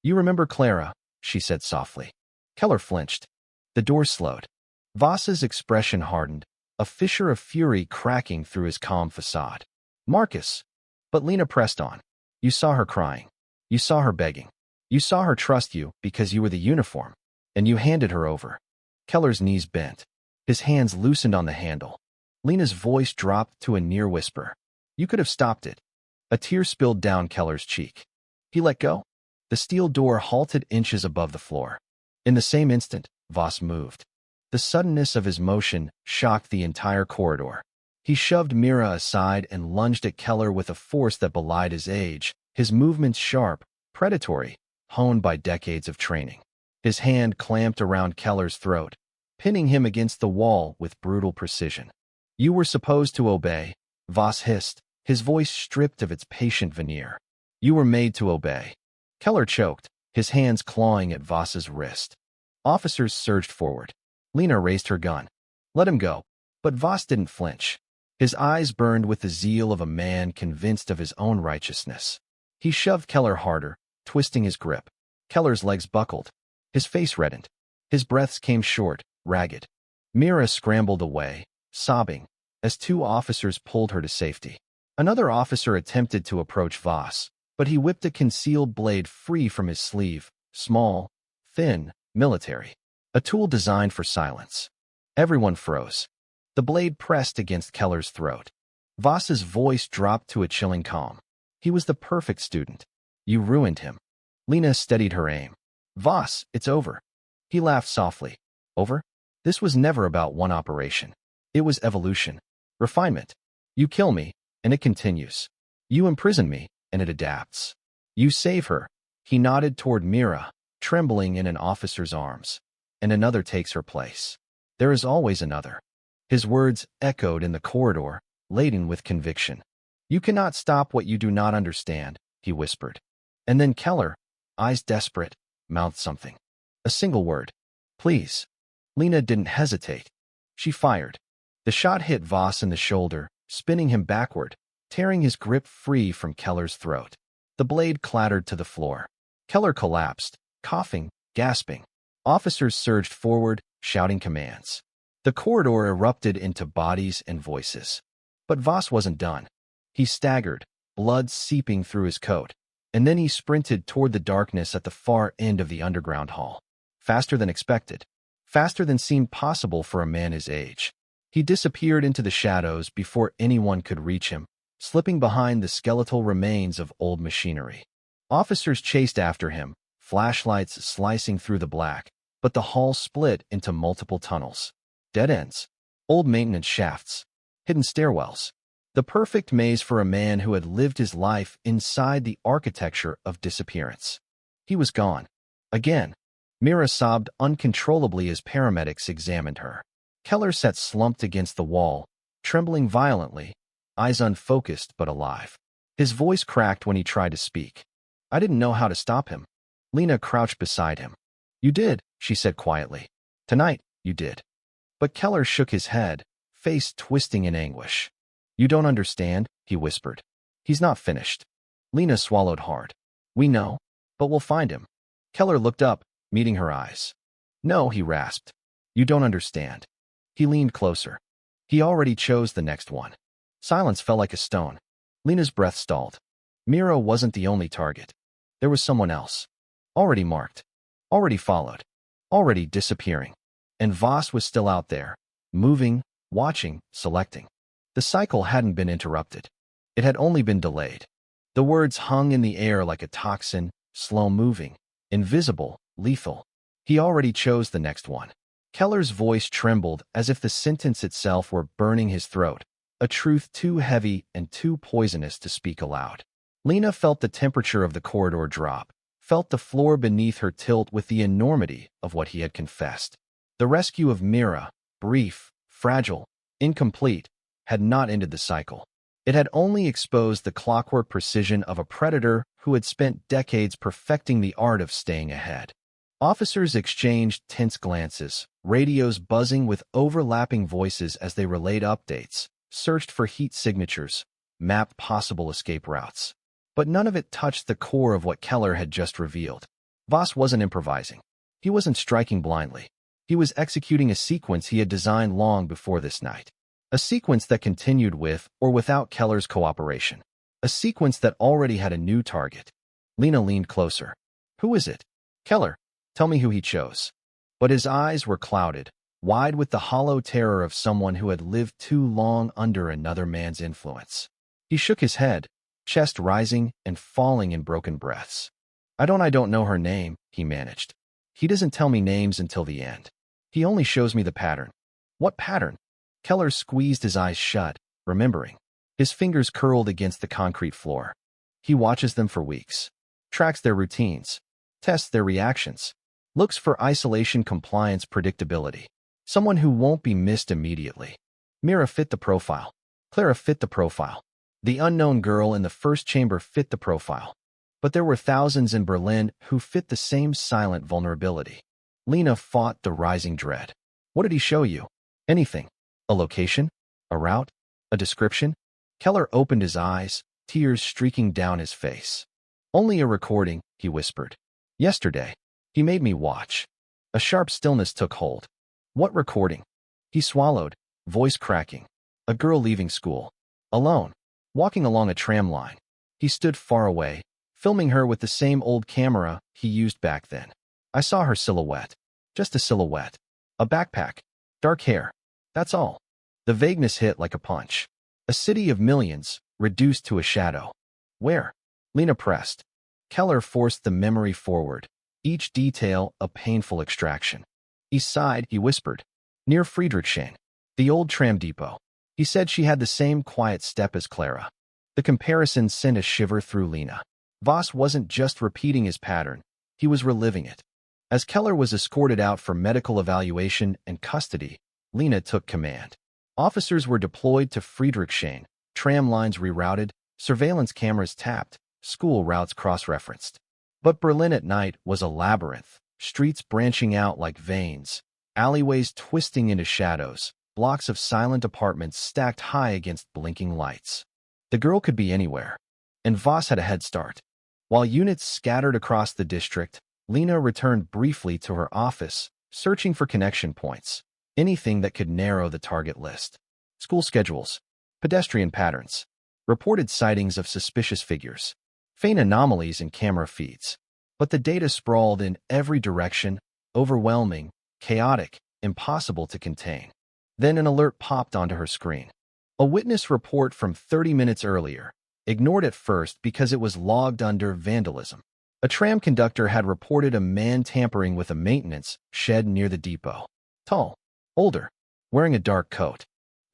"You remember Clara," she said softly. Keller flinched. The door slowed. Voss's expression hardened, a fissure of fury cracking through his calm facade. "Marcus." But Lena pressed on. "You saw her crying. You saw her begging. You saw her trust you because you were the uniform, and you handed her over." Keller's knees bent. His hands loosened on the handle. Lena's voice dropped to a near whisper. "You could have stopped it." A tear spilled down Keller's cheek. He let go. The steel door halted inches above the floor. In the same instant, Voss moved. The suddenness of his motion shocked the entire corridor. He shoved Mira aside and lunged at Keller with a force that belied his age, his movements sharp, predatory, honed by decades of training. His hand clamped around Keller's throat, pinning him against the wall with brutal precision. "You were supposed to obey," Voss hissed, his voice stripped of its patient veneer. "You were made to obey." Keller choked, his hands clawing at Voss's wrist. Officers surged forward. Lena raised her gun. "Let him go." But Voss didn't flinch. His eyes burned with the zeal of a man convinced of his own righteousness. He shoved Keller harder, twisting his grip. Keller's legs buckled. His face reddened. His breaths came short, ragged. Mira scrambled away, sobbing, as two officers pulled her to safety. Another officer attempted to approach Voss, but he whipped a concealed blade free from his sleeve, small, thin, military. A tool designed for silence. Everyone froze. The blade pressed against Keller's throat. Voss's voice dropped to a chilling calm. He was the perfect student. "You ruined him." Lena steadied her aim. "Voss, it's over." He laughed softly. "Over? This was never about one operation. It was evolution. Refinement. You kill me, and it continues. You imprison me, and it adapts. You save her." He nodded toward Mira, trembling in an officer's arms. "And another takes her place. There is always another." His words echoed in the corridor, laden with conviction. "You cannot stop what you do not understand," he whispered. And then Keller, eyes desperate, mouthed something. A single word. "Please." Lena didn't hesitate. She fired. The shot hit Voss in the shoulder, spinning him backward, tearing his grip free from Keller's throat. The blade clattered to the floor. Keller collapsed, coughing, gasping. Officers surged forward, shouting commands. The corridor erupted into bodies and voices. But Voss wasn't done. He staggered, blood seeping through his coat, and then he sprinted toward the darkness at the far end of the underground hall. Faster than expected. Faster than seemed possible for a man his age. He disappeared into the shadows before anyone could reach him, slipping behind the skeletal remains of old machinery. Officers chased after him, flashlights slicing through the black, but the hall split into multiple tunnels. Dead ends. Old maintenance shafts. Hidden stairwells. The perfect maze for a man who had lived his life inside the architecture of disappearance. He was gone. Again. Mira sobbed uncontrollably as paramedics examined her. Keller sat slumped against the wall, trembling violently, eyes unfocused but alive. His voice cracked when he tried to speak. "I didn't know how to stop him." Lena crouched beside him. "You did," she said quietly. "Tonight, you did." But Keller shook his head, face twisting in anguish. "You don't understand," he whispered. "He's not finished." Lena swallowed hard. "We know, but we'll find him." Keller looked up, meeting her eyes. "No," he rasped. "You don't understand." He leaned closer. He already chose the next one. Silence fell like a stone. Lena's breath stalled. Mira wasn't the only target. There was someone else. Already marked. Already followed. Already disappearing. And Voss was still out there, moving, watching, selecting. The cycle hadn't been interrupted. It had only been delayed. The words hung in the air like a toxin, slow-moving, invisible, lethal. He already chose the next one. Keller's voice trembled as if the sentence itself were burning his throat, a truth too heavy and too poisonous to speak aloud. Lena felt the temperature of the corridor drop, felt the floor beneath her tilt with the enormity of what he had confessed. The rescue of Mira, brief, fragile, incomplete, had not ended the cycle. It had only exposed the clockwork precision of a predator who had spent decades perfecting the art of staying ahead. Officers exchanged tense glances, radios buzzing with overlapping voices as they relayed updates, searched for heat signatures, mapped possible escape routes. But none of it touched the core of what Keller had just revealed. Voss wasn't improvising. He wasn't striking blindly. He was executing a sequence he had designed long before this night. A sequence that continued with or without Keller's cooperation. A sequence that already had a new target. Lena leaned closer. Who is it? Keller. Tell me who he chose. But his eyes were clouded, wide with the hollow terror of someone who had lived too long under another man's influence. He shook his head, chest rising and falling in broken breaths. I don't know her name, he managed. He doesn't tell me names until the end. He only shows me the pattern. What pattern? Keller squeezed his eyes shut, remembering. His fingers curled against the concrete floor. He watches them for weeks, tracks their routines, tests their reactions, looks for isolation compliance predictability. Someone who won't be missed immediately. Mira fit the profile. Clara fit the profile. The unknown girl in the first chamber fit the profile. But there were thousands in Berlin who fit the same silent vulnerability. Lena fought the rising dread. What did he show you? Anything. A location? A route? A description? Keller opened his eyes, tears streaking down his face. Only a recording, he whispered. Yesterday. He made me watch. A sharp stillness took hold. What recording? He swallowed, voice cracking. A girl leaving school. Alone. Walking along a tram line. He stood far away, filming her with the same old camera he used back then. I saw her silhouette. Just a silhouette. A backpack. Dark hair. That's all. The vagueness hit like a punch. A city of millions, reduced to a shadow. Where? Lena pressed. Keller forced the memory forward. Each detail a painful extraction. East side, he whispered. Near Friedrichshain. The old tram depot. He said she had the same quiet step as Clara. The comparison sent a shiver through Lena. Voss wasn't just repeating his pattern. He was reliving it. As Keller was escorted out for medical evaluation and custody, Lena took command. Officers were deployed to Friedrichshain, tram lines rerouted, surveillance cameras tapped, school routes cross-referenced. But Berlin at night was a labyrinth, streets branching out like veins, alleyways twisting into shadows, blocks of silent apartments stacked high against blinking lights. The girl could be anywhere, and Voss had a head start. While units scattered across the district, Lena returned briefly to her office, searching for connection points, anything that could narrow the target list. School schedules, pedestrian patterns, reported sightings of suspicious figures, faint anomalies in camera feeds. But the data sprawled in every direction, overwhelming, chaotic, impossible to contain. Then an alert popped onto her screen. A witness report from 30 minutes earlier, ignored at first because it was logged under vandalism. A tram conductor had reported a man tampering with a maintenance shed near the depot. Tall, older, wearing a dark coat.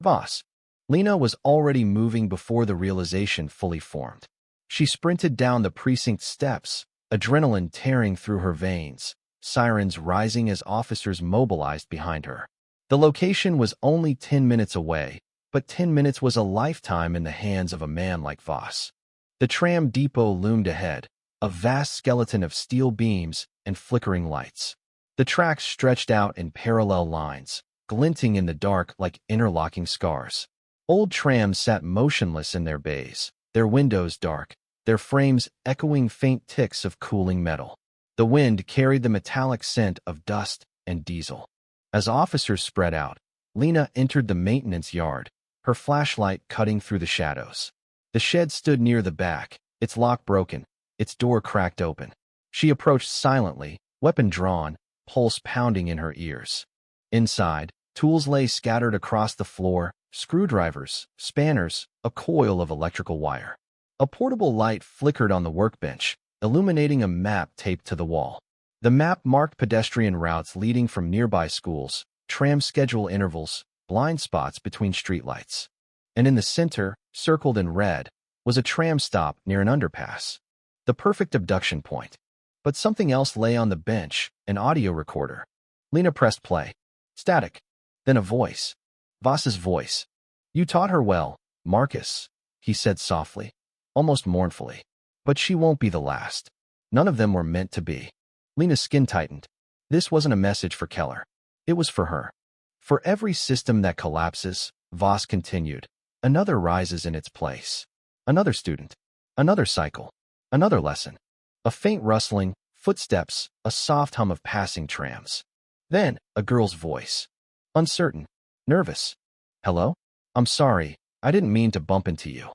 Voss. Lena was already moving before the realization fully formed. She sprinted down the precinct steps, adrenaline tearing through her veins, sirens rising as officers mobilized behind her. The location was only 10 minutes away, but 10 minutes was a lifetime in the hands of a man like Voss. The tram depot loomed ahead, a vast skeleton of steel beams and flickering lights. The tracks stretched out in parallel lines, glinting in the dark like interlocking scars. Old trams sat motionless in their bays, their windows dark, their frames echoing faint ticks of cooling metal. The wind carried the metallic scent of dust and diesel. As officers spread out, Lena entered the maintenance yard, her flashlight cutting through the shadows. The shed stood near the back, its lock broken, its door cracked open. She approached silently, weapon drawn, pulse pounding in her ears. Inside, tools lay scattered across the floor, screwdrivers, spanners, a coil of electrical wire. A portable light flickered on the workbench, illuminating a map taped to the wall. The map marked pedestrian routes leading from nearby schools, tram schedule intervals, blind spots between streetlights. And in the center, circled in red, was a tram stop near an underpass. The perfect abduction point. But something else lay on the bench, an audio recorder. Lena pressed play. Static. Then a voice. Voss's voice. You taught her well, Marcus, he said softly, almost mournfully. But she won't be the last. None of them were meant to be. Lena's skin tightened. This wasn't a message for Keller. It was for her. For every system that collapses, Voss continued, another rises in its place. Another student. Another cycle. Another lesson. A faint rustling, footsteps, a soft hum of passing trams. Then, a girl's voice. Uncertain. Nervous. Hello? I'm sorry, I didn't mean to bump into you.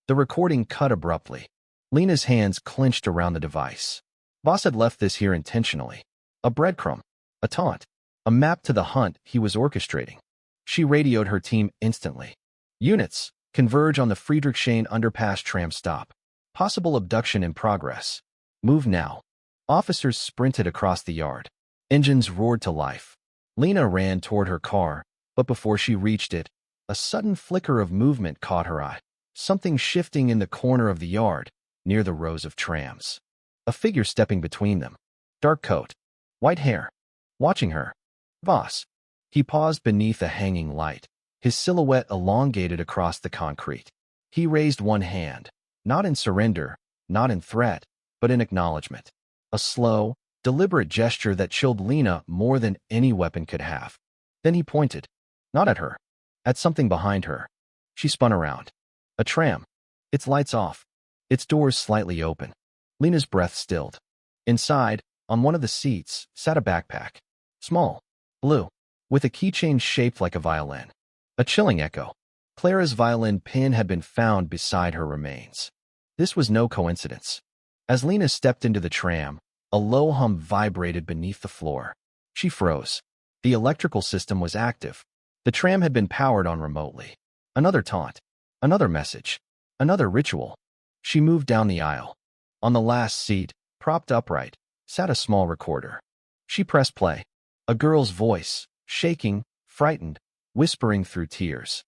The recording cut abruptly. Lena's hands clenched around the device. Voss had left this here intentionally. A breadcrumb. A taunt. A map to the hunt he was orchestrating. She radioed her team instantly. Units, converge on the Friedrichshain underpass tram stop. Possible abduction in progress. Move now. Officers sprinted across the yard. Engines roared to life. Lena ran toward her car, but before she reached it, a sudden flicker of movement caught her eye. Something shifting in the corner of the yard, near the rows of trams. A figure stepping between them. Dark coat. White hair. Watching her. Voss. He paused beneath a hanging light, his silhouette elongated across the concrete. He raised one hand, not in surrender, not in threat, but in acknowledgement. A slow, deliberate gesture that chilled Lena more than any weapon could have. Then he pointed, not at her, at something behind her. She spun around. A tram. Its lights off. Its doors slightly open. Lena's breath stilled. Inside, on one of the seats, sat a backpack. Small. Blue. With a keychain shaped like a violin. A chilling echo. Clara's violin pin had been found beside her remains. This was no coincidence. As Lena stepped into the tram, a low hum vibrated beneath the floor. She froze. The electrical system was active. The tram had been powered on remotely. Another taunt. Another message. Another ritual. She moved down the aisle. On the last seat, propped upright, sat a small recorder. She pressed play. A girl's voice, shaking, frightened, whispering through tears.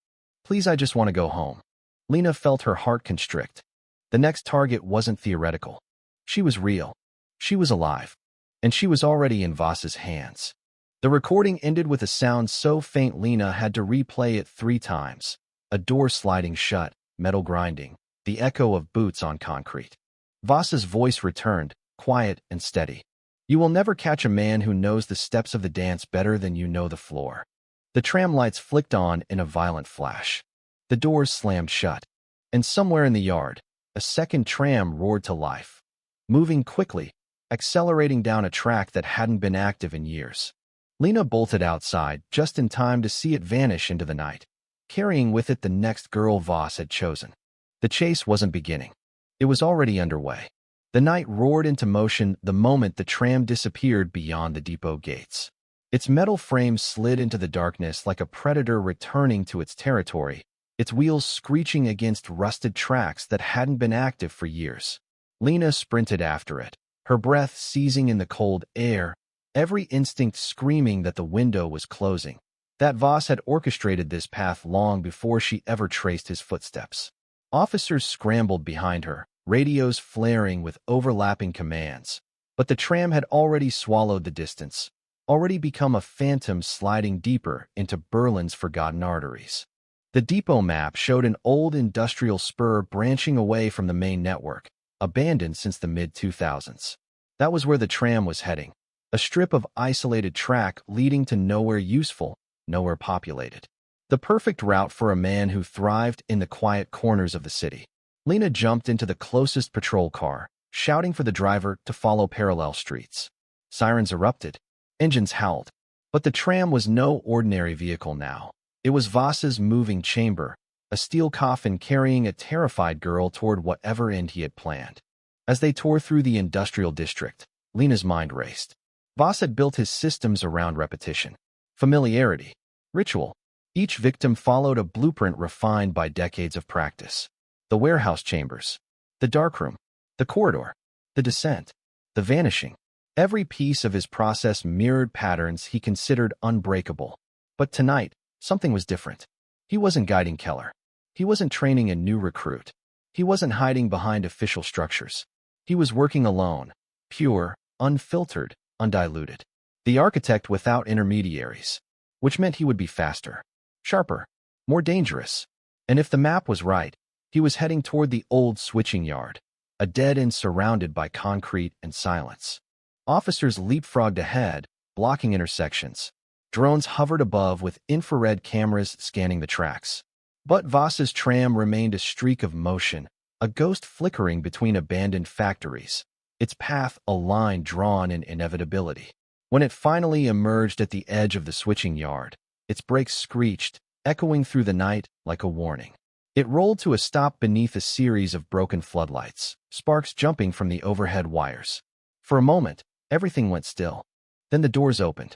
Please, I just want to go home. Lena felt her heart constrict. The next target wasn't theoretical. She was real. She was alive. And she was already in Voss's hands. The recording ended with a sound so faint Lena had to replay it 3 times. A door sliding shut, metal grinding, the echo of boots on concrete. Voss's voice returned, quiet and steady. You will never catch a man who knows the steps of the dance better than you know the floor. The tram lights flicked on in a violent flash. The doors slammed shut. And somewhere in the yard, a second tram roared to life. Moving quickly, accelerating down a track that hadn't been active in years. Lena bolted outside just in time to see it vanish into the night, carrying with it the next girl Voss had chosen. The chase wasn't beginning. It was already underway. The night roared into motion the moment the tram disappeared beyond the depot gates. Its metal frame slid into the darkness like a predator returning to its territory, its wheels screeching against rusted tracks that hadn't been active for years. Lena sprinted after it, her breath seizing in the cold air, every instinct screaming that the window was closing, that Voss had orchestrated this path long before she ever traced his footsteps. Officers scrambled behind her, radios flaring with overlapping commands. But the tram had already swallowed the distance, already become a phantom sliding deeper into Berlin's forgotten arteries. The depot map showed an old industrial spur branching away from the main network, abandoned since the mid-2000s. That was where the tram was heading, a strip of isolated track leading to nowhere useful, nowhere populated. The perfect route for a man who thrived in the quiet corners of the city. Lena jumped into the closest patrol car, shouting for the driver to follow parallel streets. Sirens erupted. Engines howled. But the tram was no ordinary vehicle now. It was Voss's moving chamber, a steel coffin carrying a terrified girl toward whatever end he had planned. As they tore through the industrial district, Lena's mind raced. Voss had built his systems around repetition, familiarity, ritual. Each victim followed a blueprint refined by decades of practice. The warehouse chambers, the darkroom, the corridor, the descent, the vanishing. Every piece of his process mirrored patterns he considered unbreakable. But tonight, something was different. He wasn't guiding Keller. He wasn't training a new recruit. He wasn't hiding behind official structures. He was working alone, pure, unfiltered, undiluted. The architect without intermediaries, which meant he would be faster, sharper, more dangerous. And if the map was right, he was heading toward the old switching yard, a dead end surrounded by concrete and silence. Officers leapfrogged ahead, blocking intersections. Drones hovered above with infrared cameras scanning the tracks. But Voss's tram remained a streak of motion, a ghost flickering between abandoned factories, its path a line drawn in inevitability. When it finally emerged at the edge of the switching yard, its brakes screeched, echoing through the night like a warning. It rolled to a stop beneath a series of broken floodlights, sparks jumping from the overhead wires. For a moment, everything went still. Then the doors opened.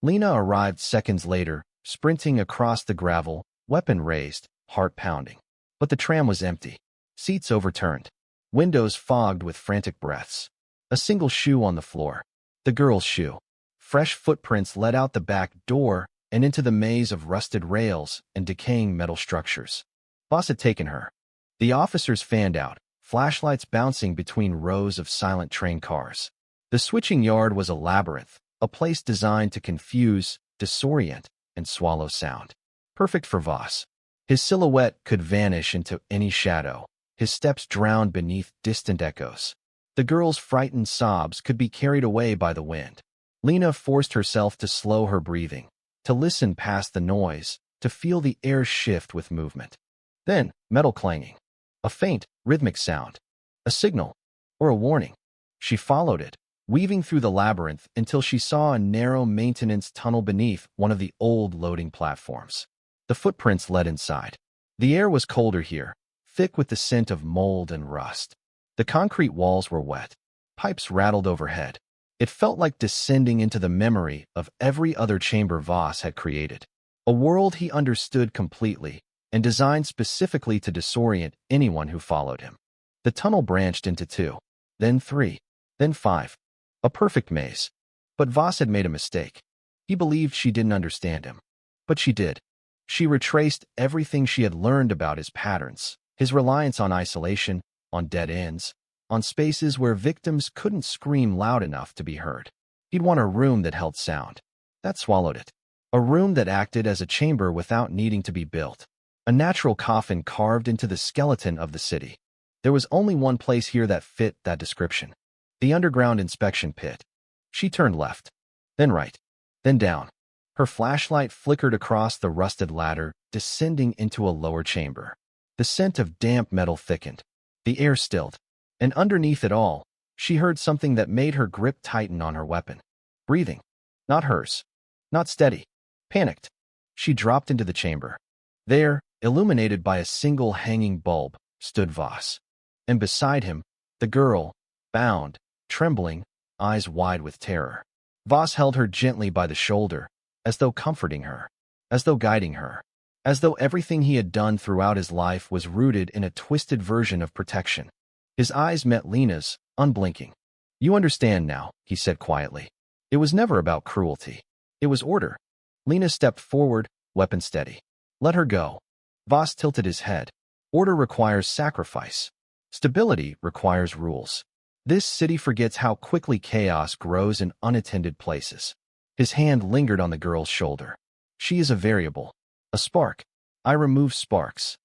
Lena arrived seconds later, sprinting across the gravel, weapon raised, heart pounding. But the tram was empty. Seats overturned. Windows fogged with frantic breaths. A single shoe on the floor. The girl's shoe. Fresh footprints led out the back door and into the maze of rusted rails and decaying metal structures. Voss had taken her. The officers fanned out, flashlights bouncing between rows of silent train cars. The switching yard was a labyrinth, a place designed to confuse, disorient, and swallow sound. Perfect for Voss. His silhouette could vanish into any shadow, his steps drowned beneath distant echoes. The girl's frightened sobs could be carried away by the wind. Lena forced herself to slow her breathing, to listen past the noise, to feel the air shift with movement. Then, metal clanging. A faint, rhythmic sound. A signal, or a warning. She followed it, weaving through the labyrinth until she saw a narrow maintenance tunnel beneath one of the old loading platforms. The footprints led inside. The air was colder here, thick with the scent of mold and rust. The concrete walls were wet. Pipes rattled overhead. It felt like descending into the memory of every other chamber Voss had created. A world he understood completely, and designed specifically to disorient anyone who followed him. The tunnel branched into 2, then 3, then 5. A perfect maze. But Voss had made a mistake. He believed she didn't understand him. But she did. She retraced everything she had learned about his patterns, his reliance on isolation, on dead ends, on spaces where victims couldn't scream loud enough to be heard. He'd want a room that held sound. That swallowed it. A room that acted as a chamber without needing to be built. A natural coffin carved into the skeleton of the city. There was only one place here that fit that description. The underground inspection pit. She turned left, then right, then down. Her flashlight flickered across the rusted ladder, descending into a lower chamber. The scent of damp metal thickened. The air stilled. And underneath it all, she heard something that made her grip tighten on her weapon. Breathing. Not hers. Not steady. Panicked. She dropped into the chamber. There, illuminated by a single hanging bulb, stood Voss. And beside him, the girl, bound, trembling, eyes wide with terror. Voss held her gently by the shoulder, as though comforting her, as though guiding her, as though everything he had done throughout his life was rooted in a twisted version of protection. His eyes met Lena's, unblinking. "You understand now," he said quietly. It was never about cruelty. It was order. Lena stepped forward, weapon steady. "Let her go." Voss tilted his head. Order requires sacrifice. Stability requires rules. This city forgets how quickly chaos grows in unattended places. His hand lingered on the girl's shoulder. "She is a variable. A spark. I remove sparks.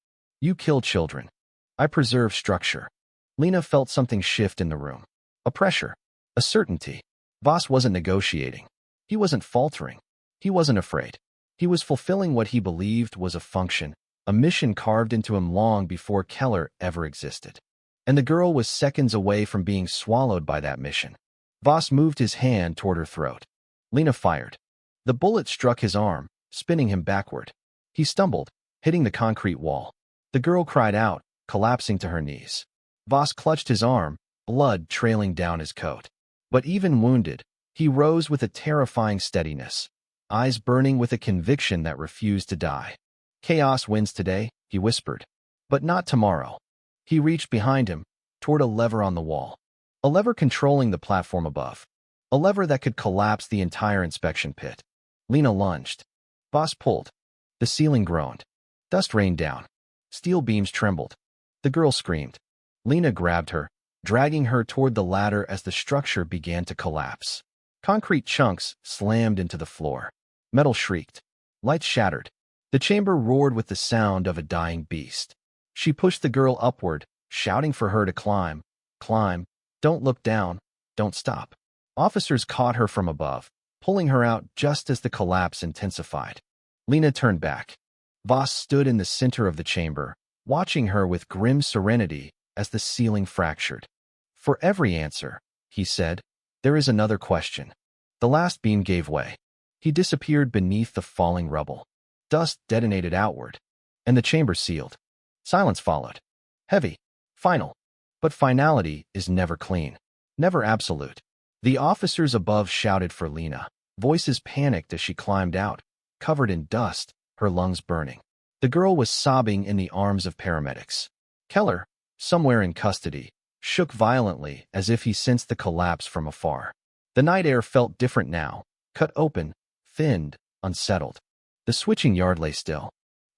You kill children. I preserve structure." Lena felt something shift in the room. A pressure. A certainty. Voss wasn't negotiating. He wasn't faltering. He wasn't afraid. He was fulfilling what he believed was a function, a mission carved into him long before Keller ever existed. And the girl was seconds away from being swallowed by that mission. Voss moved his hand toward her throat. Lena fired. The bullet struck his arm, spinning him backward. He stumbled, hitting the concrete wall. The girl cried out, collapsing to her knees. Voss clutched his arm, blood trailing down his coat. But even wounded, he rose with a terrifying steadiness, eyes burning with a conviction that refused to die. "Chaos wins today," he whispered. "But not tomorrow." He reached behind him, toward a lever on the wall. A lever controlling the platform above. A lever that could collapse the entire inspection pit. Lena lunged. Voss pulled. The ceiling groaned. Dust rained down. Steel beams trembled. The girl screamed. Lena grabbed her, dragging her toward the ladder as the structure began to collapse. Concrete chunks slammed into the floor. Metal shrieked. Lights shattered. The chamber roared with the sound of a dying beast. She pushed the girl upward, shouting for her to climb. Climb. Don't look down. Don't stop. Officers caught her from above, pulling her out just as the collapse intensified. Lena turned back. Voss stood in the center of the chamber, watching her with grim serenity as the ceiling fractured. For every answer, he said, there is another question. The last beam gave way. He disappeared beneath the falling rubble. Dust detonated outward, and the chamber sealed. Silence followed. Heavy, final. But finality is never clean, never absolute. The officers above shouted for Lena. Voices panicked as she climbed out, covered in dust, her lungs burning. The girl was sobbing in the arms of paramedics. Keller, somewhere in custody, shook violently as if he sensed the collapse from afar. The night air felt different now, cut open, thinned, unsettled. The switching yard lay still.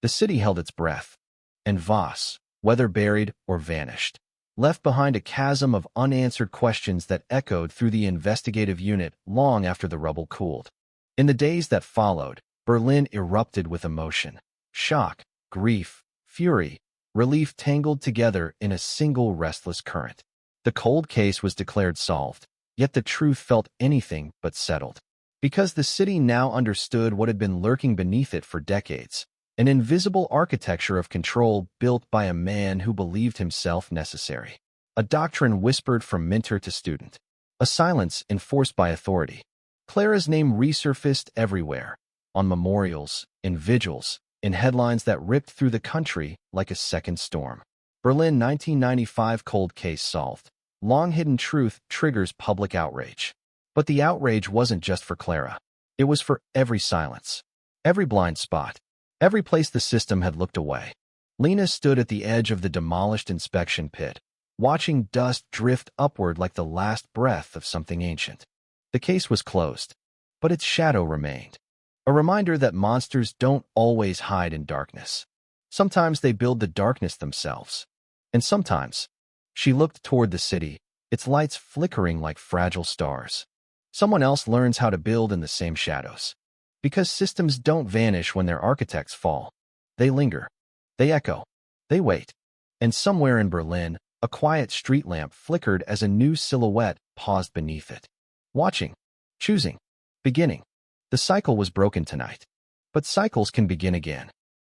The city held its breath. And Voss, whether buried or vanished, left behind a chasm of unanswered questions that echoed through the investigative unit long after the rubble cooled. In the days that followed, Berlin erupted with emotion. Shock, grief, fury, relief tangled together in a single restless current. The cold case was declared solved, yet the truth felt anything but settled. Because the city now understood what had been lurking beneath it for decades, an invisible architecture of control built by a man who believed himself necessary. A doctrine whispered from mentor to student. A silence enforced by authority. Clara's name resurfaced everywhere, on memorials, in vigils, in headlines that ripped through the country like a second storm. Berlin 1995 cold case solved. Long-hidden truth triggers public outrage. But the outrage wasn't just for Clara. It was for every silence, every blind spot, every place the system had looked away. Lena stood at the edge of the demolished inspection pit, watching dust drift upward like the last breath of something ancient. The case was closed, but its shadow remained. A reminder that monsters don't always hide in darkness. Sometimes they build the darkness themselves. And sometimes, she looked toward the city, its lights flickering like fragile stars. Someone else learns how to build in the same shadows. Because systems don't vanish when their architects fall. They linger. They echo. They wait. And somewhere in Berlin, a quiet street lamp flickered as a new silhouette paused beneath it. Watching. Choosing. Beginning. The cycle was broken tonight. But cycles can begin again.